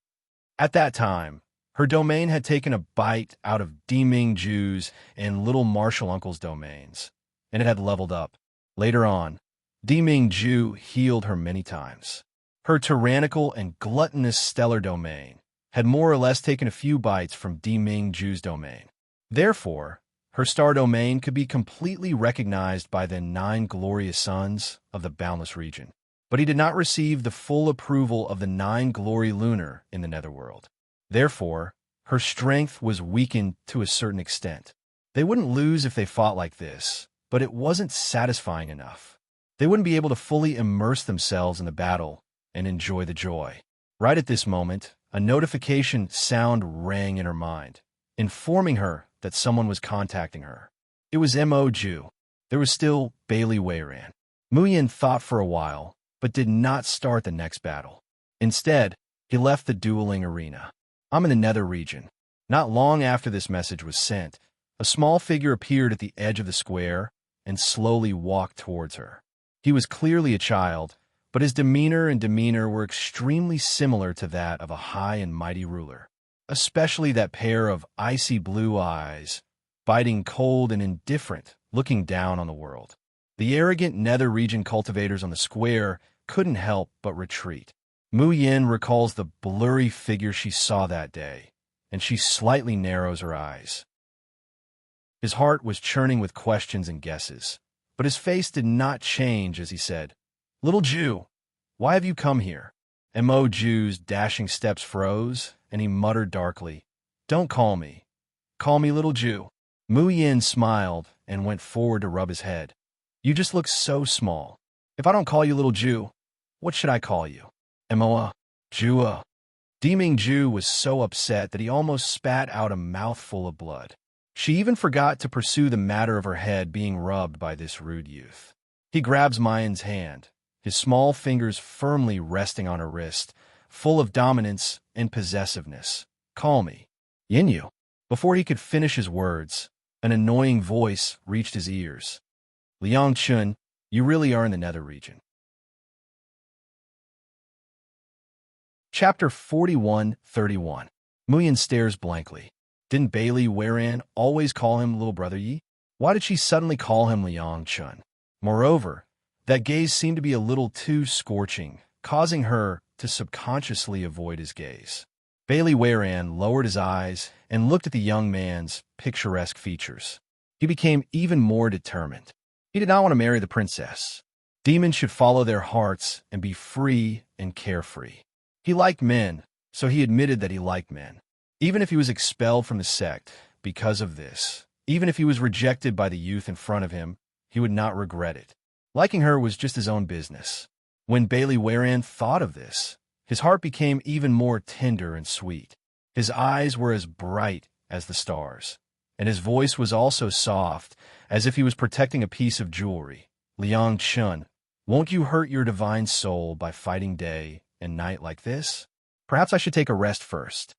S1: At that time, her domain had taken a bite out of Diming Ju's and Little Marshall Uncle's domains, and it had leveled up. Later on, Diming Ju healed her many times. Her tyrannical and gluttonous stellar domain had more or less taken a few bites from Diming Ju's domain. Therefore, Her star domain could be completely recognized by the 9 glorious sons of the boundless region. But he did not receive the full approval of the 9 glory lunar in the netherworld. Therefore, her strength was weakened to a certain extent. They wouldn't lose if they fought like this, but it wasn't satisfying enough. They wouldn't be able to fully immerse themselves in the battle and enjoy the joy. Right at this moment, a notification sound rang in her mind, informing her that someone was contacting her. It was Mo Ju. There was still Bailey Weiran. Muyin thought for a while, but did not start the next battle. Instead, he left the dueling arena. I'm in the nether region. Not long after this message was sent, a small figure appeared at the edge of the square and slowly walked towards her. He was clearly a child, but his demeanor were extremely similar to that of a high and mighty ruler, especially that pair of icy blue eyes, biting cold and indifferent, looking down on the world. The arrogant nether region cultivators on the square couldn't help but retreat. Mu Yin recalls the blurry figure she saw that day, and she slightly narrows her eyes. His heart was churning with questions and guesses, but his face did not change as he said, "Little Jew, why have you come here?" Mo Ju's dashing steps froze, and he muttered darkly, "Don't call me. Call me Little Jew." Mu Yin smiled and went forward to rub his head. "You just look so small. If I don't call you Little Jew, what should I call you?" Emoa, Jua. Deming Ju was so upset that he almost spat out a mouthful of blood. She even forgot to pursue the matter of her head being rubbed by this rude youth. He grabs Mayan's hand, his small fingers firmly resting on her wrist, full of dominance and possessiveness. "Call me Yinyu." Before he could finish his words, an annoying voice reached his ears. "Liang Chun, you really are in the nether region." Chapter 41:31. Muyin stares blankly. Didn't Bailey Weiran always call him Little Brother Yi? Why did she suddenly call him Liang Chun? Moreover, that gaze seemed to be a little too scorching, causing her to subconsciously avoid his gaze. Bailey Weiran lowered his eyes and looked at the young man's picturesque features. He became even more determined. He did not want to marry the princess. Demons should follow their hearts and be free and carefree. He liked men, so he admitted that he liked men. Even if he was expelled from the sect because of this, even if he was rejected by the youth in front of him, he would not regret it. Liking her was just his own business. When Bailey Weiran thought of this, his heart became even more tender and sweet. His eyes were as bright as the stars, and his voice was also soft, as if he was protecting a piece of jewelry. "Liang Chun, won't you hurt your divine soul by fighting day and night like this? Perhaps I should take a rest first."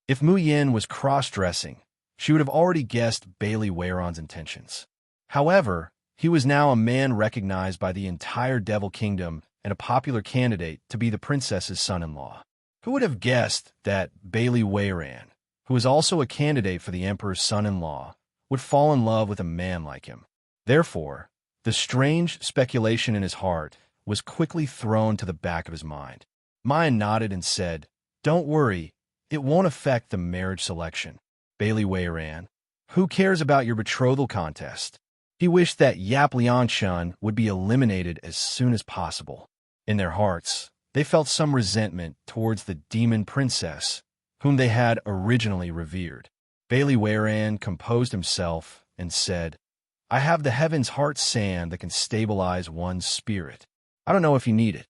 S1: If Mu Yin was cross-dressing, she would have already guessed Bailey Weiran's intentions. However, he was now a man recognized by the entire Devil Kingdom and a popular candidate to be the princess's son-in-law. Who would have guessed that Bailey Weiran, who was also a candidate for the emperor's son-in-law, would fall in love with a man like him? Therefore, the strange speculation in his heart was quickly thrown to the back of his mind. Mayan nodded and said, "Don't worry, it won't affect the marriage selection." Bailey Weiran, who cares about your betrothal contest? He wished that Yap Liangchun would be eliminated as soon as possible. In their hearts, they felt some resentment towards the demon princess, whom they had originally revered. Bailey Weiran composed himself and said, "I have the heaven's heart sand that can stabilize one's spirit. I don't know if you need it."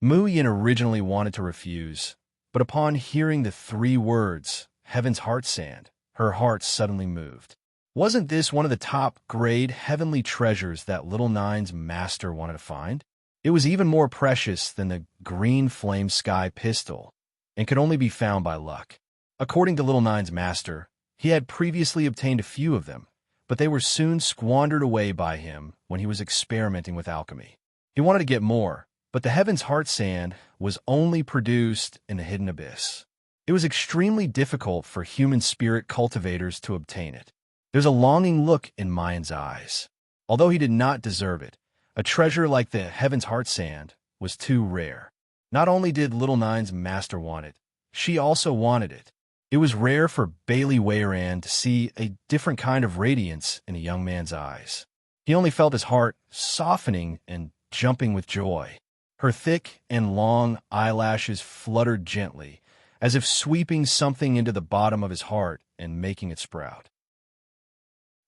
S1: Mu Yin originally wanted to refuse, but upon hearing the 3 words, heaven's heart sand, her heart suddenly moved. Wasn't this one of the top-grade heavenly treasures that Little Nine's master wanted to find? It was even more precious than the green flame sky pistol, and could only be found by luck. According to Little Nine's master, he had previously obtained a few of them, but they were soon squandered away by him when he was experimenting with alchemy. He wanted to get more, but the heaven's heart sand was only produced in the hidden abyss. It was extremely difficult for human spirit cultivators to obtain it. There's a longing look in Mayan's eyes. Although he did not deserve it, a treasure like the heaven's heart sand was too rare. Not only did Little Nine's master want it, she also wanted it. It was rare for Bailey Weiran to see a different kind of radiance in a young man's eyes. He only felt his heart softening and jumping with joy. Her thick and long eyelashes fluttered gently, as if sweeping something into the bottom of his heart and making it sprout.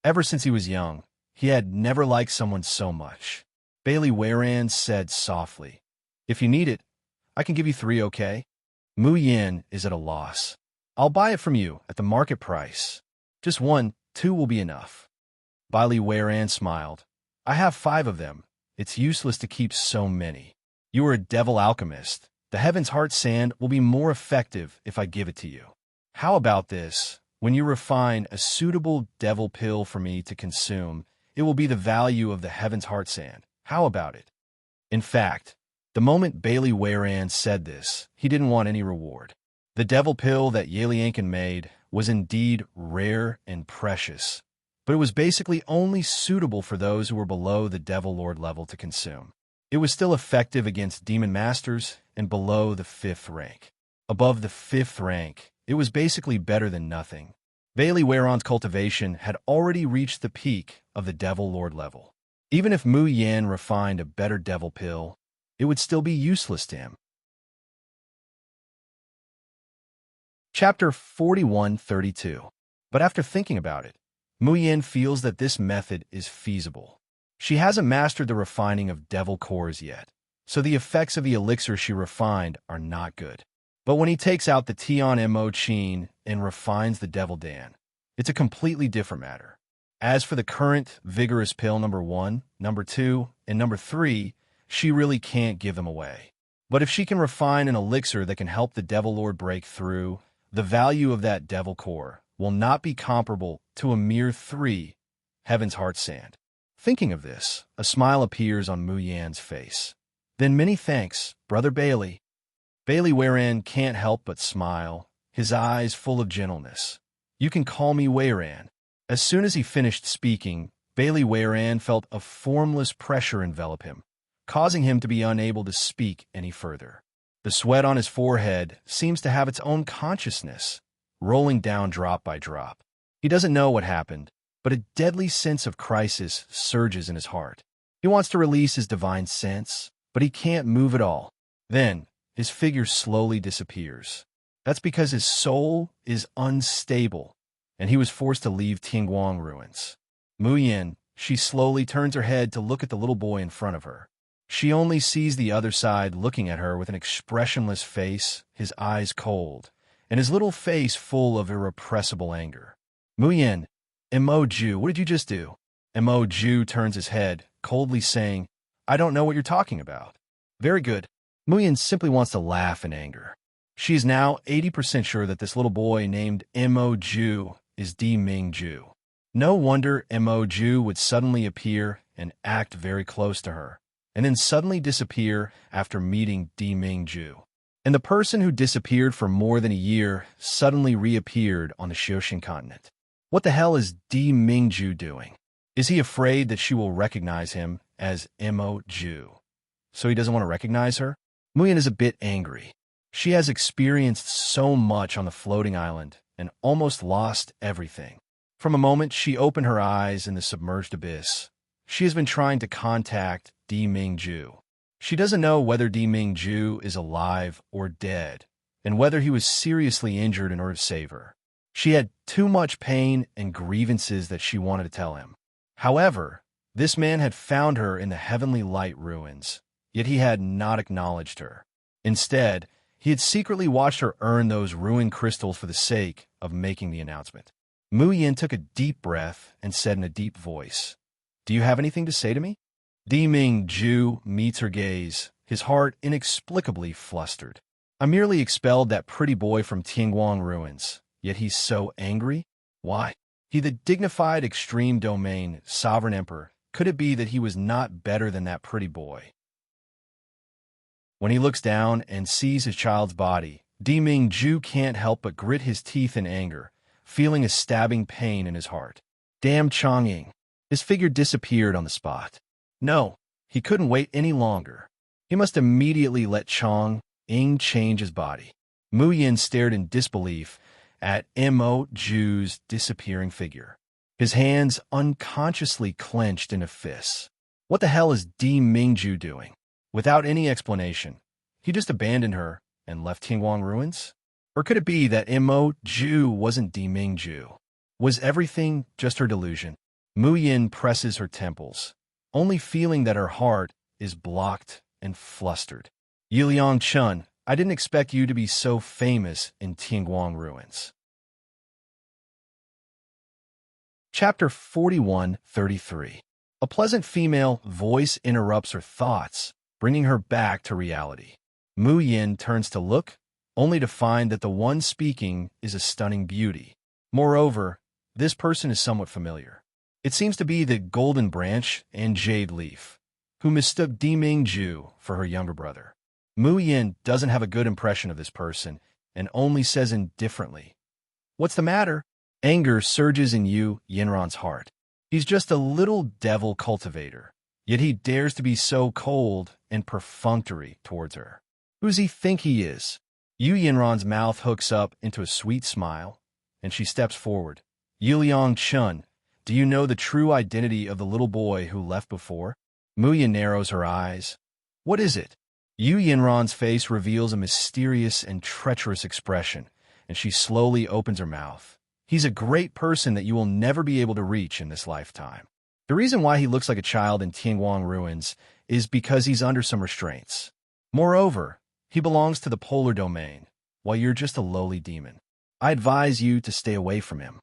S1: Ever since he was young, he had never liked someone so much. Bailey Weiran said softly, "If you need it, I can give you 3, okay?" Mu Yin is at a loss. "I'll buy it from you at the market price. Just 1, 2 will be enough." Bailey Weiran smiled. "I have 5 of them. It's useless to keep so many. You are a devil alchemist. The Heaven's Heart Sand will be more effective if I give it to you. How about this? When you refine a suitable devil pill for me to consume, it will be the value of the Heaven's Heart Sand. How about it?" In fact, the moment Bailey Weiran said this, he didn't want any reward. The devil pill that Yeliankin made was indeed rare and precious, but it was basically only suitable for those who were below the Devil Lord level to consume. It was still effective against demon masters and below the 5th rank. Above the 5th rank, it was basically better than nothing. Bailey Weiran's cultivation had already reached the peak of the Devil Lord level. Even if Mu Yan refined a better devil pill, it would still be useless to him. Chapter 4132. But after thinking about it, Mu Yan feels that this method is feasible. She hasn't mastered the refining of devil cores yet, so the effects of the elixir she refined are not good. But when he takes out the Tian Mo Chin and refines the Devil Dan, it's a completely different matter. As for the current vigorous pill number 1, number 2, and number 3, she really can't give them away. But if she can refine an elixir that can help the Devil Lord break through, the value of that devil core will not be comparable to a mere 3 Heaven's Heart Sand. Thinking of this, a smile appears on Mu Yan's face. "Then many thanks, Brother Bailey." Bailey Weiran can't help but smile, his eyes full of gentleness. "You can call me Weiran." As soon as he finished speaking, Bailey Weiran felt a formless pressure envelop him, causing him to be unable to speak any further. The sweat on his forehead seems to have its own consciousness, rolling down drop by drop. He doesn't know what happened, but a deadly sense of crisis surges in his heart. He wants to release his divine sense, but he can't move at all. Then, his figure slowly disappears. That's because his soul is unstable, and he was forced to leave Tianguang ruins. Mu Yin, she slowly turns her head to look at the little boy in front of her. She only sees the other side looking at her with an expressionless face, his eyes cold, and his little face full of irrepressible anger. "Mu Yin, Mo Ju, what did you just do?" Mo Ju turns his head, coldly saying, "I don't know what you're talking about." "Very good." Mu Yin simply wants to laugh in anger. She is now 80% sure that this little boy named Mo Ju is Di Ming Ju. No wonder Mo Ju would suddenly appear and act very close to her, and then suddenly disappear after meeting Di Ming Ju. And the person who disappeared for more than a year suddenly reappeared on the Xiaoxin continent. What the hell is Di Ming Ju doing? Is he afraid that she will recognize him as Mo Ju, so he doesn't want to recognize her? Mu Yin is a bit angry. She has experienced so much on the floating island and almost lost everything. From a moment she opened her eyes in the submerged abyss, she has been trying to contact Di Ming Ju. She doesn't know whether Di Ming Ju is alive or dead, and whether he was seriously injured in order to save her. She had too much pain and grievances that she wanted to tell him. However, this man had found her in the Heavenly Light ruins, yet he had not acknowledged her. Instead, he had secretly watched her earn those ruined crystals for the sake of making the announcement. Mu Yin took a deep breath and said in a deep voice, "Do you have anything to say to me?" Di Ming Ju meets her gaze, his heart inexplicably flustered. "I merely expelled that pretty boy from Tianguang ruins, yet he's so angry? Why? He the dignified extreme domain, sovereign emperor. Could it be that he was not better than that pretty boy?" When he looks down and sees his child's body, Di Ming Ju can't help but grit his teeth in anger, feeling a stabbing pain in his heart. Damn Chongying. His figure disappeared on the spot. No, he couldn't wait any longer. He must immediately let Chong Ying change his body. Mu Yin stared in disbelief at Mo Ju's disappearing figure. His hands unconsciously clenched in a fist. What the hell is Di Mingju doing? Without any explanation, he just abandoned her and left Tingguang ruins? Or could it be that Mo Ju wasn't Di Mingju? Was everything just her delusion? Mu Yin presses her temples, only feeling that her heart is blocked and flustered. Yiliang Chun, I didn't expect you to be so famous in Tingguang ruins. Chapter 41-33. A pleasant female voice interrupts her thoughts, bringing her back to reality. Mu Yin turns to look, only to find that the one speaking is a stunning beauty. Moreover, this person is somewhat familiar. It seems to be the Golden Branch and Jade Leaf, who mistook Di Mingju for her younger brother. Mu Yin doesn't have a good impression of this person and only says indifferently, "What's the matter?" Anger surges in Yu Yinran's heart. He's just a little devil cultivator, yet he dares to be so cold and perfunctory towards her. Who does he think he is? Yu Yinran's mouth hooks up into a sweet smile, and she steps forward. Yiliang Chun, do you know the true identity of the little boy who left before? Mu Yin narrows her eyes. What is it? Yu Yinran's face reveals a mysterious and treacherous expression, and she slowly opens her mouth. He's a great person that you will never be able to reach in this lifetime. The reason why he looks like a child in Tingguang ruins is because he's under some restraints. Moreover, he belongs to the polar domain, while you're just a lowly demon. I advise you to stay away from him.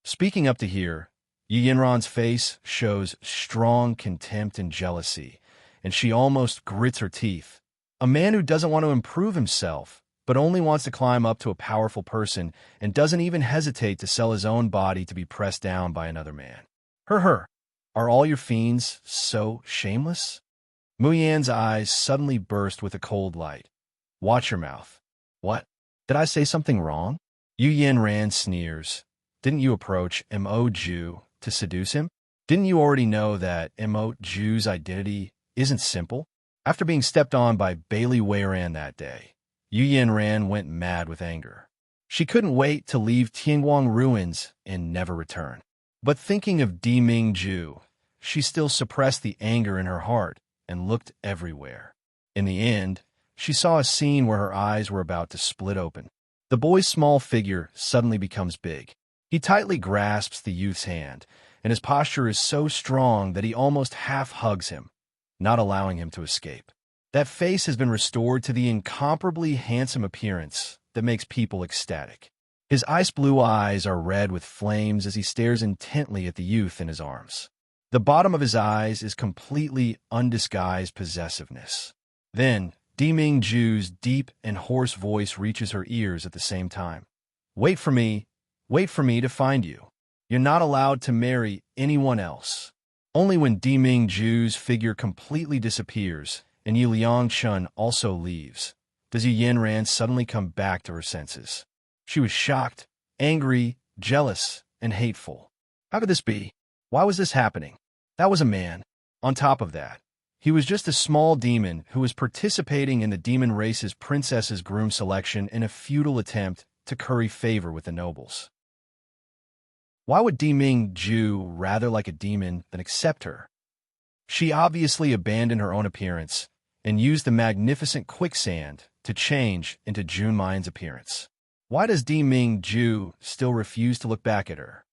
S1: Speaking up to here, Yu Yinran's face shows strong contempt and jealousy, and she almost grits her teeth. A man who doesn't want to improve himself, but only wants to climb up to a powerful person and doesn't even hesitate to sell his own body to be pressed down by another man. Are all your fiends so shameless? Mu Yan's eyes suddenly burst with a cold light. Watch your mouth. What? Did I say something wrong? Yu Yinran sneers. Didn't you approach Mo Ju to seduce him? Didn't you already know that Mo Ju's identity isn't simple? After being stepped on by Bailey Weiran that day, Yu Yinran went mad with anger. She couldn't wait to leave Tingguang ruins and never return. But thinking of Di Mingju, she still suppressed the anger in her heart and looked everywhere. In the end, she saw a scene where her eyes were about to split open. The boy's small figure suddenly becomes big. He tightly grasps the youth's hand, and his posture is so strong that he almost half hugs him, not allowing him to escape. That face has been restored to the incomparably handsome appearance that makes people ecstatic. His ice blue eyes are red with flames as he stares intently at the youth in his arms. The bottom of his eyes is completely undisguised possessiveness. Then, Di Mingju's deep and hoarse voice reaches her ears at the same time. Wait for me to find you. You're not allowed to marry anyone else. Only when Di Mingju's figure completely disappears and Yiliang Chun also leaves, does Yu Yinran suddenly come back to her senses. She was shocked, angry, jealous, and hateful. How could this be? Why was this happening? That was a man. On top of that, he was just a small demon who was participating in the demon race's princess's groom selection in a futile attempt to curry favor with the nobles. Why would Di Mingju rather like a demon than accept her? She obviously abandoned her own appearance and used the magnificent quicksand to change into Junmai's appearance. Why does Di Mingju still refuse to look back at her?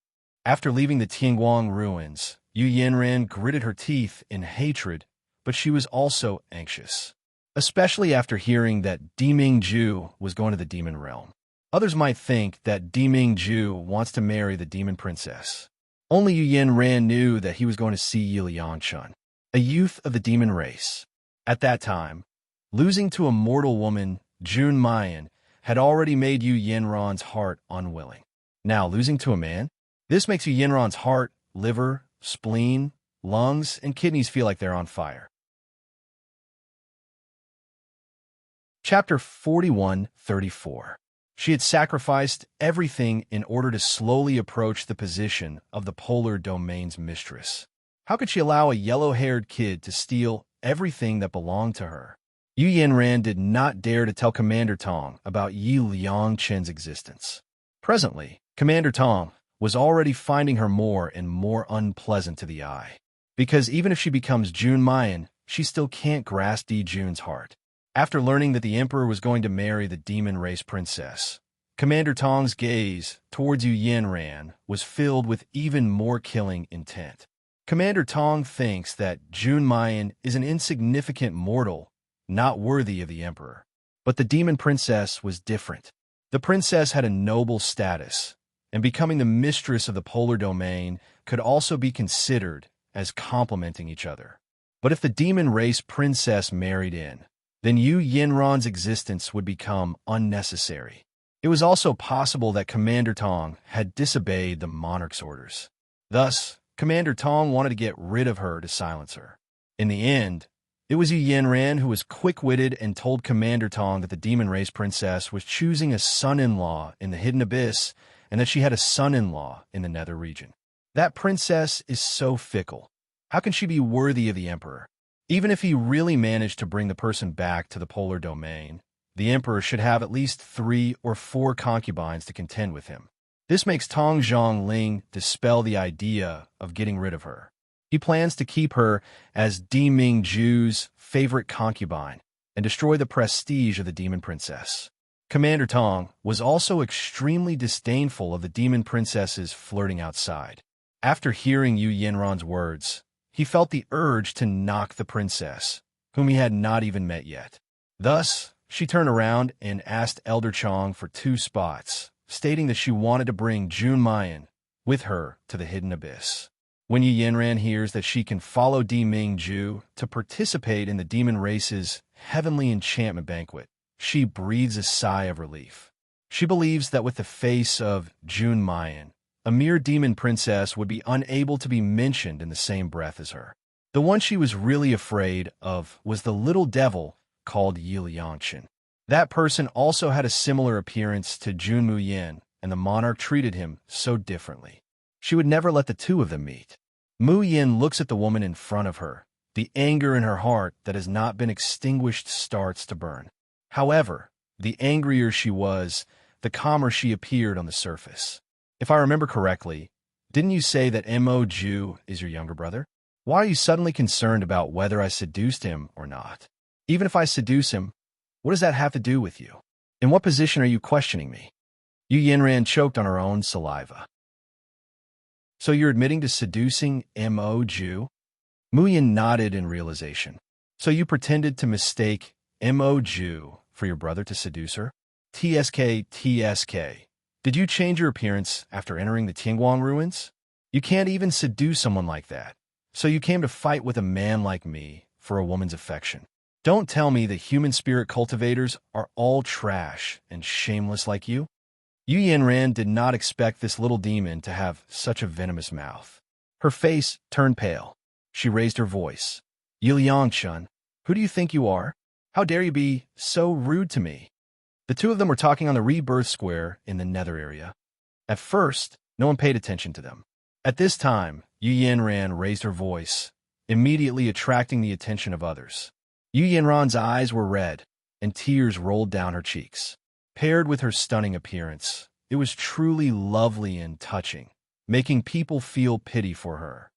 S1: After leaving the Tingguang ruins, Yu Yinran gritted her teeth in hatred, but she was also anxious, especially after hearing that Di Mingju was going to the demon realm. Others might think that Di Mingju wants to marry the demon princess. Only Yu Yinran knew that he was going to see Yiliang Chun, a youth of the demon race. At that time, losing to a mortal woman, Junmai, had already made Yu Yinran's heart unwilling. Now losing to a man? This makes Yu Yinran's heart, liver, spleen, lungs, and kidneys feel like they're on fire. Chapter 41-34. She had sacrificed everything in order to slowly approach the position of the polar domain's mistress. How could she allow a yellow-haired kid to steal everything that belonged to her? Yu Yinran did not dare to tell Commander Tong about Yi Liangchen's existence. Presently, Commander Tong was already finding her more and more unpleasant to the eye. Because even if she becomes Jun Mayan, she still can't grasp Di Jun's heart. After learning that the Emperor was going to marry the demon race princess, Commander Tong's gaze towards Yu Yanran was filled with even more killing intent. Commander Tong thinks that Jun Mayan is an insignificant mortal, not worthy of the Emperor. But the demon princess was different. The princess had a noble status, and becoming the mistress of the polar domain could also be considered as complementing each other. But if the demon race princess married in, then Yu Yanran's existence would become unnecessary. It was also possible that Commander Tong had disobeyed the monarch's orders. Thus, Commander Tong wanted to get rid of her to silence her. In the end, it was Yu Yanran who was quick-witted and told Commander Tong that the demon race princess was choosing a son-in-law in the Hidden Abyss and that she had a son-in-law in the Nether region. That princess is so fickle. How can she be worthy of the Emperor? Even if he really managed to bring the person back to the polar domain, the Emperor should have at least 3 or 4 concubines to contend with him. This makes Tong Zhongling dispel the idea of getting rid of her. He plans to keep her as Di Mingju's favorite concubine and destroy the prestige of the demon princess. Commander Tong was also extremely disdainful of the demon princess's flirting outside. After hearing Yu Yanran's words, he felt the urge to knock the princess, whom he had not even met yet. Thus, she turned around and asked Elder Chong for 2 spots, stating that she wanted to bring Jun Mayan with her to the Hidden Abyss. When Yu Yanran hears that she can follow Di Mingju to participate in the demon race's heavenly enchantment banquet, she breathes a sigh of relief. She believes that with the face of Jun Mayan, a mere demon princess would be unable to be mentioned in the same breath as her. The one she was really afraid of was the little devil called Yi Liangchen. That person also had a similar appearance to Jun Muyin, and the monarch treated him so differently. She would never let the 2 of them meet. Mu Yin looks at the woman in front of her. The anger in her heart that has not been extinguished starts to burn. However, the angrier she was, the calmer she appeared on the surface. If I remember correctly, didn't you say that Mo Ju is your younger brother? Why are you suddenly concerned about whether I seduced him or not? Even if I seduce him, what does that have to do with you? In what position are you questioning me? Yu Yanran choked on her own saliva. So you're admitting to seducing Mo Ju? Mu Yin nodded in realization. So you pretended to mistake Mo Ju for your brother to seduce her? TSK. Did you change your appearance after entering the Tianguang ruins? You can't even seduce someone like that. So you came to fight with a man like me for a woman's affection. Don't tell me that human spirit cultivators are all trash and shameless like you. Yu Yanran did not expect this little demon to have such a venomous mouth. Her face turned pale. She raised her voice. Yi Liangchen, who do you think you are? How dare you be so rude to me? The 2 of them were talking on the rebirth square in the Nether area. At first, no one paid attention to them. At this time, Yu Yanran raised her voice, immediately attracting the attention of others. Yu Yanran's eyes were red, and tears rolled down her cheeks. Paired with her stunning appearance, it was truly lovely and touching, making people feel pity for her.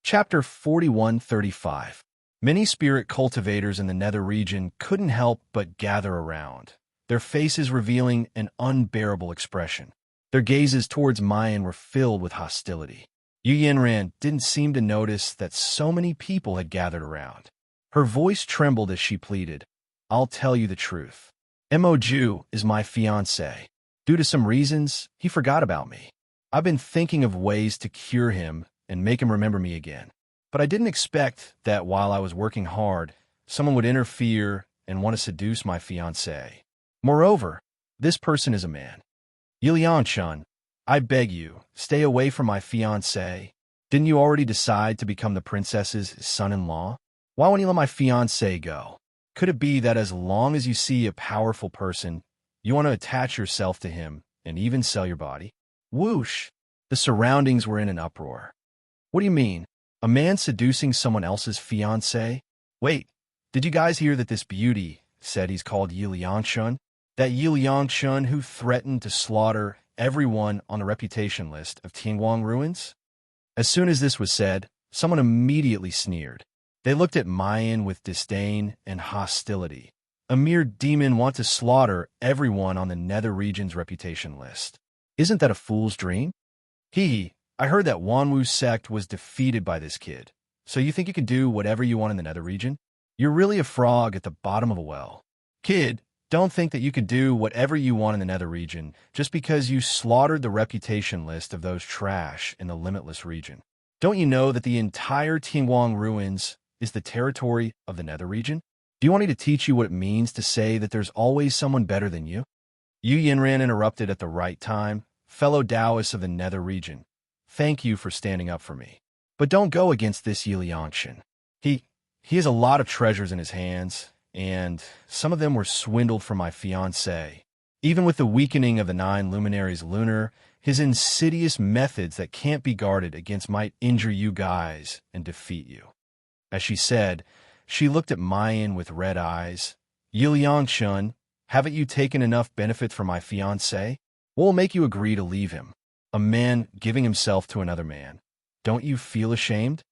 S1: Chapter 4135. Many spirit cultivators in the Nether region couldn't help but gather around, their faces revealing an unbearable expression. Their gazes towards Mayan were filled with hostility. Yu Yanran didn't seem to notice that so many people had gathered around. Her voice trembled as she pleaded, I'll tell you the truth. Mo Ju is my fiancé. Due to some reasons, he forgot about me. I've been thinking of ways to cure him and make him remember me again. But I didn't expect that while I was working hard, someone would interfere and want to seduce my fiancé. Moreover, this person is a man. Yi Liangchen, I beg you, stay away from my fiancé. Didn't you already decide to become the princess's son-in-law? Why won't you let my fiancé go? Could it be that as long as you see a powerful person, you want to attach yourself to him and even sell your body? Whoosh! The surroundings were in an uproar. What do you mean? A man seducing someone else's fiancé? Wait, did you guys hear that this beauty said he's called Yi Liangchen? That Yi Liangshun who threatened to slaughter everyone on the reputation list of Tianguang ruins? As soon as this was said, someone immediately sneered. They looked at Mayan with disdain and hostility. A mere demon want to slaughter everyone on the Nether region's reputation list. Isn't that a fool's dream? Hee, I heard that Wanwu sect was defeated by this kid. So you think you can do whatever you want in the Nether region? You're really a frog at the bottom of a well. Kid, don't think that you can do whatever you want in the Nether region just because you slaughtered the reputation list of those trash in the Limitless region. Don't you know that the entire Tianguang ruins is the territory of the Nether region? Do you want me to teach you what it means to say that there's always someone better than you? Yu Yinran interrupted at the right time. Fellow Taoists of the Nether region, thank you for standing up for me. But don't go against this Yi Liangshun. He has a lot of treasures in his hands, and some of them were swindled from my fiancée. Even with the weakening of the 9 luminaries lunar, his insidious methods that can't be guarded against might injure you guys and defeat you. As she said, she looked at Mayan with red eyes. Yi Liangshun, haven't you taken enough benefit from my fiancé? What will make you agree to leave him? A man giving himself to another man. Don't you feel ashamed?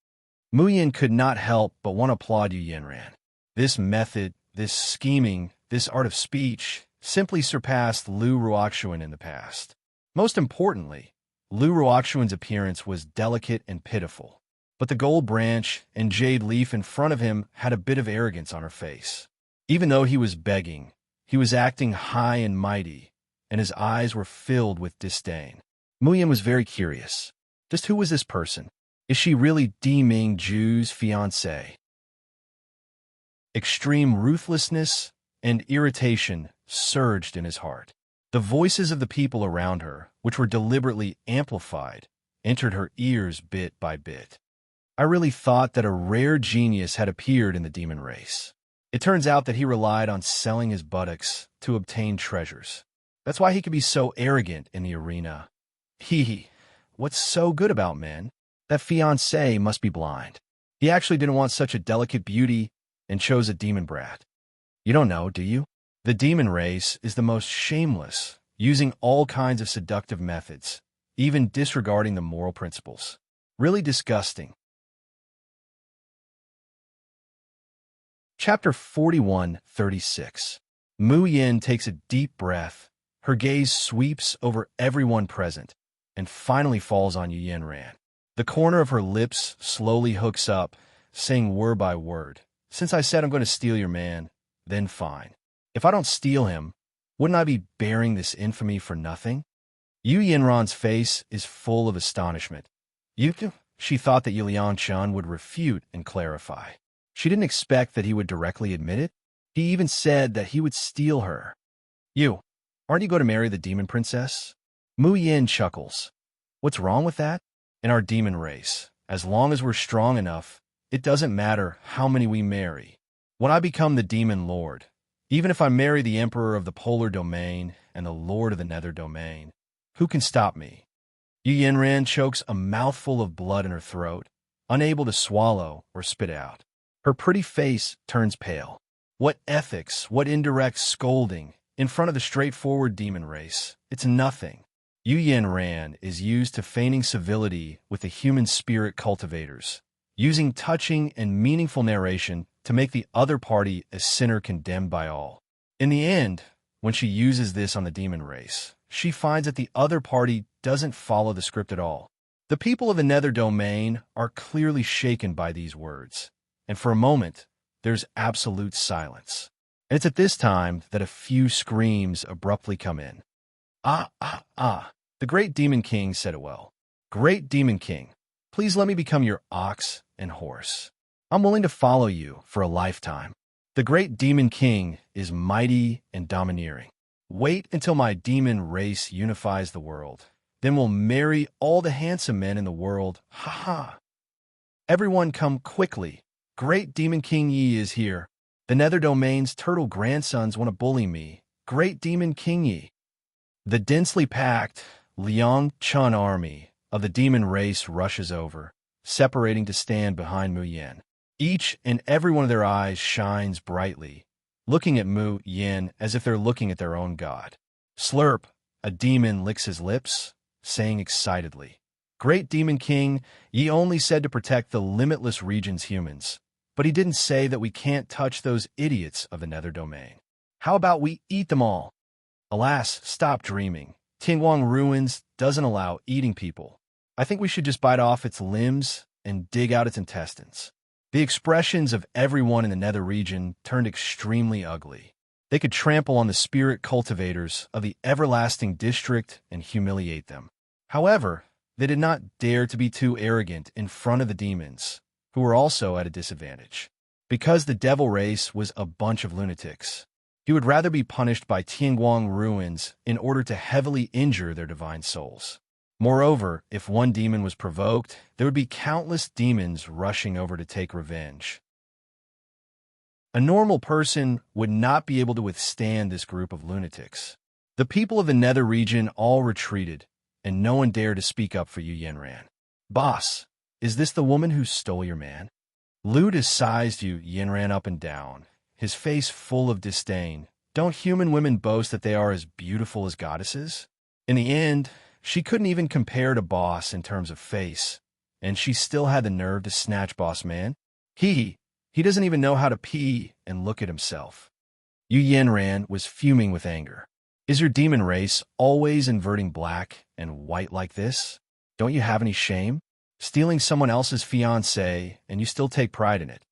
S1: Mu Yin could not help but want to applaud Yu Yinran. This method, this scheming, this art of speech simply surpassed Lu Ruoxuan in the past. Most importantly, Lu Ruoxuan's appearance was delicate and pitiful, but the gold branch and jade leaf in front of him had a bit of arrogance on her face. Even though he was begging, he was acting high and mighty, and his eyes were filled with disdain. Mu Yin was very curious. Just who was this person? Is she really Di Mingju's fiancée? Extreme ruthlessness and irritation surged in his heart. The voices of the people around her, which were deliberately amplified, entered her ears bit by bit. I really thought that a rare genius had appeared in the demon race. It turns out that he relied on selling his buttocks to obtain treasures. That's why he could be so arrogant in the arena. What's so good about men? That fiancé must be blind. He actually didn't want such a delicate beauty and chose a demon brat. You don't know, do you? The demon race is the most shameless, using all kinds of seductive methods, even disregarding the moral principles. Really disgusting. Chapter 41:36. Mu Yin takes a deep breath. Her gaze sweeps over everyone present and finally falls on Yu Yinran. The corner of her lips slowly hooks up, saying word by word, "Since I said I'm going to steal your man, then fine. If I don't steal him, wouldn't I be bearing this infamy for nothing?" Yu Yinran's face is full of astonishment. She thought that Yi Liangshun would refute and clarify. She didn't expect that he would directly admit it. He even said that he would steal her. Aren't you going to marry the demon princess? Mu Yin chuckles. What's wrong with that? In our demon race, as long as we're strong enough, it doesn't matter how many we marry. When I become the demon lord, even if I marry the emperor of the polar domain and the lord of the nether domain, who can stop me? Yu Yinran chokes a mouthful of blood in her throat, unable to swallow or spit out. Her pretty face turns pale. What ethics, what indirect scolding, in front of the straightforward demon race. It's nothing. Yu Yinran is used to feigning civility with the human spirit cultivators, using touching and meaningful narration to make the other party a sinner condemned by all. In the end, when she uses this on the demon race, she finds that the other party doesn't follow the script at all. The people of the nether domain are clearly shaken by these words, and for a moment, there's absolute silence. And it's at this time that a few screams abruptly come in. The great demon king said it well. Great demon king, please let me become your ox and horse. I'm willing to follow you for a lifetime. The great demon king is mighty and domineering. Wait until my demon race unifies the world. Then we'll marry all the handsome men in the world. Ha ha. Everyone come quickly. Great demon king Yi is here. The nether domain's turtle grandsons want to bully me. Great demon king Yi. The densely packed Liangchun army of the demon race rushes over, separating to stand behind Mu Yin. Each and every one of their eyes shines brightly. looking at Mu Yin as if they're looking at their own god. Slurp, a demon licks his lips, saying excitedly, "Great Demon King, ye only said to protect the limitless region's humans, but he didn't say that we can't touch those idiots of the nether domain. How about we eat them all?" Alas, stop dreaming. Tianguang Ruins doesn't allow eating people. I think we should just bite off its limbs and dig out its intestines. The expressions of everyone in the nether region turned extremely ugly. They could trample on the spirit cultivators of the everlasting district and humiliate them. However, they did not dare to be too arrogant in front of the demons, who were also at a disadvantage. Because the devil race was a bunch of lunatics, he would rather be punished by Tianguang Ruins in order to heavily injure their divine souls. Moreover, if one demon was provoked, there would be countless demons rushing over to take revenge. A normal person would not be able to withstand this group of lunatics. The people of the nether region all retreated, and no one dared to speak up for Yu Yanran. "Boss, is this the woman who stole your man?" Ludus sized Yu Yanran up and down, his face full of disdain. Don't human women boast that they are as beautiful as goddesses? In the end, she couldn't even compare to Boss in terms of face, and she still had the nerve to snatch Boss Man. He doesn't even know how to pee and look at himself. Yu Yanran was fuming with anger. Is your demon race always inverting black and white like this? Don't you have any shame? Stealing someone else's fiancé, and you still take pride in it.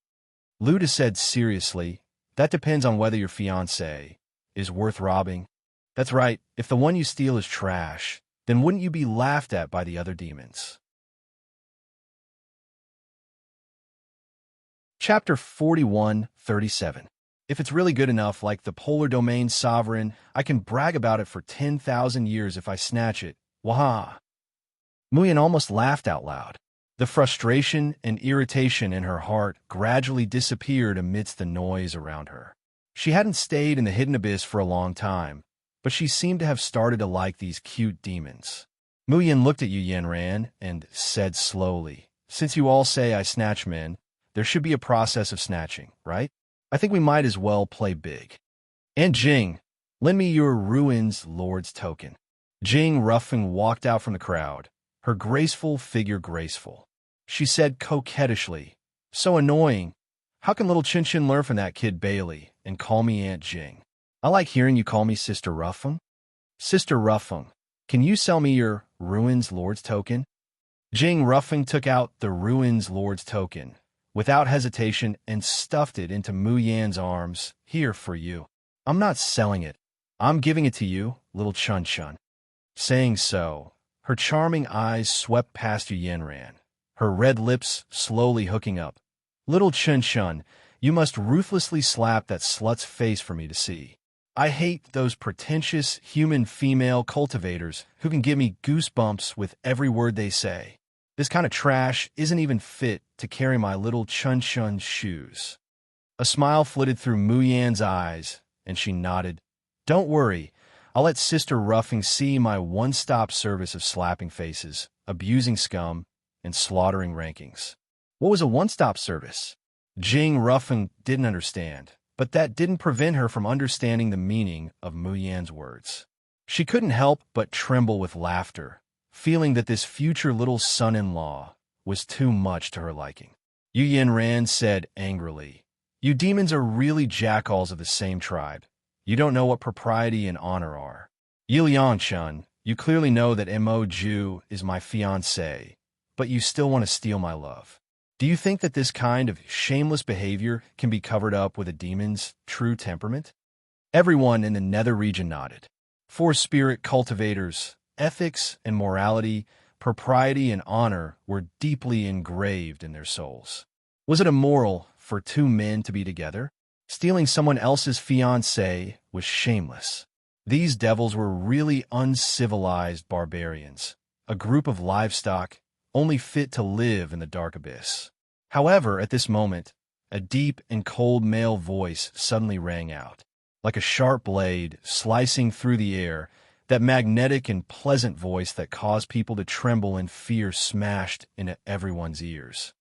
S1: Ludus said seriously, "That depends on whether your fiancé is worth robbing." That's right, if the one you steal is trash, then wouldn't you be laughed at by the other demons? Chapter 41:37. If it's really good enough, like the Polar Domain Sovereign, I can brag about it for 10,000 years if I snatch it. Waha! Muyan almost laughed out loud. The frustration and irritation in her heart gradually disappeared amidst the noise around her. She hadn't stayed in the hidden abyss for a long time, but she seemed to have started to like these cute demons. Muyan looked at Yu Yanran and said slowly, "Since you all say I snatch men, there should be a process of snatching, right? I think we might as well play big. And Jing, lend me your Ruins Lord's token." Jing Ruffing walked out from the crowd, her graceful figure graceful. She said coquettishly, "So annoying. How can little Chin Chin learn from that kid Bailey and call me Aunt Jing? I like hearing you call me Sister Ruffung." "Sister Ruffung, can you sell me your Ruins Lord's token?" Jing Ruffing took out the Ruins Lord's token without hesitation and stuffed it into Mu Yan's arms. "Here for you. I'm not selling it. I'm giving it to you, little Chun Chun." Saying so, her charming eyes swept past Yu Yanran, her red lips slowly hooking up. "Little Chun Chun, you must ruthlessly slap that slut's face for me to see. I hate those pretentious human female cultivators who can give me goosebumps with every word they say. This kind of trash isn't even fit to carry my little Chun Chun's shoes." A smile flitted through Mu Yan's eyes, and she nodded. "Don't worry, I'll let Sister Ruffing see my one-stop service of slapping faces, abusing scum, and slaughtering rankings." What was a one-stop service? Jing Ruffing didn't understand, but that didn't prevent her from understanding the meaning of Mu Yan's words. She couldn't help but tremble with laughter, feeling that this future little son-in-law was too much to her liking. Yu Yanran said angrily, "You demons are really jackals of the same tribe. You don't know what propriety and honor are. Yiliang Chun, you clearly know that Mo Ju is my fiancé, but you still want to steal my love. Do you think that this kind of shameless behavior can be covered up with a demon's true temperament?" Everyone in the nether region nodded. For spirit cultivators, ethics and morality, propriety and honor were deeply engraved in their souls. Was it immoral for two men to be together? Stealing someone else's fiancé was shameless. These devils were really uncivilized barbarians, a group of livestock only fit to live in the dark abyss. However, at this moment, a deep and cold male voice suddenly rang out. Like a sharp blade slicing through the air, that magnetic and pleasant voice that caused people to tremble in fear smashed into everyone's ears.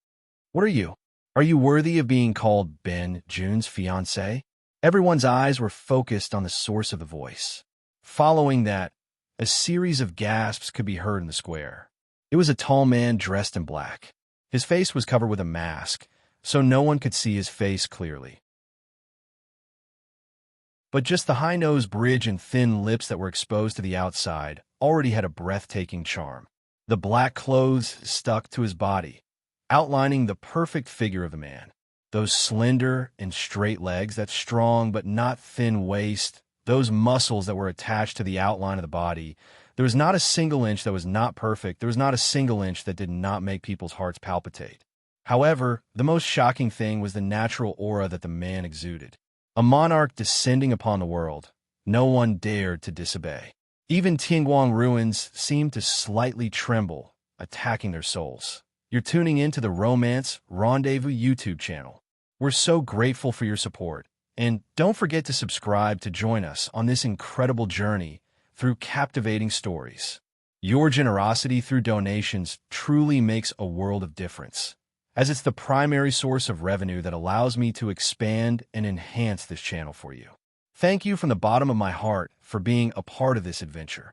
S1: "What are you? Are you worthy of being called Ben Jun's fiancé?" Everyone's eyes were focused on the source of the voice. Following that, a series of gasps could be heard in the square. It was a tall man dressed in black. His face was covered with a mask, so no one could see his face clearly. But just the high-nosed bridge and thin lips that were exposed to the outside already had a breathtaking charm. The black clothes stuck to his body, outlining the perfect figure of the man. Those slender and straight legs, that strong but not thin waist, those muscles that were attached to the outline of the body. There was not a single inch that was not perfect. There was not a single inch that did not make people's hearts palpitate. However, the most shocking thing was the natural aura that the man exuded. A monarch descending upon the world. No one dared to disobey. Even Tingguang ruins seemed to slightly tremble, attacking their souls. You're tuning into the Romance Rendezvous YouTube channel. We're so grateful for your support. And don't forget to subscribe to join us on this incredible journey through captivating stories. Your generosity through donations truly makes a world of difference, as it's the primary source of revenue that allows me to expand and enhance this channel for you. Thank you from the bottom of my heart for being a part of this adventure.